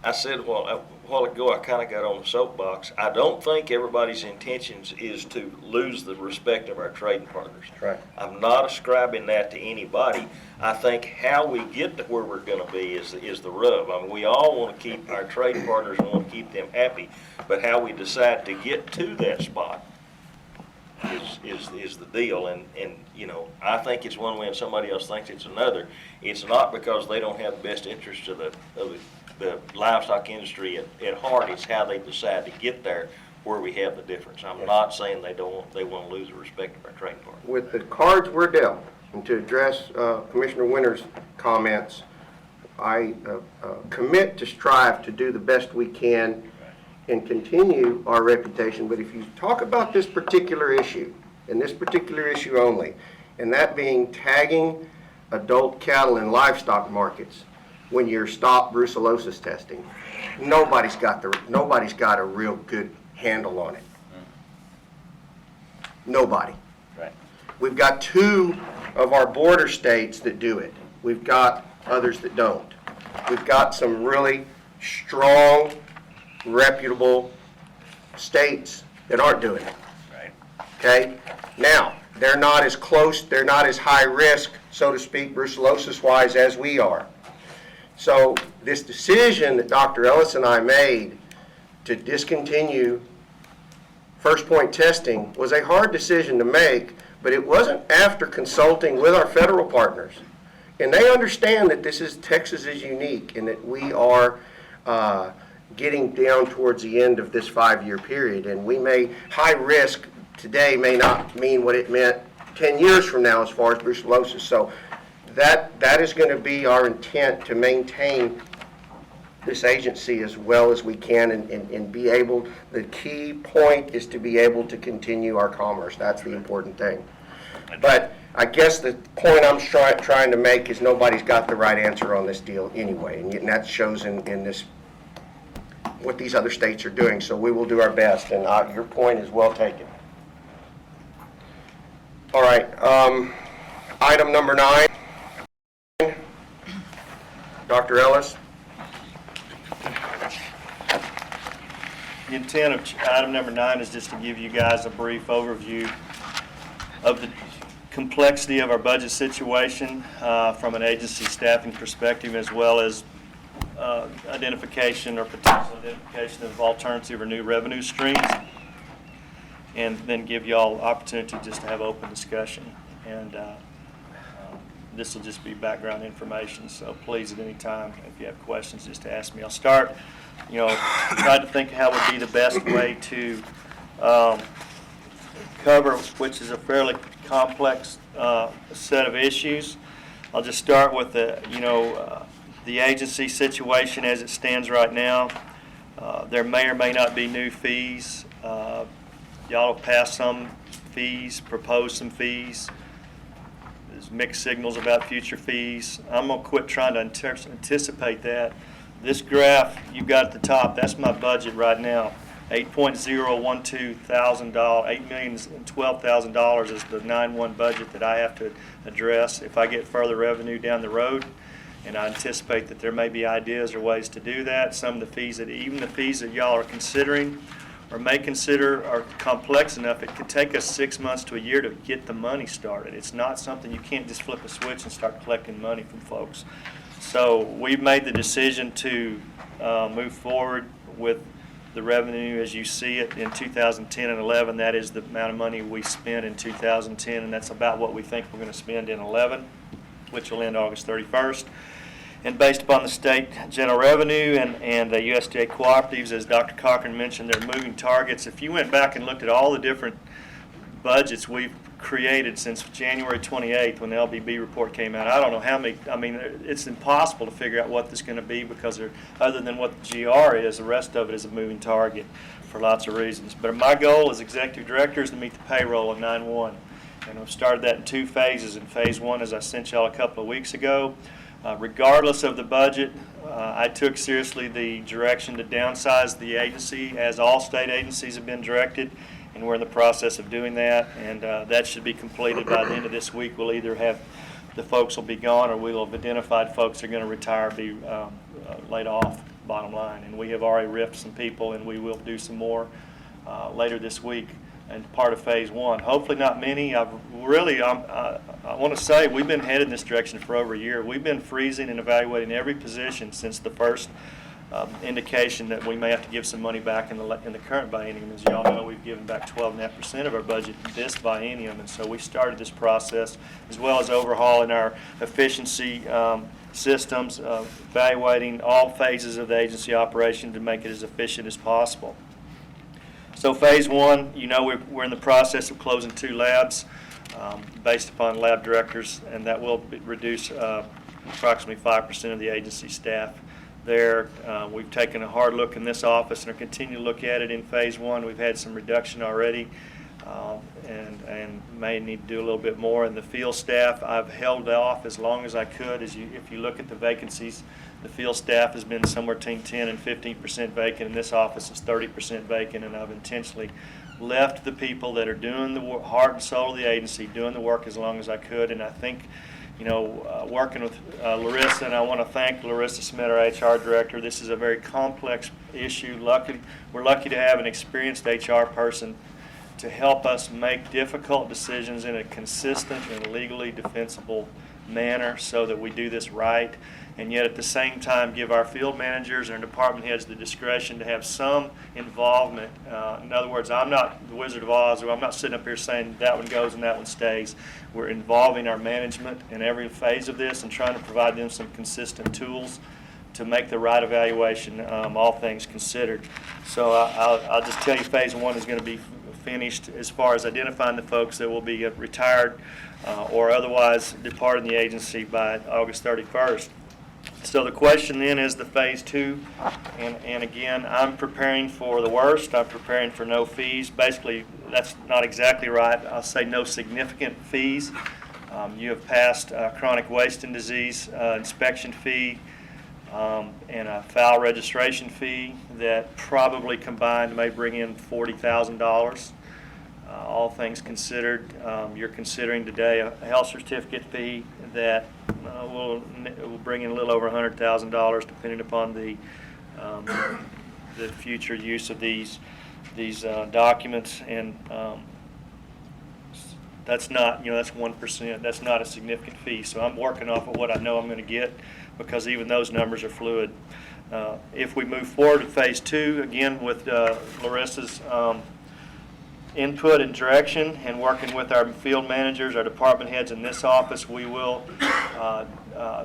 I said a while ago, I kind of got on the soapbox. I don't think everybody's intentions is to lose the respect of our trading partners. Right. I'm not ascribing that to anybody. I think how we get to where we're going to be is the rub. I mean, we all want to keep our trading partners and want to keep them happy, but how we decide to get to that spot is the deal. And you know, I think it's one way and somebody else thinks it's another. It's not because they don't have the best interests of the livestock industry at heart. It's how they decide to get there where we have the difference. I'm not saying they want to lose the respect of our trading partners. With the cards we're dealt, and to address Commissioner Winter's comments, I commit to strive to do the best we can and continue our reputation. But if you talk about this particular issue, and this particular issue only, and that being tagging adult cattle in livestock markets when you're stop brucellosis testing, nobody's got a real good handle on it. Nobody. Right. We've got 2 of our border states that do it. We've got others that don't. We've got some really strong, reputable states that aren't doing it. Right. Okay? Now, they're not as close, they're not as high risk, so to speak, brucellosis-wise as we are. So this decision that Dr. Ellis and I made to discontinue first point testing was a hard decision to make, but it wasn't after consulting with our federal partners. And they understand that Texas is unique and that we are getting down towards the end of this 5-year period. And high risk today may not mean what it meant 10 years from now as far as brucellosis. So that is going to be our intent, to maintain this agency as well as we can and be able, the key point is to be able to continue our commerce. That's the important thing. But I guess the point I'm trying to make is nobody's got the right answer on this deal anyway, and that shows in this, what these other states are doing. So we will do our best, and your point is well taken. All right, item number 9. Dr. Ellis? The intent of item number 9 is just to give you guys a brief overview of the complexity of our budget situation from an agency staffing perspective, as well as identification or potential identification of alternative or new revenue streams, and then give you all opportunity just to have open discussion. And this will just be background information, so please at any time, if you have questions, just ask me. I'll start, try to think how would be the best way to cover, which is a fairly complex set of issues. I'll just start with the agency situation as it stands right now. There may or may not be new fees. Y'all have passed some fees, proposed some fees. There's mixed signals about future fees. I'm going to quit trying to anticipate that. This graph you've got at the top, that's my budget right now. $8,012,000 is the 9/1 budget that I have to address if I get further revenue down the road. And I anticipate that there may be ideas or ways to do that. Some of the fees even the fees that y'all are considering or may consider are complex enough. It could take us 6 months to a year to get the money started. It's not something you can't just flip a switch and start collecting money from folks. So we've made the decision to move forward with the revenue as you see it in 2010 and 11. That is the amount of money we spent in 2010, and that's about what we think we're going to spend in 11, which will end August 31st. And based upon the state general revenue and the USDA cooperatives, as Dr. Cochran mentioned, they're moving targets. If you went back and looked at all the different budgets we've created since January 28th when the LBB report came out, I don't know how many, it's impossible to figure out what this is going to be because other than what the GR is, the rest of it is a moving target for lots of reasons. But my goal as executive director is to meet the payroll in 9/1. And I've started that in 2 phases. In phase 1, as I sent y'all a couple of weeks ago, regardless of the budget, I took seriously the direction to downsize the agency, as all state agencies have been directed, and we're in the process of doing that, and that should be completed by the end of this week. We'll either have the folks will be gone, or we'll have identified folks that are going to retire, be laid off, bottom line. And we have already riffed some people, and we will do some more later this week. And part of phase 1. Hopefully not many. I want to say we've been headed in this direction for over a year. We've been freezing and evaluating every position since the first indication that we may have to give some money back in the current biennium. As y'all know, we've given back 12.5% of our budget this biennium, and so we started this process, as well as overhauling our efficiency systems, evaluating all phases of the agency operation to make it as efficient as possible. So phase 1, we're in the process of closing 2 labs based upon lab directors, and that will reduce approximately 5% of the agency staff there. We've taken a hard look in this office and are continuing to look at it in phase 1. We've had some reduction already and may need to do a little bit more. In the field staff, I've held off as long as I could. If you look at the vacancies, the field staff has been somewhere between 10 and 15% vacant, and this office is 30% vacant, and I've intentionally left the people that are doing the heart and soul of the agency, doing the work as long as I could. And I think, working with Larissa, and I want to thank Larissa Smith, our HR director. This is a very complex issue. We're lucky to have an experienced HR person to help us make difficult decisions in a consistent and legally defensible manner so that we do this right, and yet at the same time give our field managers and our department heads the discretion to have some involvement. In other words, I'm not the Wizard of Oz, or I'm not sitting up here saying that one goes and that one stays. We're involving our management in every phase of this and trying to provide them some consistent tools to make the right evaluation, all things considered. So I'll just tell you, phase 1 is going to be finished as far as identifying the folks that will be retired or otherwise departing the agency by August 31st. So the question then is the phase 2, and again, I'm preparing for the worst. I'm preparing for no fees. Basically, that's not exactly right. I'll say no significant fees. You have passed chronic wasting disease inspection fee and a foul registration fee that probably combined may bring in $40,000. All things considered, you're considering today a health certificate fee that will bring in a little over $100,000 depending upon the the future use of these documents, and that's not, that's 1%. That's not a significant fee. So I'm working off of what I know I'm going to get, because even those numbers are fluid. If we move forward to phase 2, again with Larissa's input and direction, and working with our field managers, our department heads in this office, we will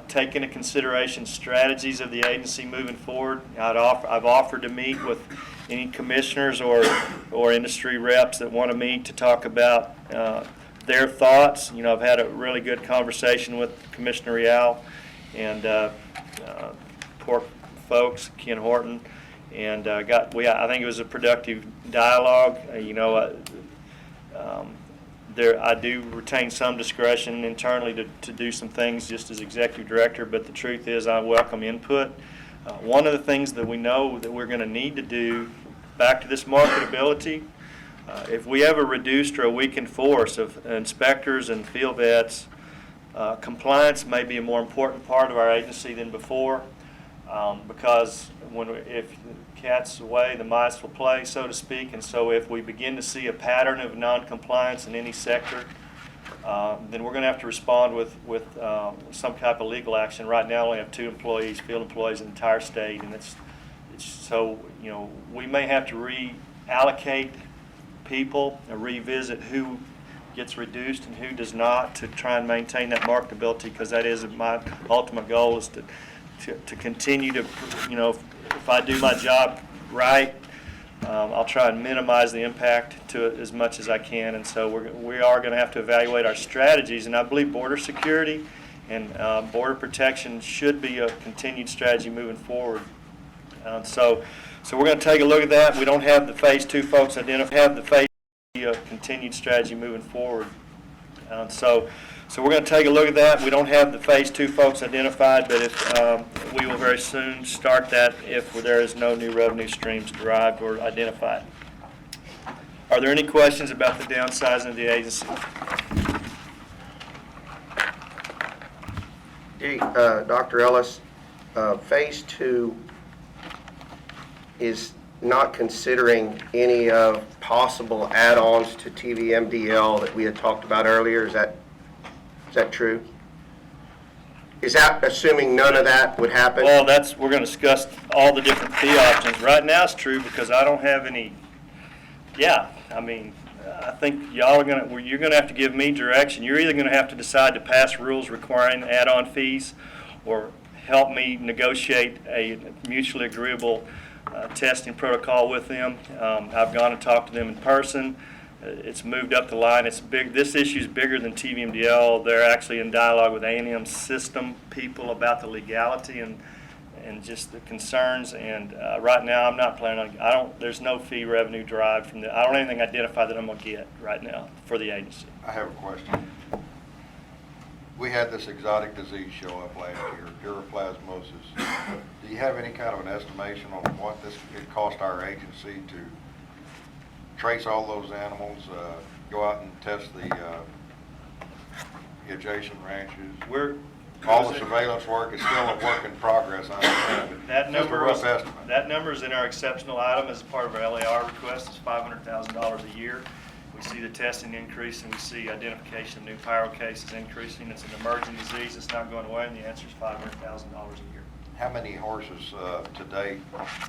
take into consideration strategies of the agency moving forward. I've offered to meet with any commissioners or industry reps that want to meet to talk about their thoughts. I've had a really good conversation with Commissioner Real and Pork folks, Ken Horton, and I think it was a productive dialogue. I do retain some discretion internally to do some things just as executive director, but the truth is I welcome input. One of the things that we know that we're going to need to do, back to this marketability, if we have a reduced or a weakened force of inspectors and field vets, compliance may be a more important part of our agency than before, because if the cat's away, the mice will play, so to speak. And so if we begin to see a pattern of non-compliance in any sector, then we're going to have to respond with some type of legal action. Right now, we only have 2 employees, field employees in the entire state, and it's so we may have to reallocate people and revisit who gets reduced and who does not, to try and maintain that marketability, because that is my ultimate goal, is to continue to, if I do my job right, I'll try and minimize the impact to it as much as I can. And so we are going to have to evaluate our strategies, and I believe border security and border protection should be a continued strategy moving forward. So we're going to take a look at that. We don't have the phase 2 folks identified. Have the phase continued strategy moving forward. So we're going to take a look at that. We don't have the phase 2 folks identified, but we will very soon start that if there is no new revenue streams derived or identified. Are there any questions about the downsizing of the agency? Dr. Ellis, phase 2 is not considering any of possible add-ons to TVMDL that we had talked about earlier. Is that true? Is that assuming none of that would happen? Well, we're going to discuss all the different fee options. Right now it's true because I don't have any. Yeah, I mean, I think you're going to have to give me direction. You're either going to have to decide to pass rules requiring add-on fees, or help me negotiate a mutually agreeable testing protocol with them. I've gone and talked to them in person. It's moved up the line. It's big. This issue is bigger than TVMDL. They're actually in dialogue with A&M system people about the legality and just the concerns. And right now, I'm not planning on. There's no fee revenue derived from I don't have anything identified that I'm going to get right now for the agency. I have a question. We had this exotic disease show up last year, Plasmosis. Do you have any kind of an estimation on what it cost our agency to trace all those animals, go out and test the adjacent ranches? All the surveillance work is still a work in progress, I understand. That Just a rough estimate. That number is in our exceptional item as part of our LAR request. It's $500,000 a year. We see the testing increase, and we see identification of new pyro cases increasing. It's an emerging disease. It's not going away, and the answer is $500,000 a year. How many horses to date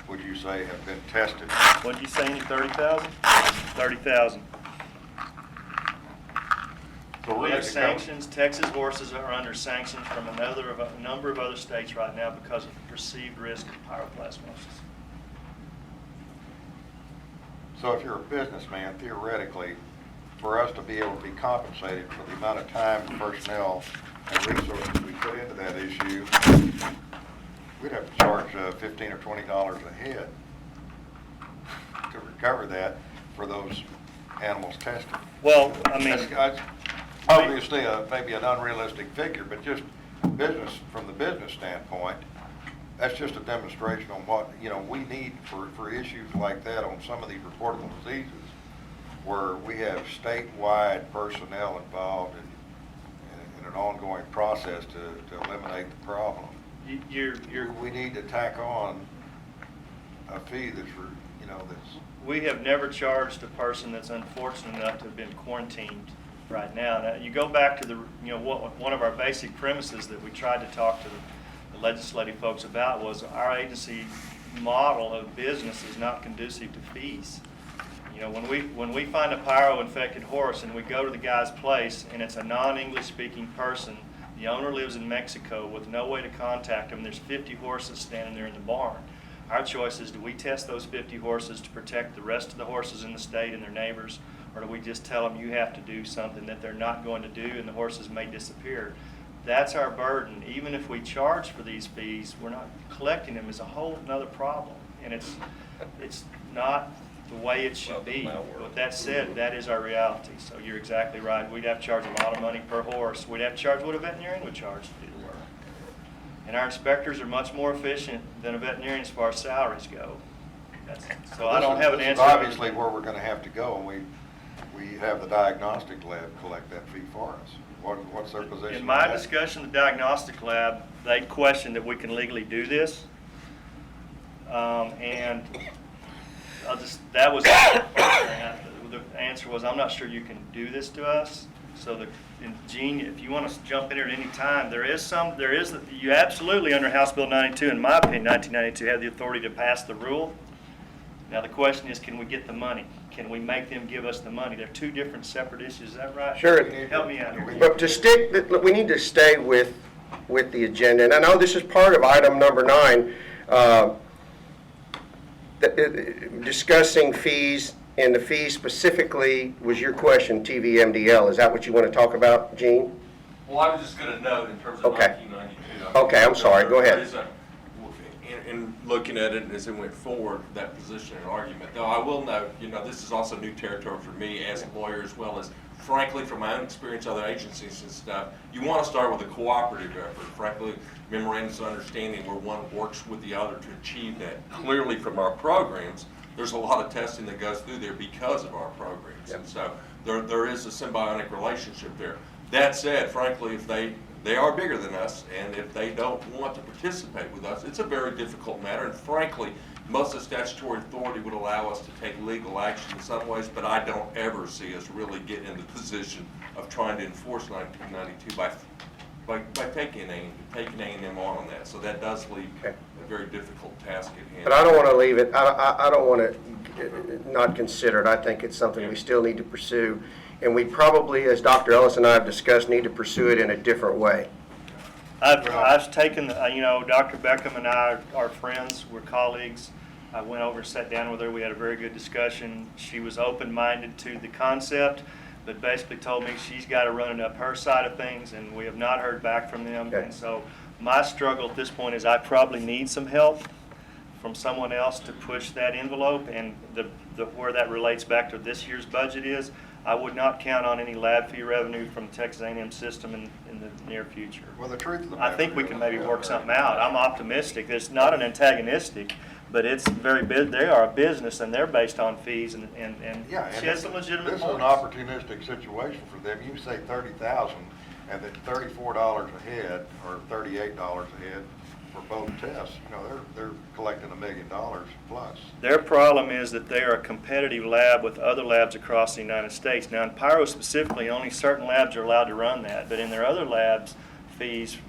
would you say have been tested? What did you say, 30,000? 30,000. So We have sanctions. Texas horses are under sanctions from a number of other states right now because of the perceived risk of pyroplasmosis. So if you're a businessman, theoretically, for us to be able to be compensated for the amount of time, personnel, and resources we put into that issue, we'd have to charge $15 or $20 a head to recover that for those animals tested. Well, I mean, That's obviously maybe an unrealistic figure, but just from the business standpoint, that's just a demonstration on what we need for issues like that on some of these reportable diseases, where we have statewide personnel involved in an ongoing process to eliminate the problem. we need to tack on a fee that's, that's. We have never charged a person that's unfortunate enough to have been quarantined right now. Now, you go back to the, one of our basic premises that we tried to talk to the legislative folks about was our agency model of business is not conducive to fees. When we find a pyro-infected horse and we go to the guy's place and it's a non-English speaking person, the owner lives in Mexico with no way to contact him, there's 50 horses standing there in the barn. Our choice is, do we test those 50 horses to protect the rest of the horses in the state and their neighbors, or do we just tell them you have to do something that they're not going to do and the horses may disappear? That's our burden. Even if we charge for these fees, we're not collecting them is a whole other problem. And it's not the way it should be. With that said, that is our reality. So you're exactly right. We'd have to charge a lot of money per horse. We'd have to charge what a veterinarian would charge to do the work. And our inspectors are much more efficient than a veterinarian as far as salaries go. So I don't have an answer. This is obviously where we're going to have to go, and we have the diagnostic lab collect that fee for us. What's their position? In my discussion with the diagnostic lab, they questioned that we can legally do this. And that was the answer was, I'm not sure you can do this to us. So Gene, if you want to jump in here at any time, you absolutely under House Bill 92, in my opinion, 1992, have the authority to pass the rule. Now the question is, can we get the money? Can we make them give us the money? They're two different separate issues, is that right? Sure. Help me out here. But we need to stay with the agenda. And I know this is part of item number 9, discussing fees, and the fees specifically was your question, TVMDL. Is that what you want to talk about, Gene? Well, I was just going to note in terms of Okay. 1992. Okay, I'm sorry. Go ahead. In looking at it as it went forward, that position and argument, though I will note, this is also new territory for me as a lawyer, as well as, frankly, from my own experience, other agencies and stuff. You want to start with a cooperative effort. Frankly, memorandums of understanding where one works with the other to achieve that. Clearly, from our programs, there's a lot of testing that goes through there because of our programs. Yep. And so there is a symbiotic relationship there. That said, frankly, if they are bigger than us, and if they don't want to participate with us, it's a very difficult matter. And frankly, most of the statutory authority would allow us to take legal action in some ways, but I don't ever see us really get in the position of trying to enforce 1992 by taking A&M on that. So that does leave a very difficult task at hand. But I don't want to leave it, I don't want to not consider it. I think it's something we still need to pursue. And we probably, as Dr. Ellis and I have discussed, need to pursue it in a different way. I've taken, Dr. Beckham and I are friends, we're colleagues. I went over and sat down with her. We had a very good discussion. She was open-minded to the concept, but basically told me she's got to run it up her side of things, and we have not heard back from them. Okay. And so my struggle at this point is I probably need some help from someone else to push that envelope, and where that relates back to this year's budget is, I would not count on any lab fee revenue from the Texas A&M system in the near future. Well, the truth of the I matter think we is, can maybe work something out. I'm optimistic. It's not an antagonistic, but it's very big. They are a business, and they're based on fees, and she has some legitimate This is an points. opportunistic situation for them. You say $30,000, and then $34 a head or $38 a head for both tests. They're collecting $1 million plus. Their problem is that they are a competitive lab with other labs across the United States. Now, in Pyro specifically, only certain labs are allowed to run that, but in their other labs, fees,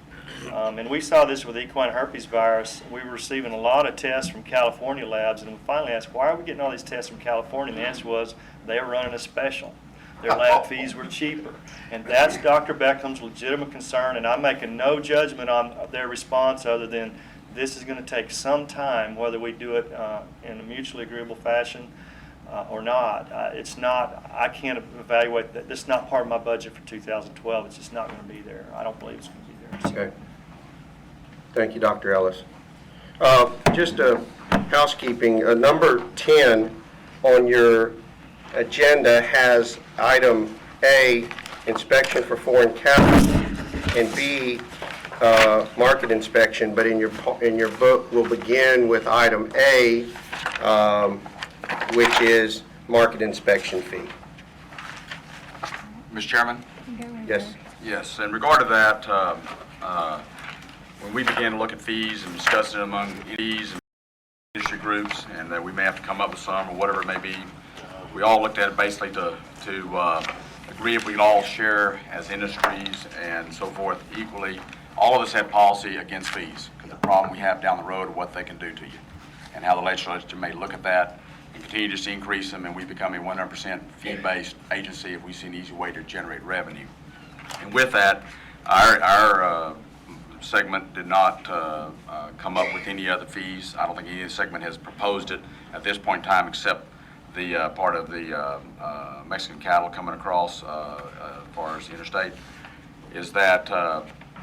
and we saw this with equine herpes virus. We were receiving a lot of tests from California labs, and we finally asked, why are we getting all these tests from California? And the answer was, they were running a special. Their lab fees were cheaper. And that's Dr. Beckham's legitimate concern, and I'm making no judgment on their response other than this is going to take some time, whether we do it in a mutually agreeable fashion or not. I can't evaluate that. This is not part of my budget for 2012. It's just not going to be there. I don't believe it's going to be there. So. Okay. Thank you, Dr. Ellis. Just housekeeping, number 10 on your agenda has item A, inspection for foreign cattle, and B, market inspection. But in your book, we'll begin with item A, which is market inspection fee. Mr. Chairman? Yes. Yes, in regard to that, when we began to look at fees and discussing among fees and industry groups, groups, and that we may have to come up with some, or whatever it may be. We all looked at it basically to agree if we could all share as industries and so forth equally. All of us have policy against fees, because the problem we have down the road of what they can do to you, and how the legislature may look at that and continue just to increase them, and we become a 100% fee-based agency if we see an easy way to generate revenue. And with that, our segment did not come up with any other fees. I don't think any segment has proposed it at this point in time, except the part of the Mexican cattle coming across as far as the interstate, is that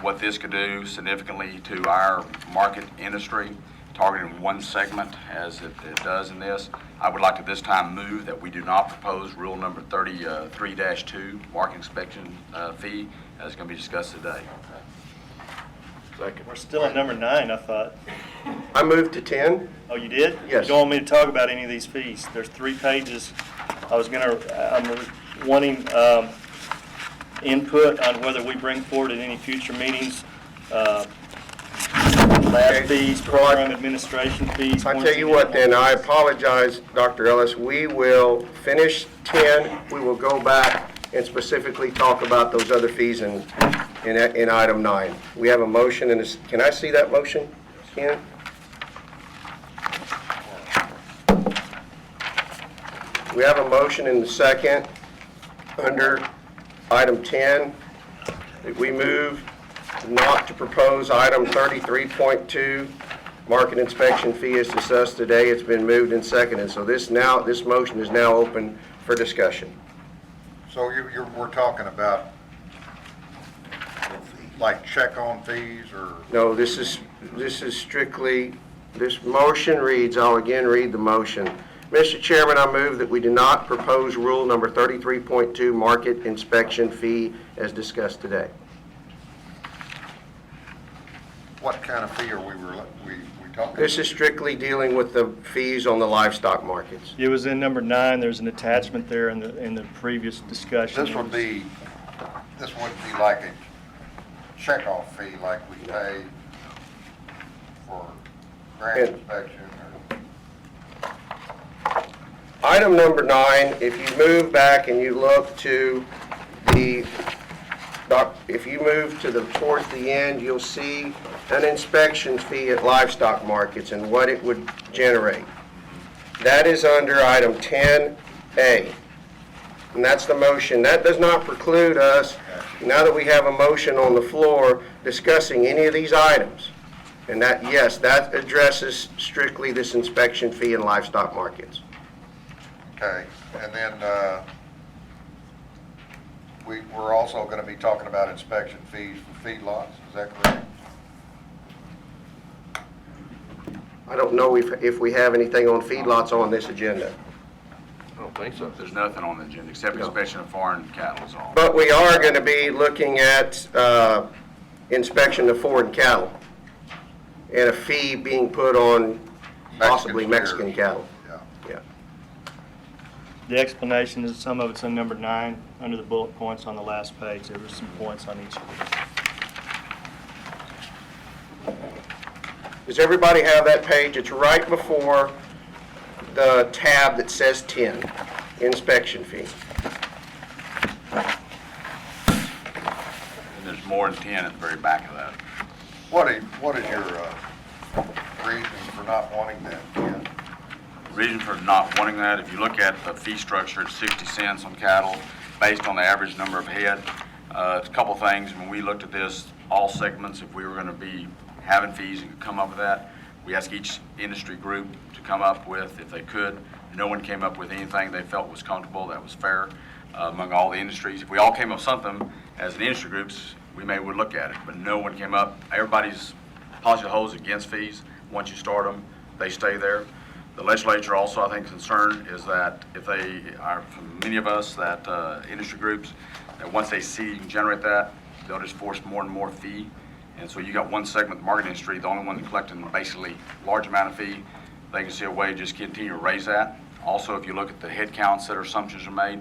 what this could do significantly to our market industry, targeting one segment as it does in this. I would like to this time move that we do not propose rule number 33-2, market inspection fee, as going to be discussed today. We're still at number 9, I thought. I moved to 10. Oh, you did? Yes. You don't want me to talk about any of these fees? There's 3 pages. I'm wanting input on whether we bring forward at any future meetings, lab fees, program administration fees. I tell you what then, I apologize, Dr. Ellis. We will finish 10. We will go back and specifically talk about those other fees in item 9. We have a motion, and can I see that motion, Ken? We have a motion in the second under item 10 that we move not to propose item 33.2, market inspection fee as discussed today. It's been moved and seconded. So this motion is now open for discussion. So we're talking about like check-on fees or? No, this is strictly, this motion reads, I'll again read the motion. Mr. Chairman, I move that we do not propose rule number 33.2, market inspection fee as discussed today. What kind of fee are we talking? This is strictly dealing with the fees on the livestock markets. It was in number 9. There's an attachment there in the previous discussion. This wouldn't be like a check-off fee like we pay for grant inspection or? Item number 9, if you move back and you look to towards the end, you'll see an inspection fee at livestock markets and what it would generate. That is under item 10A. And that's the motion. That does not preclude us, now that we have a motion on the floor, discussing any of these items. And that, yes, that addresses strictly this inspection fee in livestock markets. Okay, and then we're also going to be talking about inspection fees for feedlots, is that correct? I don't know if we have anything on feedlots on this agenda. I don't think so. There's nothing on the agenda except inspection of foreign cattle is all. But we are going to be looking at inspection of foreign cattle and a fee being put on possibly Mexican cattle. Yeah. The explanation is some of it's in number 9 under the bullet points on the last page. There were some points on each of them. Does everybody have that page? It's right before the tab that says 10, inspection fee. And there's more than 10 at the very back of that. What is your reason for not wanting that? Yeah. Reason for not wanting that, if you look at the fee structure, it's 60 cents on cattle based on the average number of head. It's a couple things. When we looked at this, all segments, if we were going to be having fees and could come up with that, we asked each industry group to come up with, if they could. No one came up with anything they felt was comfortable, that was fair among all the industries. If we all came up with something as an industry groups, we may would look at it, but no one came up. Everybody's policy holds against fees. Once you start them, they stay there. The legislature also, I think, concerned is that if they are, many of us, that industry groups, that once they see you can generate that, they'll just force more and more fee. And so you got one segment, the market industry, the only one that collecting basically large amount of fee. They can see a way to just continue to raise that. Also, if you look at the head counts that assumptions are made,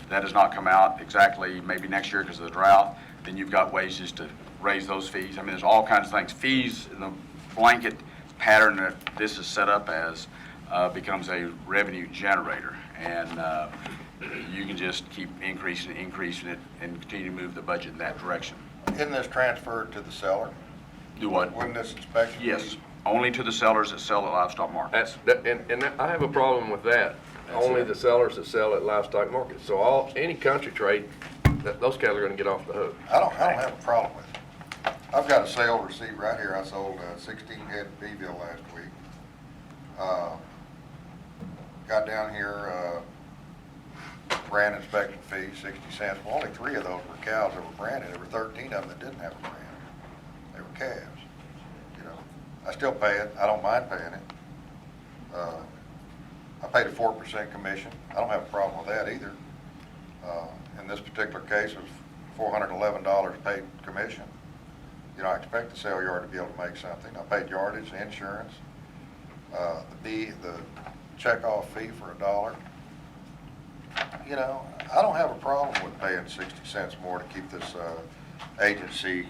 that does not come out exactly maybe next year because of the drought, then you've got ways just to raise those fees. I mean, there's all kinds of things. Fees in the blanket pattern that this is set up as becomes a revenue generator. And you can just keep increasing it, and continue to move the budget in that direction. Isn't this transferred to the seller? Do what? Wouldn't this inspection? Yes, only to the sellers that sell at livestock markets. I have a problem with that. Only the sellers that sell at livestock markets. So any country trade, those cattle are gonna get off the hook. I don't have a problem with it. I've got a sale receipt right here. I sold 16 head in Beeville last week. Got down here, brand inspection fee, 60 cents. Well, only 3 of those were cows that were branded. There were 13 of them that didn't have a brand. They were calves. You know, I still pay it. I don't mind paying it. I paid a 4% commission. I don't have a problem with that either. In this particular case, it was $411 paid commission. You know, I expect the sale yard to be able to make something. I paid yardage, insurance, the checkoff fee for $1. You know, I don't have a problem with paying 60 cents more to keep this agency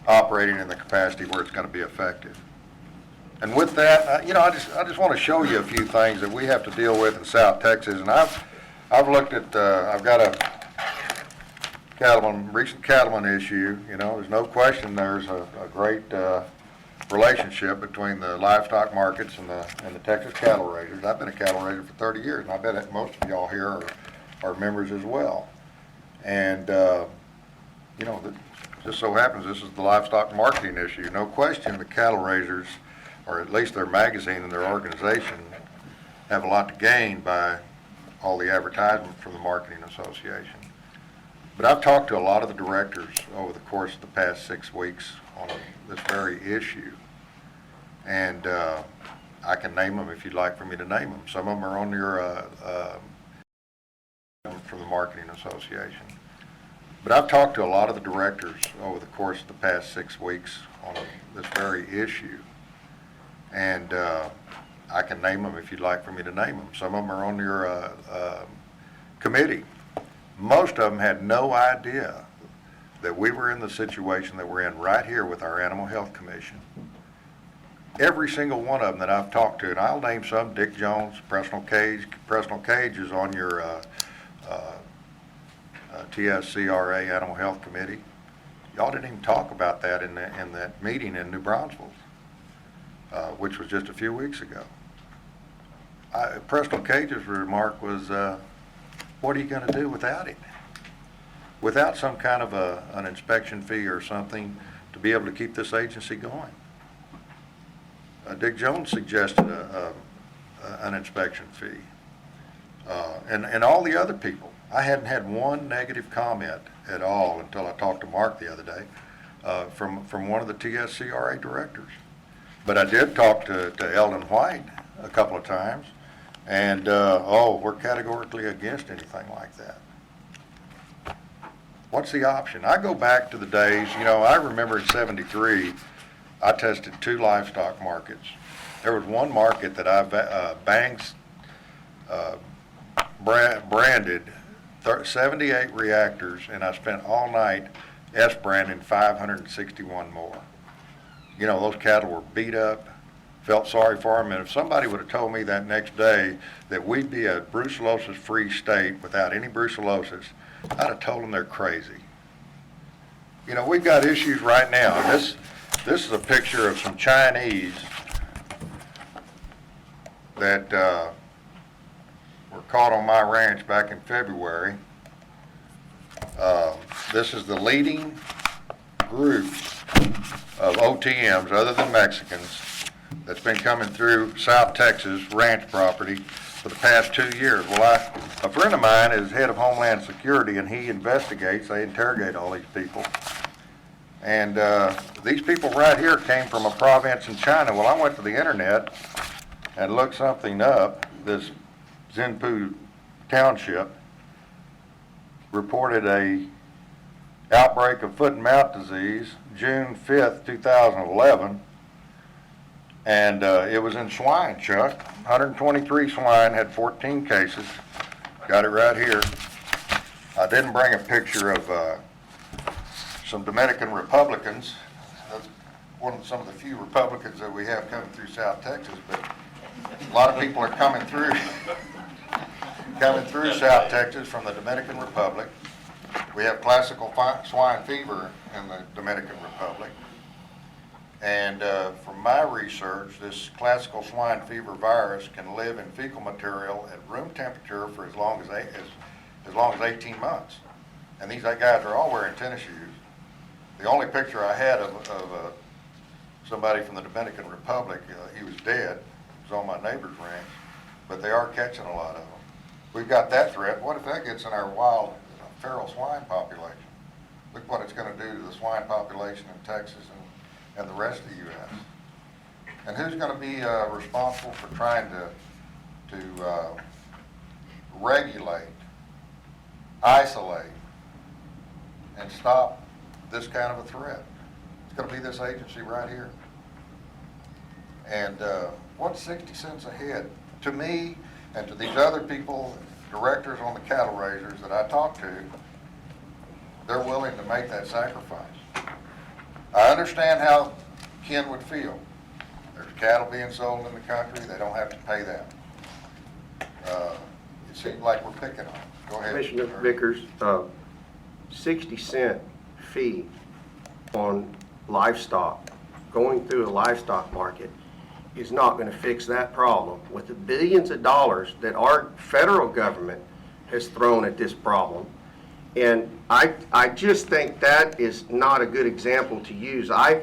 operating in the capacity where it's going to be effective. And with that, you know, I just want to show you a few things that we have to deal with in South Texas. And I've looked at, I've got a recent cattleman issue. You know, there's no question there's a great relationship between the livestock markets and the Texas cattle raisers. I've been a cattle raiser for 30 years, and I bet that most of y'all here are members as well. And, you know, just so happens this is the livestock marketing issue. No question the cattle raisers, or at least their magazine and their organization, have a lot to gain by all the advertisement from the Marketing Association. But I've talked to a lot of the directors over the course of the past 6 weeks on this very issue. And I can name them if you'd like for me to name them. Some of them are on your from the Marketing Association. But I've talked to a lot of the directors over the course of the past 6 weeks on this very issue. And I can name them if you'd like for me to name them. Some of them are on your committee. Most of them had no idea that we were in the situation that we're in right here with our Animal Health Commission. Every single one of them that I've talked to, and I'll name some, Dick Jones, Presnell Cage. Presnell Cage is on your TSCRA Animal Health Committee. Y'all didn't even talk about that in that meeting in New Braunfels, which was just a few weeks ago. Presnell Cage's remark was, what are you going to do without it? Without some kind of an inspection fee or something to be able to keep this agency going. Dick Jones suggested an inspection fee. And all the other people. I hadn't had one negative comment at all until I talked to Mark the other day from one of the TSCRA directors. But I did talk to Eldon White a couple of times, and we're categorically against anything like that. What's the option? I go back to the days, you know, I remember in '73, I tested 2 livestock markets. There was one market that I Banks branded 78 reactors, and I spent all night S-branding 561 more. You know, those cattle were beat up, felt sorry for them, and if somebody would have told me that next day that we'd be a brucellosis-free state without any brucellosis, I'd have told them they're crazy. You know, we've got issues right now. This is a picture of some Chinese that were caught on my ranch back in February. This is the leading group of OTMs, other than Mexicans, that's been coming through South Texas ranch property for the past 2 years. Well, a friend of mine is head of Homeland Security, and he investigates, they interrogate all these people. And these people right here came from a province in China. Well, I went to the internet and looked something up. This Zinpu Township reported a outbreak of foot and mouth disease June 5th, 2011. And it was in swine, Chuck. 123 swine, had 14 cases. Got it right here. I didn't bring a picture of some Dominican Republicans. one of some of the few Republicans that we have coming through South Texas, but a lot of people are coming through South Texas from the Dominican Republic. We have classical swine fever in the Dominican Republic. And from my research, this classical swine fever virus can live in fecal material at room temperature for as long as 18 months. And these guys are all wearing tennis shoes. The only picture I had of somebody from the Dominican Republic, he was dead. It was on my neighbor's ranch. But they are catching a lot of them. We've got that threat. What if that gets in our wild feral swine population? Look what it's going to do to the swine population in Texas and the rest of the U.S. And who's going to be responsible for trying to regulate, isolate, and stop this kind of a threat? It's going to be this agency right here. And what's 60 cents a head? To me and to these other people, directors on the cattle raisers that I talk to, they're willing to make that sacrifice. I understand how Ken would feel. There's cattle being sold in the country, they don't have to pay that. It seems like we're picking on them. Go ahead. Commissioner Vickers, 60-cent fee on livestock, going through a livestock market, is not going to fix that problem with the billions of dollars that our federal government has thrown at this problem. And I just think that is not a good example to use. I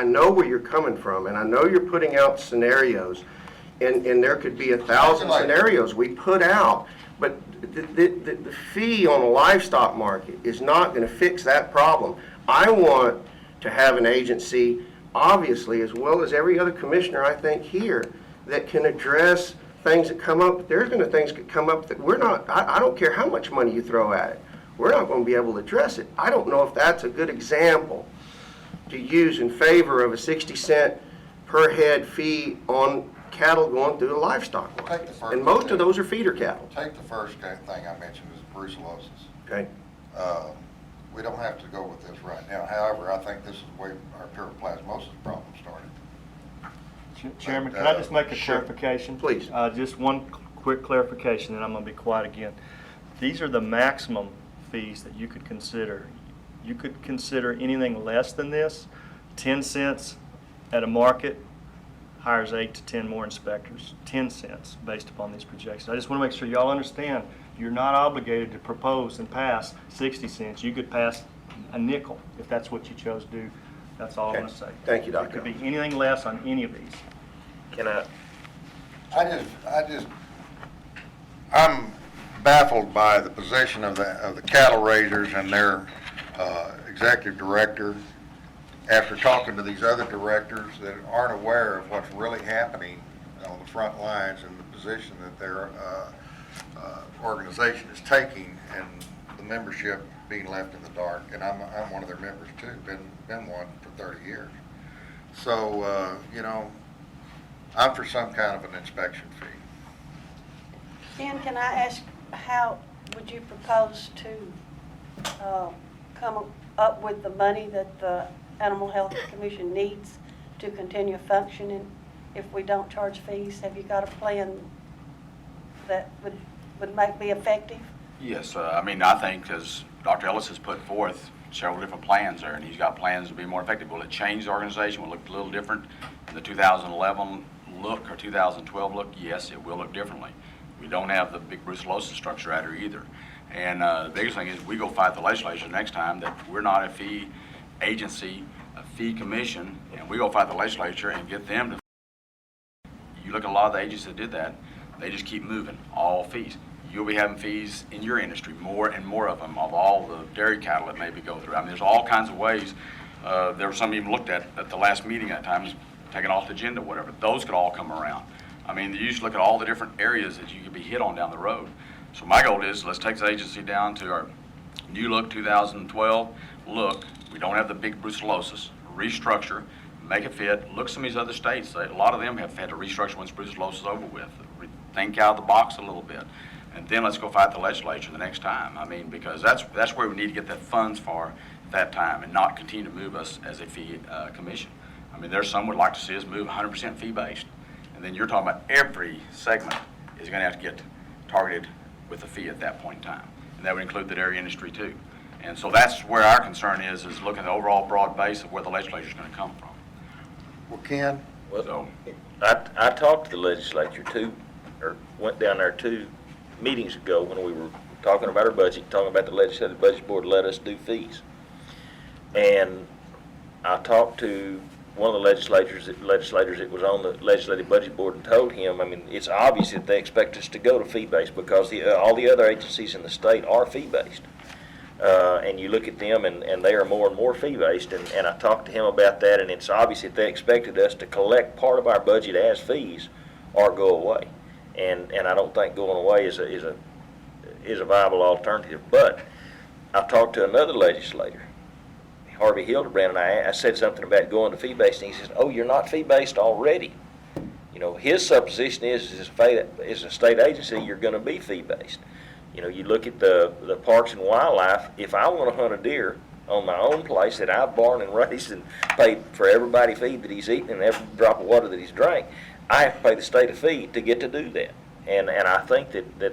know where you're coming from, and I know you're putting out scenarios, and there could be 1,000 scenarios we put out, but the fee on a livestock market is not going to fix that problem. I want to have an agency, obviously, as well as every other commissioner I think here, that can address things that come up. There's going to things that come up that we're not, I don't care how much money you throw at it, we're not going to be able to address it. I don't know if that's a good example to use in favor of a 60-cent per head fee on cattle going through the livestock market. And most of those are feeder cattle. Take the first thing I mentioned is brucellosis. Okay. We don't have to go with this right now. However, I think this is the way our plasmosis problem started. Chairman, can I just make a clarification? Please. Just one quick clarification, and I'm going to be quiet again. These are the maximum fees that you could consider. You could consider anything less than this. 10 cents at a market hires 8 to 10 more inspectors. 10 cents based upon these projections. I just want to make sure y'all understand you're not obligated to propose and pass 60 cents. You could pass a nickel if that's what you chose to do. That's all I want to say. Thank you, Doctor. It could be anything less on any of these. Can I? I'm baffled by the position of the cattle raisers and their executive director after talking to these other directors that aren't aware of what's really happening on the front lines and the position that their organization is taking, and the membership being left in the dark. And I'm one of their members too, been one for 30 years. So, I'm for some kind of an inspection fee. Ken, can I ask, how would you propose to come up with the money that the Animal Health Commission needs to continue functioning if we don't charge fees? Have you got a plan that would be effective? Yes, I think as Dr. Ellis has put forth several different plans there, and he's got plans to be more effective. Will it change the organization? Will it look a little different in the 2011 look or 2012 look? Yes, it will look differently. We don't have the big brucellosis structure out here either. And the biggest thing is we go fight the legislature next time that we're not a fee agency, a fee commission, and we go fight the legislature and get them to. You look at a lot of the agencies that did that, they just keep moving, all fees. You'll be having fees in your industry, more and more of them, of all the dairy cattle that maybe go through. I mean, there's all kinds of ways. There were some even looked at the last meeting at times, taken off the agenda, whatever. Those could all come around. I mean, you just look at all the different areas that you could be hit on down the road. So my goal is, let's take the agency down to our new look 2012 look. We don't have the big brucellosis. Restructure, make it fit. Look at some of these other states. A lot of them have had to restructure once brucellosis is over with. Think out of the box a little bit. And then let's go fight the legislature the next time. I mean, because that's where we need to get that funds for that time and not continue to move us as a fee commission. mean, there's some would like to see us move 100% fee-based. And then you're talking about every segment is going to have to get targeted with a fee at that point in time. And that would include the dairy industry too. And so that's where our concern is looking at the overall broad base of where the legislature is going to come from. Well, Ken, Well, I talked to the legislature too, or went down there 2 meetings ago when we were talking about our budget, talking about the legislative budget board let us do fees. And I talked to one of the legislators that was on the legislative budget board and told him, I mean, it's obvious that they expect us to go to fee-based because all the other agencies in the state are fee-based. And you look at them and they are more and more fee-based, and I talked to him about that, and it's obvious that they expected us to collect part of our budget as fees or go away. And I don't think going away is a viable alternative. But I talked to another legislator, Harvey Hildebrand, and I said something about going to fee-based, and he says, oh, you're not fee-based already. You know, his supposition is as a state agency, you're going to be fee-based. You know, you look at the parks and wildlife, if I want to hunt a deer on my own place that I've born and raised and paid for everybody feed that he's eaten and every drop of water that he's drank, I have to pay the state a fee to get to do that. And I think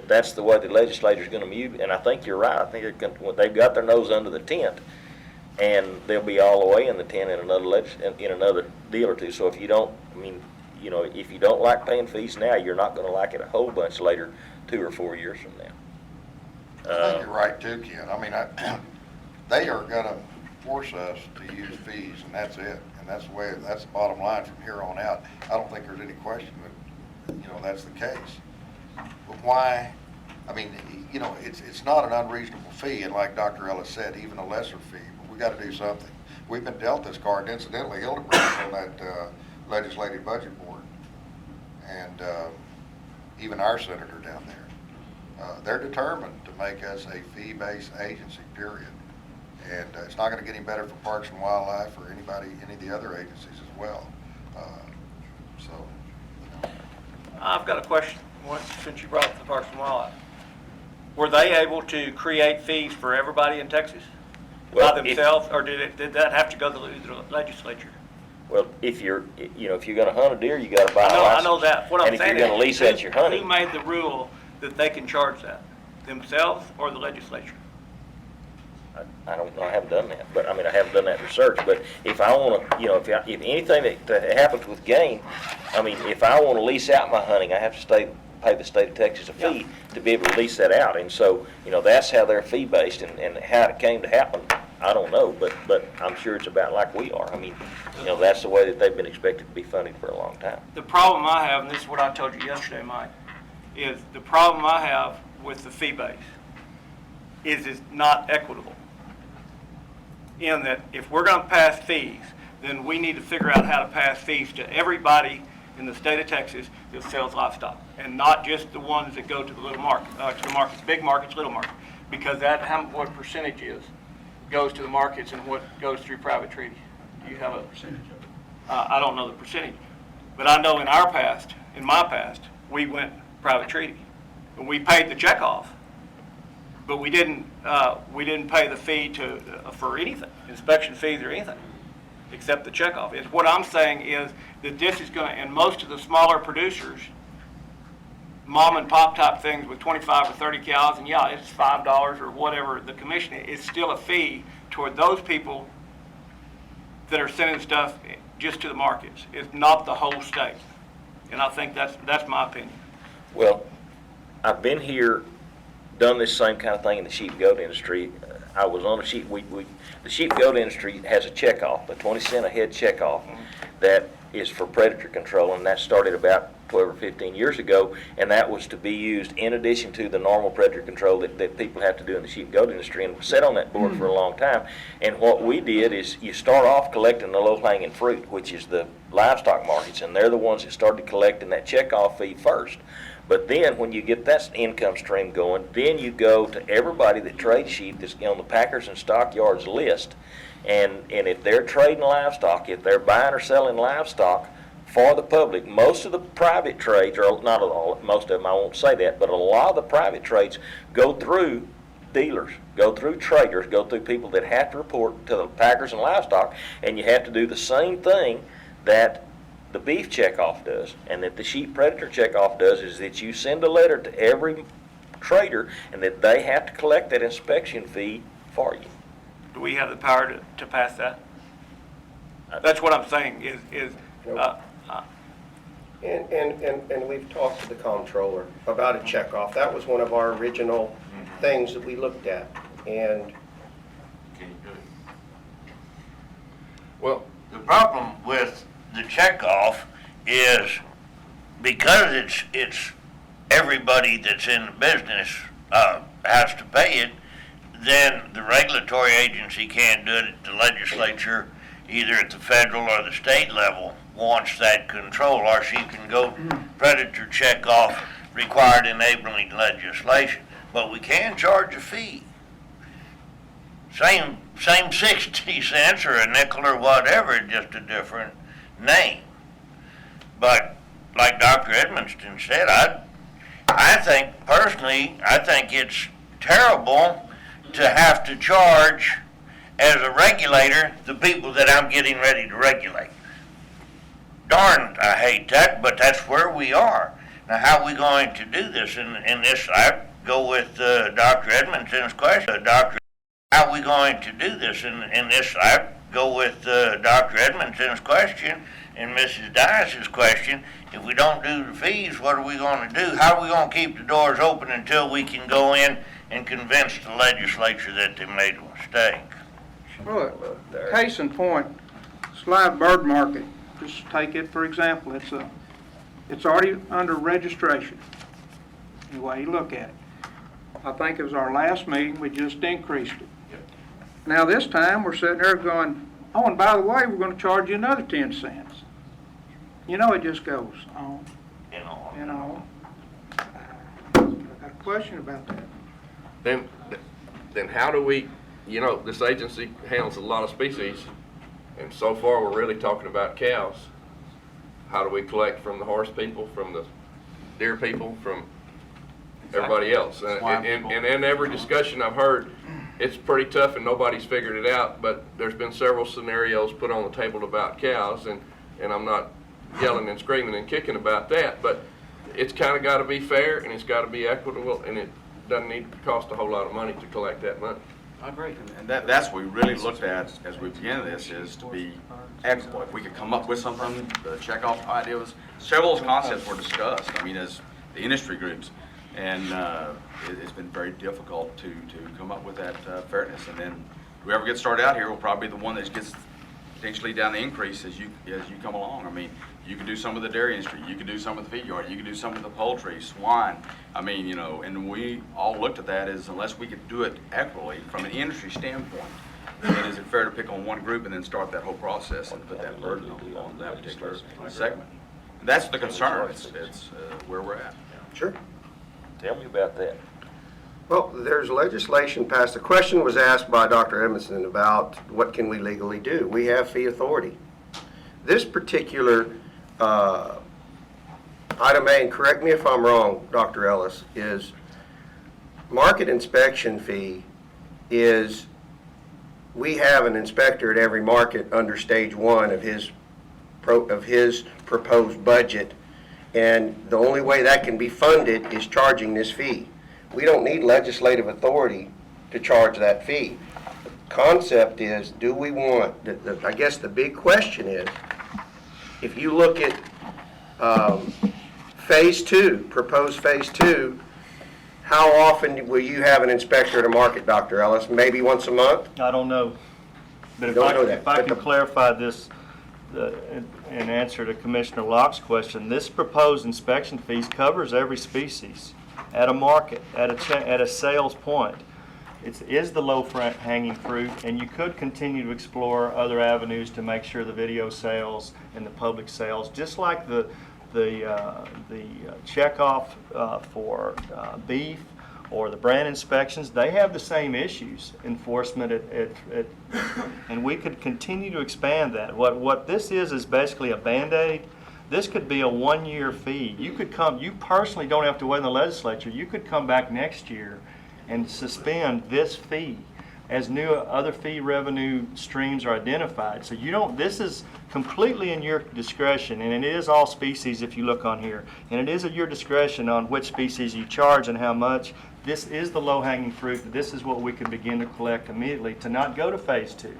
that's the way the legislature's going to move, and I think you're right. I think they've got their nose under the tent, and they'll be all the way in the tent in another deal or two. So if you don't, I mean, you know, if you don't like paying fees now, you're not going to like it a whole bunch later, 2 or 4 years from now. I think you're right too, Ken. I mean, they are gonna force us to use fees, and that's it. And that's the bottom line from here on out. I don't think there's any question that, you know, that's the case. But why, I mean, you know, it's not an unreasonable fee, and like Dr. Ellis said, even a lesser fee, but we gotta do something. We've been dealt this card, incidentally, Hildebrand's on that legislative budget board, and even our senator down there. They're determined to make us a fee-based agency, period. And it's not going to get any better for Parks and Wildlife or any of the other agencies as well. So, you know. I've got a question, since you brought up the Parks and Wildlife. Were they able to create fees for everybody in Texas by themselves, or did that have to go to the legislature? Well, if you're going to hunt a deer, you got to buy a license. I know that. What I'm saying is, and if you're going to lease out your hunting, who made the rule that they can charge that? Themselves or the legislature? I don't know. I haven't done that, but I mean, I haven't done that research. But if I want to, you know, if anything that happens with game, I mean, if I want to lease out my hunting, I have to pay the state of Texas a fee to be able to lease that out. And so, you know, that's how they're fee based, and how it came to happen, I don't know. But I'm sure it's about like we are. I mean, you know, that's the way that they've been expected to be funded for a long time. The problem I have, and this is what I told you yesterday, Mike, is the problem I have with the fee base is it's not equitable. In that if we're going to pass fees, then we need to figure out how to pass fees to everybody in the state of Texas that sells livestock, and not just the ones that go to the little market, to the markets, big markets, little market, because what percentage goes to the markets and what goes through private treaty. Do you have a percentage of it? I don't know the percentage, but I know in my past, we went private treaty, and we paid the check off, but we didn't pay the fee for anything, inspection fees or anything, except the check off. What I'm saying is that this is going to, and most of the smaller producers, mom and pop type things with 25 or 30 cows, and yeah, it's $5 or whatever the commission is, it's still a fee toward those people that are sending stuff just to the markets. It's not the whole state, and I think that's my opinion. Well, I've been here, done this same kind of thing in the sheep and goat industry. I was on the sheep. The sheep and goat industry has a checkoff, a 20-cent a head checkoff, that is for predator control, and that started about 12 or 15 years ago, and that was to be used in addition to the normal predator control that people have to do in the sheep and goat industry, and sat on that board for a long time. And what we did is you start off collecting the low-hanging fruit, which is the livestock markets, and they're the ones that started collecting that checkoff fee first. But then when you get that income stream going, then you go to everybody that trades sheep that's on the Packers and Stockyards list. And if they're trading livestock, if they're buying or selling livestock for the public, most of the private trades, or not all, most of them, I won't say that, but a lot of the private trades go through dealers, go through traders, go through people that have to report to the Packers and Livestock, and you have to do the same thing that the beef checkoff does and that the sheep predator checkoff does is that you send a letter to every trader and that they have to collect that inspection fee for you. Do we have the power to pass that? That's what I'm saying, is, And we've talked to the comptroller about a checkoff. That was one of our original things that we looked at. And Well, The problem with the checkoff is because it's everybody that's in the business has to pay it, then the regulatory agency can't do it. The legislature, either at the federal or the state level, wants that control, or she can go predator checkoff required enabling legislation. But we can charge a fee. Same 60 cents or a nickel or whatever, just a different name. But like Dr. Edmonston said, I think personally, I think it's terrible to have to charge as a regulator the people that I'm getting ready to regulate. Darn, I hate that, but that's where we are. Now, how are we going to do this? In this, I go with Dr. Edmonston's question. How are we going to do this? In this, I go with Dr. Edmonston's question and Mrs. Dias's question. If we don't do the fees, what are we going to do? How are we going to keep the doors open until we can go in and convince the legislature that they made a mistake? Well, case in point, live bird market, just take it for example, it's already under registration, the way you look at it. I think it was our last meeting, we just increased it. Now this time, we're sitting there going, oh, and by the way, we're going to charge you another 10 cents. You know, it just goes on, you know. I got a question about that. then how do we, you know, this agency handles a lot of species, and so far we're really talking about cows. How do we collect from the horse people, from the deer people, from everybody else? And in every discussion I've heard, it's pretty tough and nobody's figured it out, but there's been several scenarios put on the table about cows, and I'm not yelling and screaming and kicking about that, but it's kind of got to be fair and it's got to be equitable, and it doesn't need to cost a whole lot of money to collect that money. I agree. And that's what we really looked at as we began this, is to be equitable. If we could come up with something, the checkoff idea was, several of those concepts were discussed, I mean, as the industry groups. And it's been very difficult to come up with that fairness. And then whoever gets started out here will probably be the one that gets potentially down the increase as you come along. I mean, you could do some of the dairy industry, you could do some of the feed yard, you could do some of the poultry, swine. I mean, you know, and we all looked at that as, unless we could do it equitably from an industry standpoint, then is it fair to pick on one group and then start that whole process and put that burden on that particular segment? And that's the concern. It's where we're at. sure. Tell me about that. Well, there's legislation passed. The question was asked by Dr. Edmondson about what can we legally do. We have fee authority. This particular item A, and correct me if I'm wrong, Dr. Ellis, is market inspection fee is, we have an inspector at every market under stage 1 of his proposed budget, and the only way that can be funded is charging this fee. We don't need legislative authority to charge that fee. The concept is, do we want, I guess the big question is, if you look at phase 2, proposed phase 2, how often will you have an inspector at a market, Dr. Ellis? Maybe once a month? I don't know. But Don't know that. if I But can clarify this in answer to Commissioner Locke's question, this proposed inspection fees covers every species at a market, at a sales point. It is the low-hanging fruit, and you could continue to explore other avenues to make sure the video sales and the public sales, just like the checkoff for beef or the brand inspections, they have the same issues, enforcement, and we could continue to expand that. What this is basically a Band-Aid. This could be a 1-year fee. You could come, you personally don't have to wait in the legislature. You could come back next year and suspend this fee. as new other fee revenue streams are identified. So you don't, this is completely in your discretion, and it is all species if you look on here. And it is at your discretion on which species you charge and how much. This is the low-hanging fruit. This is what we can begin to collect immediately to not go to phase 2.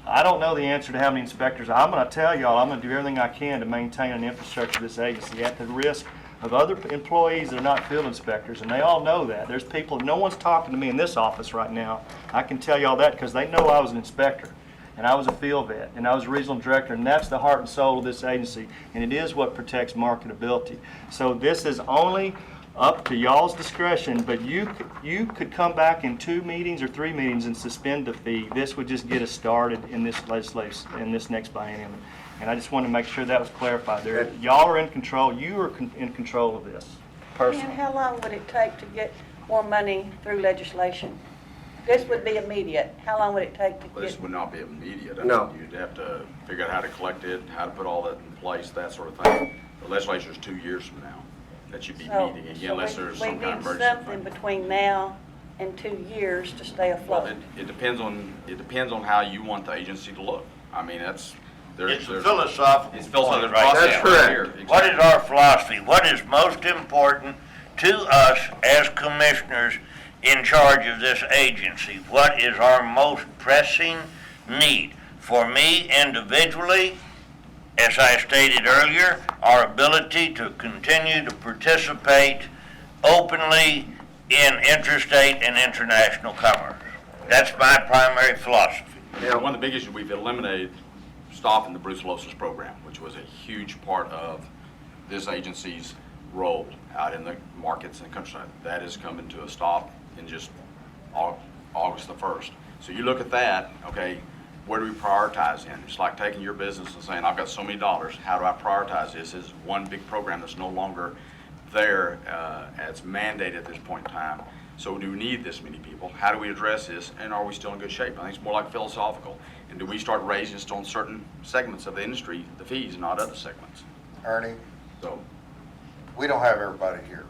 I don't know the answer to how many inspectors. I'm going to tell y'all, I'm going to do everything I can to maintain an infrastructure of this agency at the risk of other employees that are not field inspectors, and they all know that. There's people, no one's talking to me in this office right now. I can tell y'all that because they know I was an inspector, and I was a field vet, and I was a regional director, and that's the heart and soul of this agency, and it is what protects marketability. So this is only up to y'all's discretion, but you could come back in 2 meetings or 3 meetings and suspend the fee. This would just get us started in this legislation, in this next biennium. And I just wanted to make sure that was clarified there. Y'all are in control. You are in control of this, personally. And how long would it take to get more money through legislation? This would be immediate. How long would it take to Well, this get? would not be immediate. No. You'd have to figure out how to collect it, how to put all that in place, that sort of thing. The legislature is 2 years from now that you'd be meeting again, unless there's some kind of emergency. We need something between now and 2 years to stay Well, afloat. it depends on how you want the agency to look. I mean, It's a philosophical It's philosophical point right process That's now. right correct. here. What is Exactly. our philosophy? What is most important to us as commissioners in charge of this agency? What is our most pressing need? For me individually, as I stated earlier, our ability to continue to participate openly in interstate and international commerce. That's my primary philosophy. Now, One of the big issues, we've eliminated stopping the brucellosis program, which was a huge part of this agency's role out in the markets and countryside. That is coming to a stop in just August the 1st. So you look at that, okay, where do we prioritize in? It's like taking your business and saying, I've got so many dollars, how do I prioritize this? Is one big program that's no longer there as mandated at this point in time. So do we need this many people? How do we address this? And are we still in good shape? I think it's more like philosophical. And do we start raising just on certain segments of the industry, the fees, and not other segments? Ernie, So, we don't have everybody here.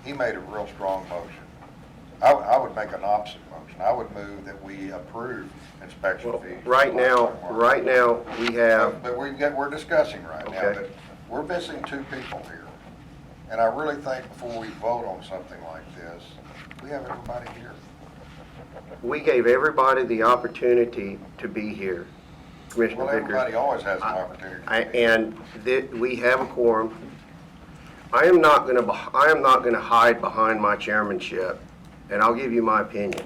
He made a real strong motion. I would make an opposite motion. I would move that we approve inspection well, fees. right now, we have, But we're discussing right now Okay. that we're missing 2 people here. And I really think before we vote on something like this, we have everybody here. we gave everybody the opportunity to be here, Commissioner Well, Vickers. everybody always has an opportunity. And we have a quorum. I am not gonna hide behind my chairmanship, and I'll give you my opinion.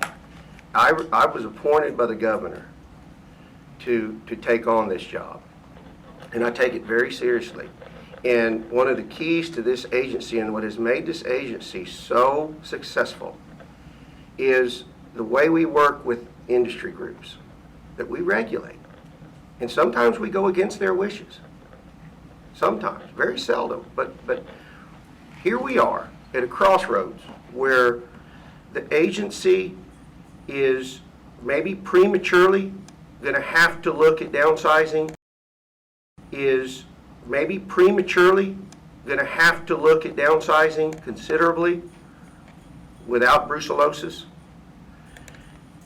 I was appointed by the governor to take on this job, and I take it very seriously. And one of the keys to this agency and what has made this agency so successful is the way we work with industry groups, that we regulate. And sometimes we go against their wishes. Sometimes, very seldom, but here we are at a crossroads where the agency is maybe prematurely going to have to look at downsizing, is maybe prematurely going to have to look at downsizing considerably without brucellosis.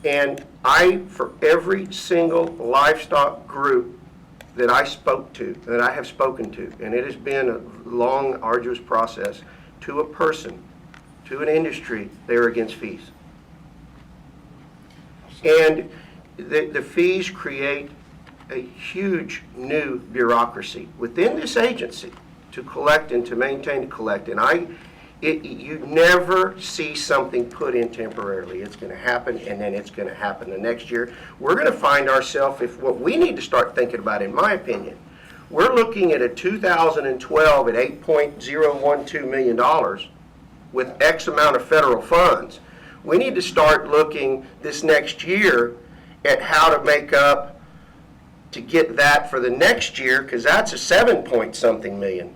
And for every single livestock group that I spoke to, that I have spoken to, and it has been a long, arduous process, to a person, to an industry, they're against fees. And the fees create a huge new bureaucracy within this agency to collect and to maintain to collect. And you never see something put in temporarily. It's going to happen, and then it's going to happen the next year. We're going to find ourselves, if what we need to start thinking about, in my opinion, we're looking at a 2012 at $8.012 million with X amount of federal funds. We need to start looking this next year at how to make up to get that for the next year, because that's a $7-point-something million.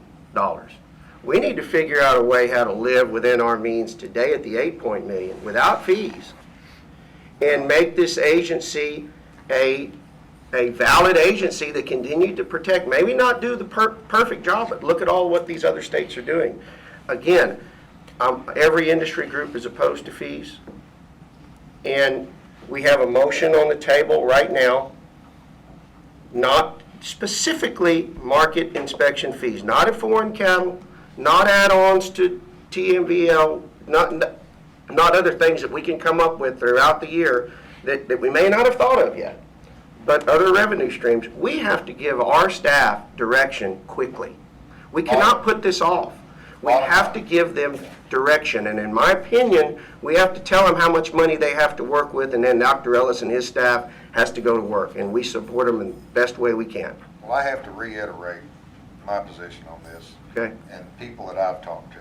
We need to figure out a way how to live within our means today at the $8 million without fees, and make this agency a valid agency that continue to protect, maybe not do the perfect job, but look at all what these other states are doing. Again, every industry group is opposed to fees, and We have a motion on the table right now, not specifically market inspection fees, not at foreign cattle, not add-ons to TMVL, not other things that we can come up with throughout the year that we may not have thought of yet, but other revenue streams. We have to give our staff direction quickly. We cannot put this off. We have to give them direction, and in my opinion, we have to tell them how much money they have to work with, and then Dr. Ellis and his staff has to go to work, and we support them in the best way we can. Well, I have to reiterate my position on this. Okay? And people that I've talked to,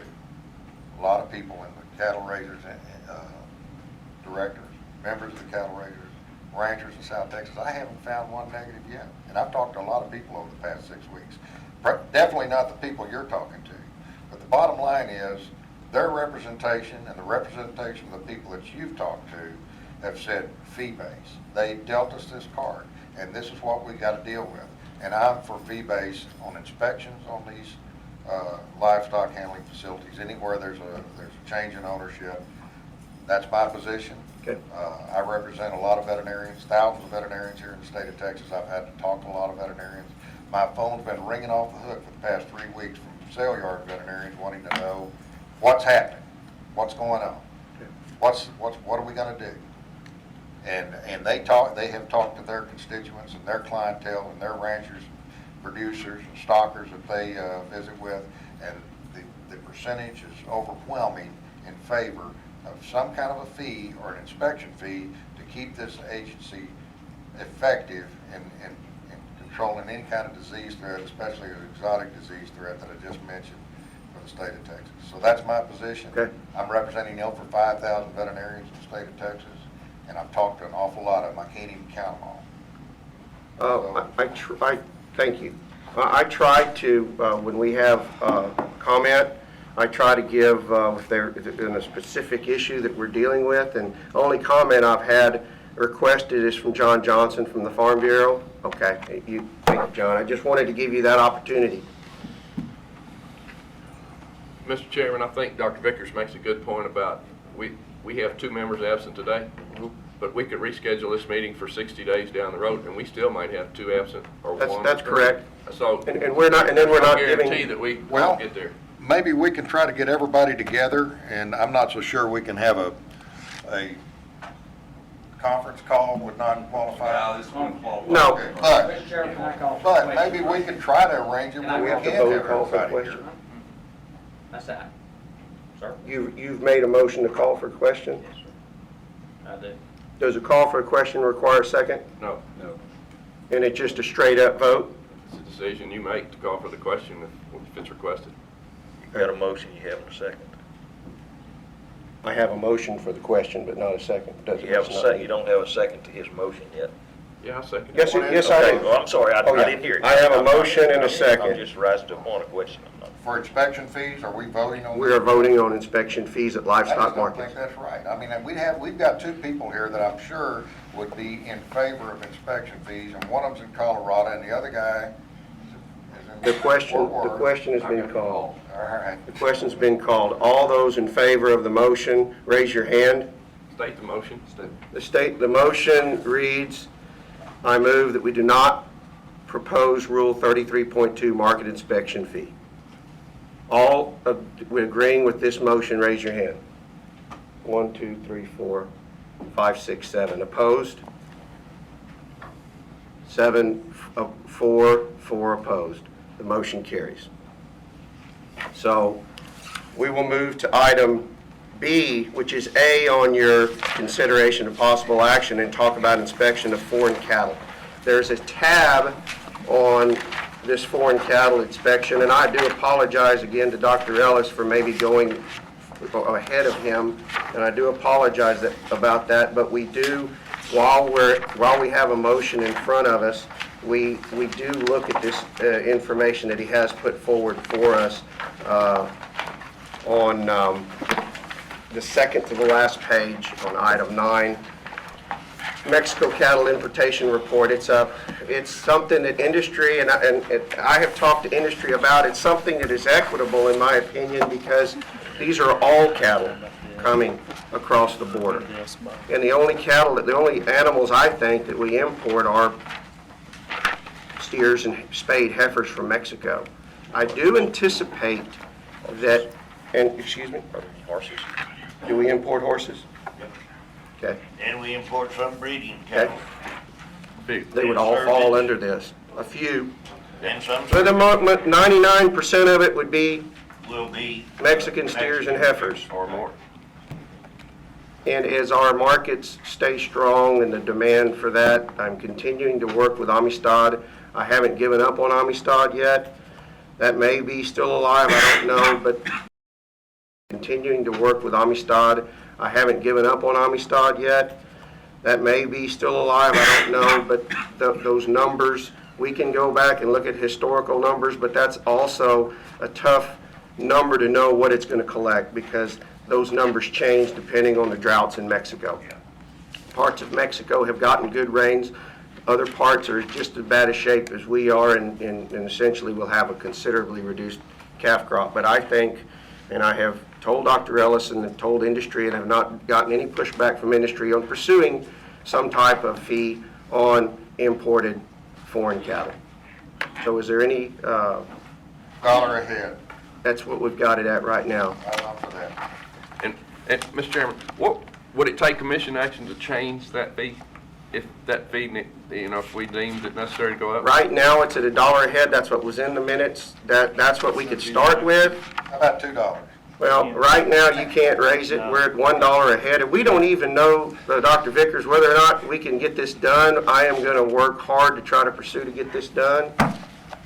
a lot of people in the cattle raisers and directors, members of the cattle raisers, ranchers in South Texas, I haven't found one negative yet. And I've talked to a lot of people over the past 6 weeks. Definitely not the people you're talking to. But the bottom line is, their representation and the representation of the people that you've talked to have said fee-based. They dealt us this card, and this is what we got to deal with. And I'm for fee-based on inspections on these livestock handling facilities. Anywhere there's a change in ownership, that's my position. Okay. I represent a lot of veterinarians, thousands of veterinarians here in the state of Texas. I've had to talk to a lot of veterinarians. My phone's been ringing off the hook for the past 3 weeks from sale yard veterinarians wanting to know what's happening, what's going on, what are we going to do? And they have talked to their constituents and their clientele and their ranchers, producers, and stockers that they visit with, and the percentage is overwhelming in favor of some kind of a fee or an inspection fee to keep this agency effective in controlling any kind of disease threat, especially an exotic disease threat that I just mentioned for the state of Texas. So that's my position. Okay. I'm representing over 5,000 veterinarians in the state of Texas, and I've talked to an awful lot of them. I can't even count them all. Thank you. I try to, when we have comment, I try to give, if they're in a specific issue that we're dealing with, and the only comment I've had requested is from John Johnson from the Farm Bureau. Okay, thank you, John. I just wanted to give you that opportunity. Mr. Chairman, I think Dr. Vickers makes a good point about, we have 2 members absent today, but we could reschedule this meeting for 60 days down the road, and we still might have 2 absent or 1. That's correct. So, And we're not, and then we're not guarantee giving, that we Well- won't get there. Maybe we can try to get everybody together, and I'm not so sure we can have a conference call with non-qualified. this one qualifies. no. Okay, Mr. Chairman, can I call for a but question? maybe we can try to arrange it where We we have can to have vote call for a everybody here. question. That's that. Sir? You've made a motion to call for a question? Yes, sir. I do. Does a call for a question require a second? No, And it's just a straight up vote? it's a decision you make to call for the question if it's requested. You got a motion, you have a second. I have a motion for the question, but not a second. You have a second, you don't have a second to his motion yet. Yeah, I'll second it. Yes, yes, I Okay, do. well, I'm sorry, I Oh, yeah. didn't hear it. I have a motion and a second. I'm just rising to a point of question. For inspection fees, are we voting on? We are voting on inspection fees at I just livestock don't markets. think that's right. I mean, we've got 2 people here that I'm sure would be in favor of inspection fees, and one of them's in Colorado, and the other guy is in The question Fort Worth. has been called. All right. The question's been called. All those in favor of the motion, raise your hand. State the motion. The motion reads, I move that we do not propose Rule 33.2 market inspection fee. All agreeing with this motion, raise your hand. 1, 2, 3, 4, 5, 6, 7. Opposed? 4 opposed. The motion carries. So we will move to item B, which is A on your consideration of possible action, and talk about inspection of foreign cattle. There's a tab on this foreign cattle inspection, and I do apologize again to Dr. Ellis for maybe going ahead of him, and I do apologize about that, but we do, while we have a motion in front of us, we do look at this information that he has put forward for us on the second to the last page on item 9. Mexico cattle importation report. It's something that industry, and I have talked to industry about. It's something that is equitable in my opinion, because these are all cattle coming across the border. And the only animals I think that we import are steers and spayed heifers from Mexico. I do anticipate that, and, excuse me, Horses. do we import horses? Okay. And we import some breeding Okay. cattle. They would all fall under this. A few. And some For the 99% of it would be will be. Mexican steers and heifers. Or more. And as our markets stay strong and the demand for that, I'm continuing to work with Amistad. I haven't given up on Amistad yet. That may be still alive, I don't know, but continuing to work with Amistad. I haven't given up on Amistad yet. That may be still alive, I don't know, but those numbers, we can go back and look at historical numbers, but that's also a tough number to know what it's going to collect because those numbers change depending on the droughts in Mexico. Parts of Mexico have gotten good rains. Other parts are just as bad a shape as we are and essentially will have a considerably reduced calf crop. But I think, and I have told Dr. Ellison and told industry and have not gotten any pushback from industry on pursuing some type of fee on imported foreign cattle. So is there any, Dollar a head. that's what we've got it at right now. I'm up for that. And Mr. Chairman, what, would it take commission action to change that fee? If that fee, if we deemed it necessary to go up? Right now, it's at $1 a head. That's what was in the minutes. That's what we could start with. How about $2? Well, right now, you can't raise it. We're at $1 a head. And we don't even know, Dr. Vickers, whether or not we can get this done. I am going to work hard to try to pursue to get this done.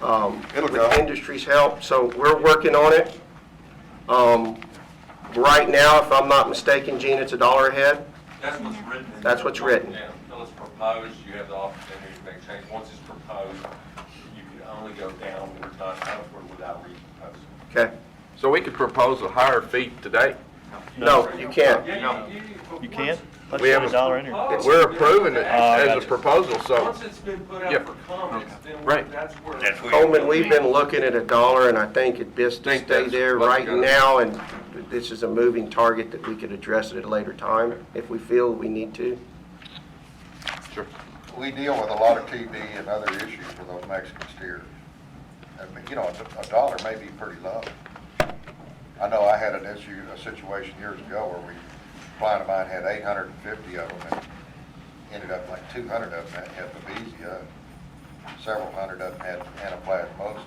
It'll with go. industry's help. So we're working on it. Right now, if I'm not mistaken, Gene, it's $1 a head. That's what's written. That's what's written. Until it's proposed, you have the opportunity to make change. Once it's proposed, you can only go downward, not upward without reproposing. Okay. So we could propose a higher fee today? No, you can't. You can't? Let's We put have a dollar in here. We're approving it as a gotcha. proposal, so. Once it's been put out Yep. for comments, then Right. that's where. That's where. Coleman, we've been looking at $1, and I think it best to Think stay that's there what's right gonna- now, and this is a moving target that we could address at a later time if we feel we need to. Sure. We deal with a lot of TB and other issues with those Mexican steers. I mean, a dollar may be pretty low. I know I had a situation years ago where a client of mine had 850 of them and ended up like 200 of them had babesia, several hundred of them had anaplasmosis.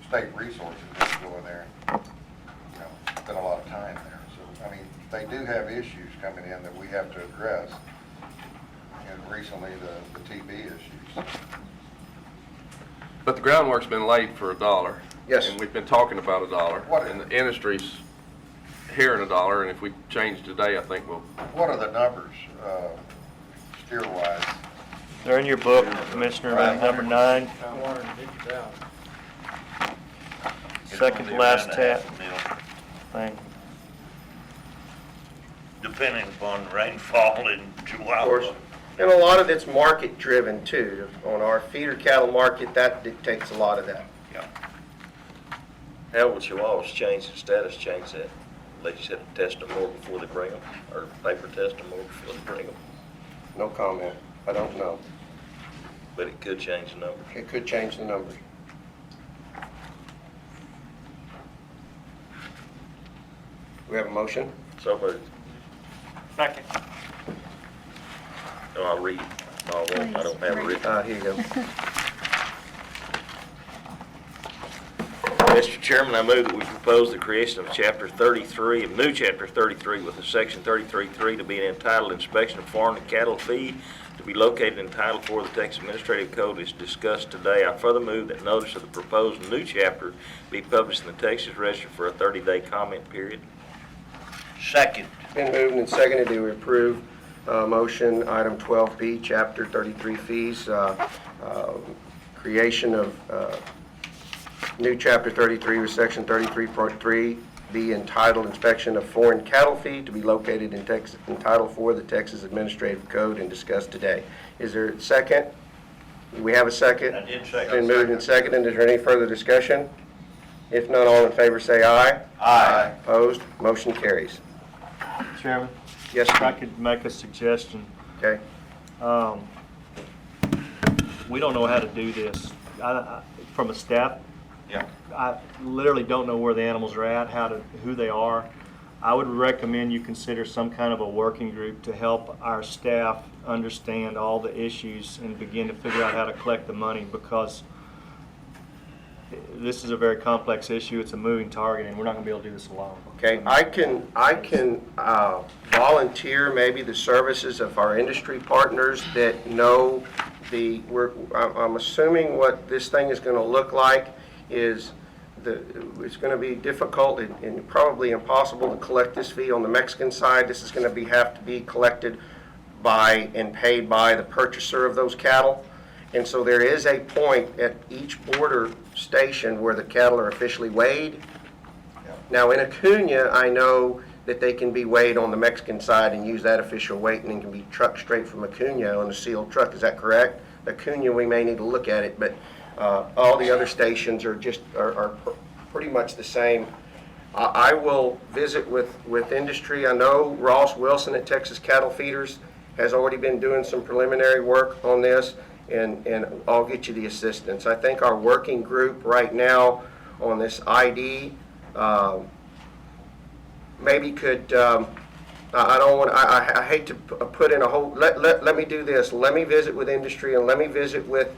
State resources had to go in there, spend a lot of time there. So, I mean, they do have issues coming in that we have to address. And recently, the TB issues. But the groundwork's been laid for $1. Yes. And we've been talking about $1. What- And the industry's hearing $1, and if we change today, I think we'll. What are the numbers, steer-wise? They're in your book, Commissioner, number 9. Second to last tab. Thing. Depending upon rainfall in Of Chihuahua. course. And a lot of it's market-driven, too. On our feeder cattle market, that dictates a lot of that. How will Chihuahuas change the status, change that? They just have to test them more before they bring them, or paper test them more before they bring them? No comment. I don't know. But it could change the number. It could change the numbers. We have a motion? So moved. Second. No, I'll read. No, I won't. I don't have it written. Here you go. Mr. Chairman, I move that we propose the creation of Chapter 33, of new Chapter 33 with a Section 33.3 to be an entitled inspection of foreign cattle fee to be located in Title 4 of the Texas Administrative Code as discussed today. I further move that notice of the proposed new chapter be published in the Texas Register for a 30-day comment period. Second. Been moved and seconded to approve motion item 12B, Chapter 33 fees, creation of new Chapter 33 with Section 33.3 be entitled Inspection of Foreign Cattle Fee to be located in Title 4 of the Texas Administrative Code and discussed today. Is there a second? Do we have a second? I did second. Been moved and seconded. Is there any further discussion? If none, all in favor say aye. Aye. Opposed? Motion carries. Chairman, Yes, if I could make a suggestion. okay. We don't know how to do this. From a staff, Yeah. I literally don't know where the animals are at, who they are. I would recommend you consider some kind of a working group to help our staff understand all the issues and begin to figure out how to collect the money, because this is a very complex issue. It's a moving target, and we're not going to be able to do this alone. Okay, I can volunteer maybe the services of our industry partners that know I'm assuming what this thing is going to look like is it's going to be difficult and probably impossible to collect this fee on the Mexican side. This is going to have to be collected by and paid by the purchaser of those cattle. And so there is a point at each border station where the cattle are officially weighed. Now in Acuna, I know that they can be weighed on the Mexican side and use that official weight, and then can be trucked straight from Acuna on a sealed truck. Is that correct? Acuna, we may need to look at it, but all the other stations are pretty much the same. I will visit with industry. I know Ross Wilson at Texas Cattle Feeders has already been doing some preliminary work on this, and I'll get you the assistance. I think our working group right now on this ID maybe could, I hate to put in a whole, let me do this. Let me visit with industry, and let me visit with,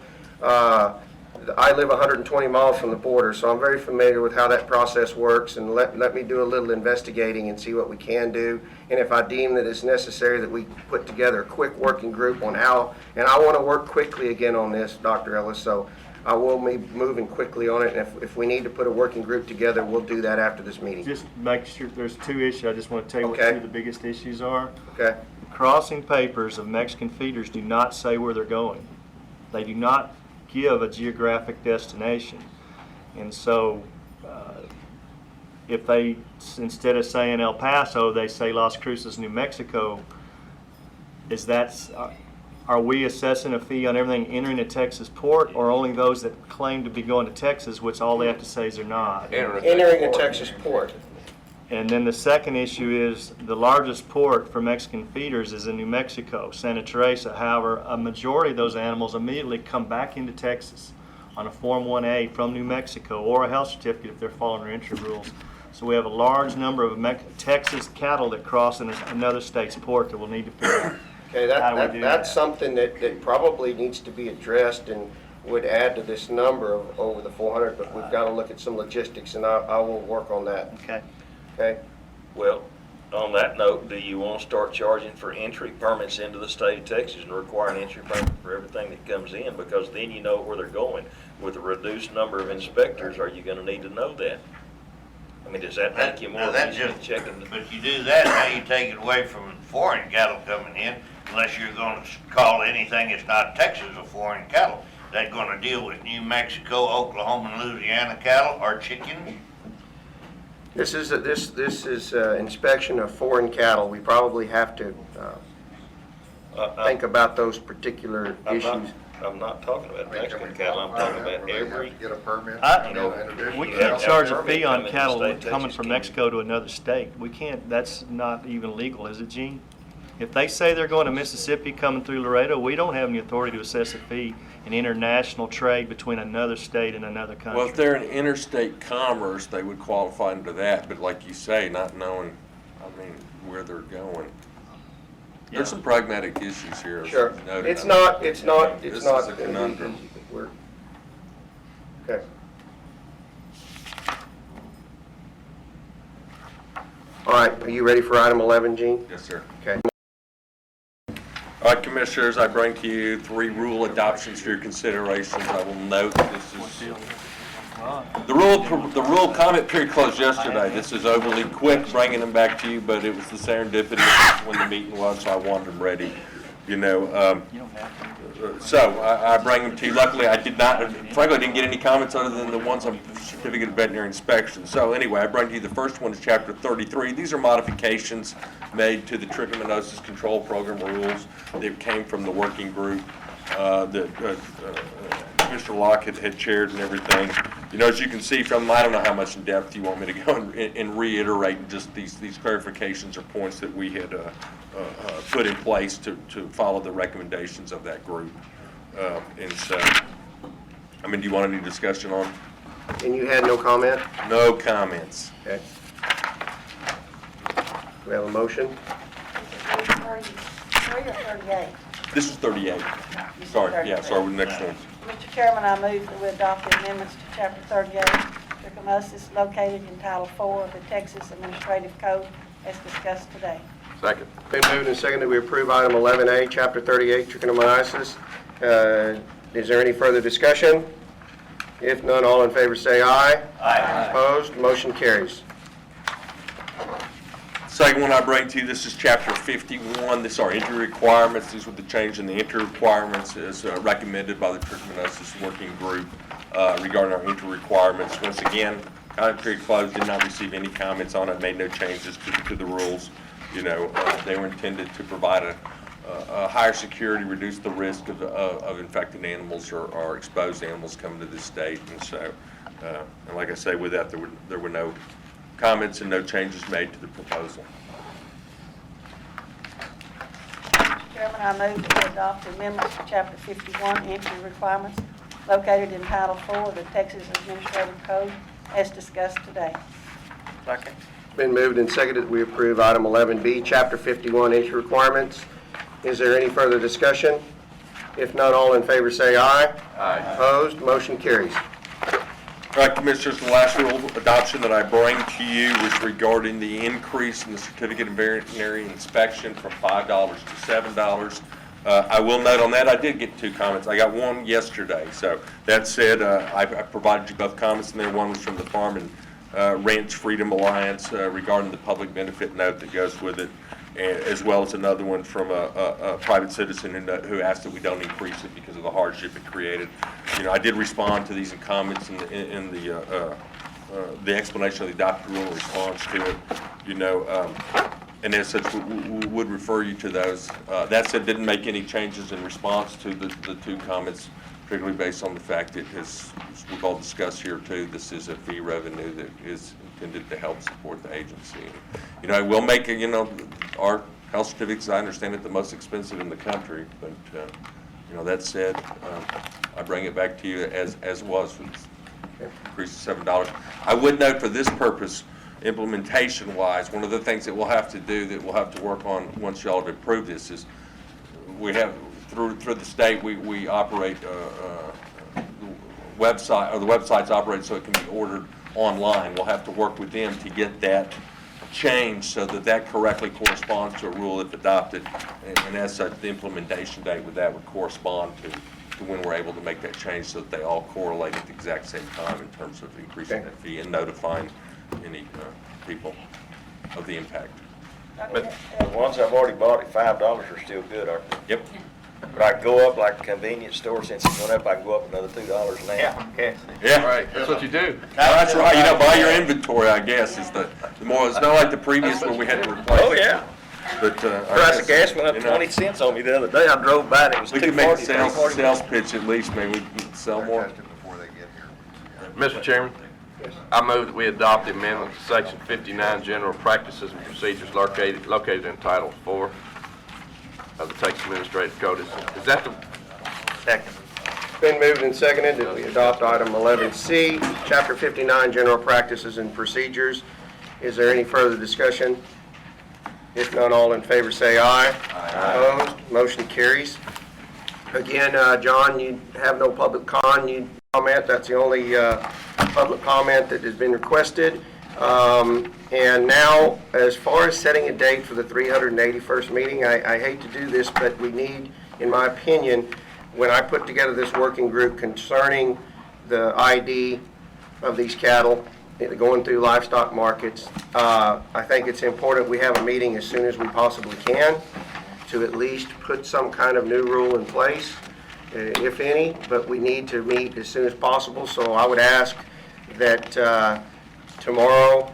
I live 120 miles from the border, so I'm very familiar with how that process works, and let me do a little investigating and see what we can do. And if I deem that it's necessary that we put together a quick working group on how, and I want to work quickly again on this, Dr. Ellis, so I will be moving quickly on it, and if we need to put a working group together, we'll do that after this meeting. Just make sure, there's two issues. I just want to tell you what Okay. two of the biggest issues are. Okay? Crossing papers of Mexican feeders do not say where they're going. They do not give a geographic destination. And so if they, instead of saying El Paso, they say Las Cruces, New Mexico, are we assessing a fee on everything entering a Texas port, or only those that claim to be going to Texas, which all they have to say is they're not? Entering a Texas port. And then the second issue is the largest port for Mexican feeders is in New Mexico, Santa Teresa. However, a majority of those animals immediately come back into Texas on a Form 1A from New Mexico, or a health certificate if they're following our entry rules. So we have a large number of Texas cattle that cross in another state's port that we'll need to figure out. Okay, that's something that probably needs to be addressed and would add to this number of over the 400, but we've got to look at some logistics, and I will work on that. Okay. Okay? Well, on that note, do you want to start charging for entry permits into the state of Texas and require an entry permit for everything that comes in? Because then you know where they're going. With a reduced number of inspectors, are you going to need to know that? I mean, does that make you more efficient checking? But you do that, now you take it away from foreign cattle coming in, unless you're going to call anything that's not Texas a foreign cattle. Is that going to deal with New Mexico, Oklahoma, and Louisiana cattle, or chickens? This is inspection of foreign cattle. We probably have to think about those particular issues. I'm not talking about Mexican cattle, I'm talking about every. Get a permit. We can't charge a fee on cattle coming from Mexico to another state. We can't, that's not even legal, is it, Gene? If they say they're going to Mississippi coming through Laredo, we don't have any authority to assess a fee in international trade between another state and another country. Well, if they're in interstate commerce, they would qualify under that, but like you say, not knowing, where they're going. There's some pragmatic issues here. Sure. noted. It's not. This is a conundrum. Okay. All right, are you ready for item 11, Gene? Yes, sir. Okay. All right, Commissioners, I bring to you 3 rule adoptions for your considerations. I will note this is, the rule comment period closed yesterday. This is overly quick bringing them back to you, but it was the serendipity of when the meeting was, so I wanted them ready. So I bring them to you. Luckily, frankly, I didn't get any comments other than the ones on certificate of veterinary inspection. So anyway, I bring to you the first one is Chapter 33. These are modifications made to the Trichomoniasis Control Program rules that came from the working group that Mr. Locke had chaired and everything. You know, as you can see from, I don't know how much in depth you want me to go and reiterate just these clarifications or points that we had put in place to follow the recommendations of that group. And so, I mean, do you want any discussion on? And you had no comment? No comments. Okay. We have a motion? 33 or 38? This is 38. Sorry, yeah, sorry, with the next one. Mr. Chairman, I move that we adopt the amendments to Chapter 38, Trichomoniasis, located in Title 4 of the Texas Administrative Code, as discussed today. Second. Been moved and seconded that we approve item 11A, Chapter 38, Trichomoniasis. Is there any further discussion? If none, all in favor say aye. Aye. Opposed? Motion carries. Second one I bring to you, this is Chapter 51. This are entry requirements. These were the change in the entry requirements as recommended by the Trichomoniasis Working Group regarding our entry requirements. Once again, comment period closed, did not receive any comments on it, made no changes to the rules. You know, they were intended to provide a higher security, reduce the risk of infected animals or exposed animals coming to this state. And so, and like I say, with that, there were no comments and no changes made to the proposal. Mr. Chairman, I move that we adopt the amendments to Chapter 51, entry requirements, located in Title 4 of the Texas Administrative Code, as discussed today. Second. Been moved and seconded that we approve item 11B, Chapter 51, entry requirements. Is there any further discussion? If none, all in favor say aye. Aye. Opposed? Motion carries. All right, Commissioners, the last rule of adoption that I bring to you was regarding the increase in the certificate of veterinary inspection from $5 to $7. I will note on that, I did get 2 comments. I got one yesterday. So that said, I provided you both comments in there. One was from the Farm and Ranch Freedom Alliance regarding the public benefit note that goes with it, as well as another one from a private citizen who asked that we don't increase it because of the hardship it created. You know, I did respond to these in comments in the explanation of the adopted rule in response to it. You know, and as such, we would refer you to those. That said, didn't make any changes in response to the 2 comments, particularly based on the fact that, as we've all discussed here too, this is a fee revenue that is intended to help support the agency. You know, it will make, you know, our health certificates, I understand it, the most expensive in the country, but, you know, that said, I bring it back to you as was, with increase to $7. I would note for this purpose, implementation-wise, one of the things that we'll have to do, that we'll have to work on once y'all have approved this, is we have, through the state, we operate website, or the website's operated so it can be ordered online. We'll have to work with them to get that changed so that correctly corresponds to a rule if adopted, and as such, the implementation date with that would correspond to when we're able to make that change so that they all correlate at the exact same time in terms of increasing that fee and notifying any people of the impact. But the ones I've already bought at $5 are still good, aren't they? Yep. But I can go up like a convenience store, since it's going up, I can go up another $2 now. Yeah. Right, that's what you do. That's right, you know, buy your inventory, I guess, is the more, it's not like the previous where we had to replace. Oh, yeah. But, Price of gas went up 20 cents on me the other day. I drove by and it was We could make a $2.40. sales pitch at least, maybe we can sell more. Before they get here. Mr. Chairman, I move that we adopt the amendment to Section 59, General Practices and Procedures located in Title 4 of the Texas Administrative Code. Is that the... Second. Been moved and seconded that we adopt item 11C, Chapter 59, General Practices and Procedures. Is there any further discussion? If none, all in favor say aye. Aye. Opposed? Motion carries. Again, John, you have no public comment. That's the only public comment that has been requested. And now, as far as setting a date for the 381st meeting, I hate to do this, but we need, in my opinion, when I put together this working group concerning the ID of these cattle going through livestock markets, I think it's important we have a meeting as soon as we possibly can to at least put some kind of new rule in place, if any, but we need to meet as soon as possible. So I would ask that tomorrow,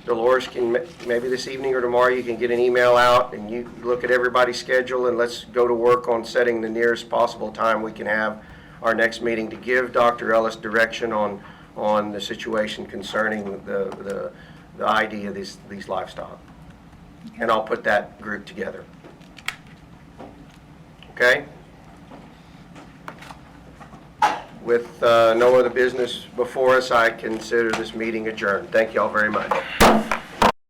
Dolores can, maybe this evening or tomorrow, you can get an email out and you look at everybody's schedule, and let's go to work on setting the nearest possible time we can have our next meeting to give Dr. Ellis direction on on the situation concerning the ID of these livestock. And I'll put that group together. Okay? With no other business before us, I consider this meeting adjourned. Thank you all very much.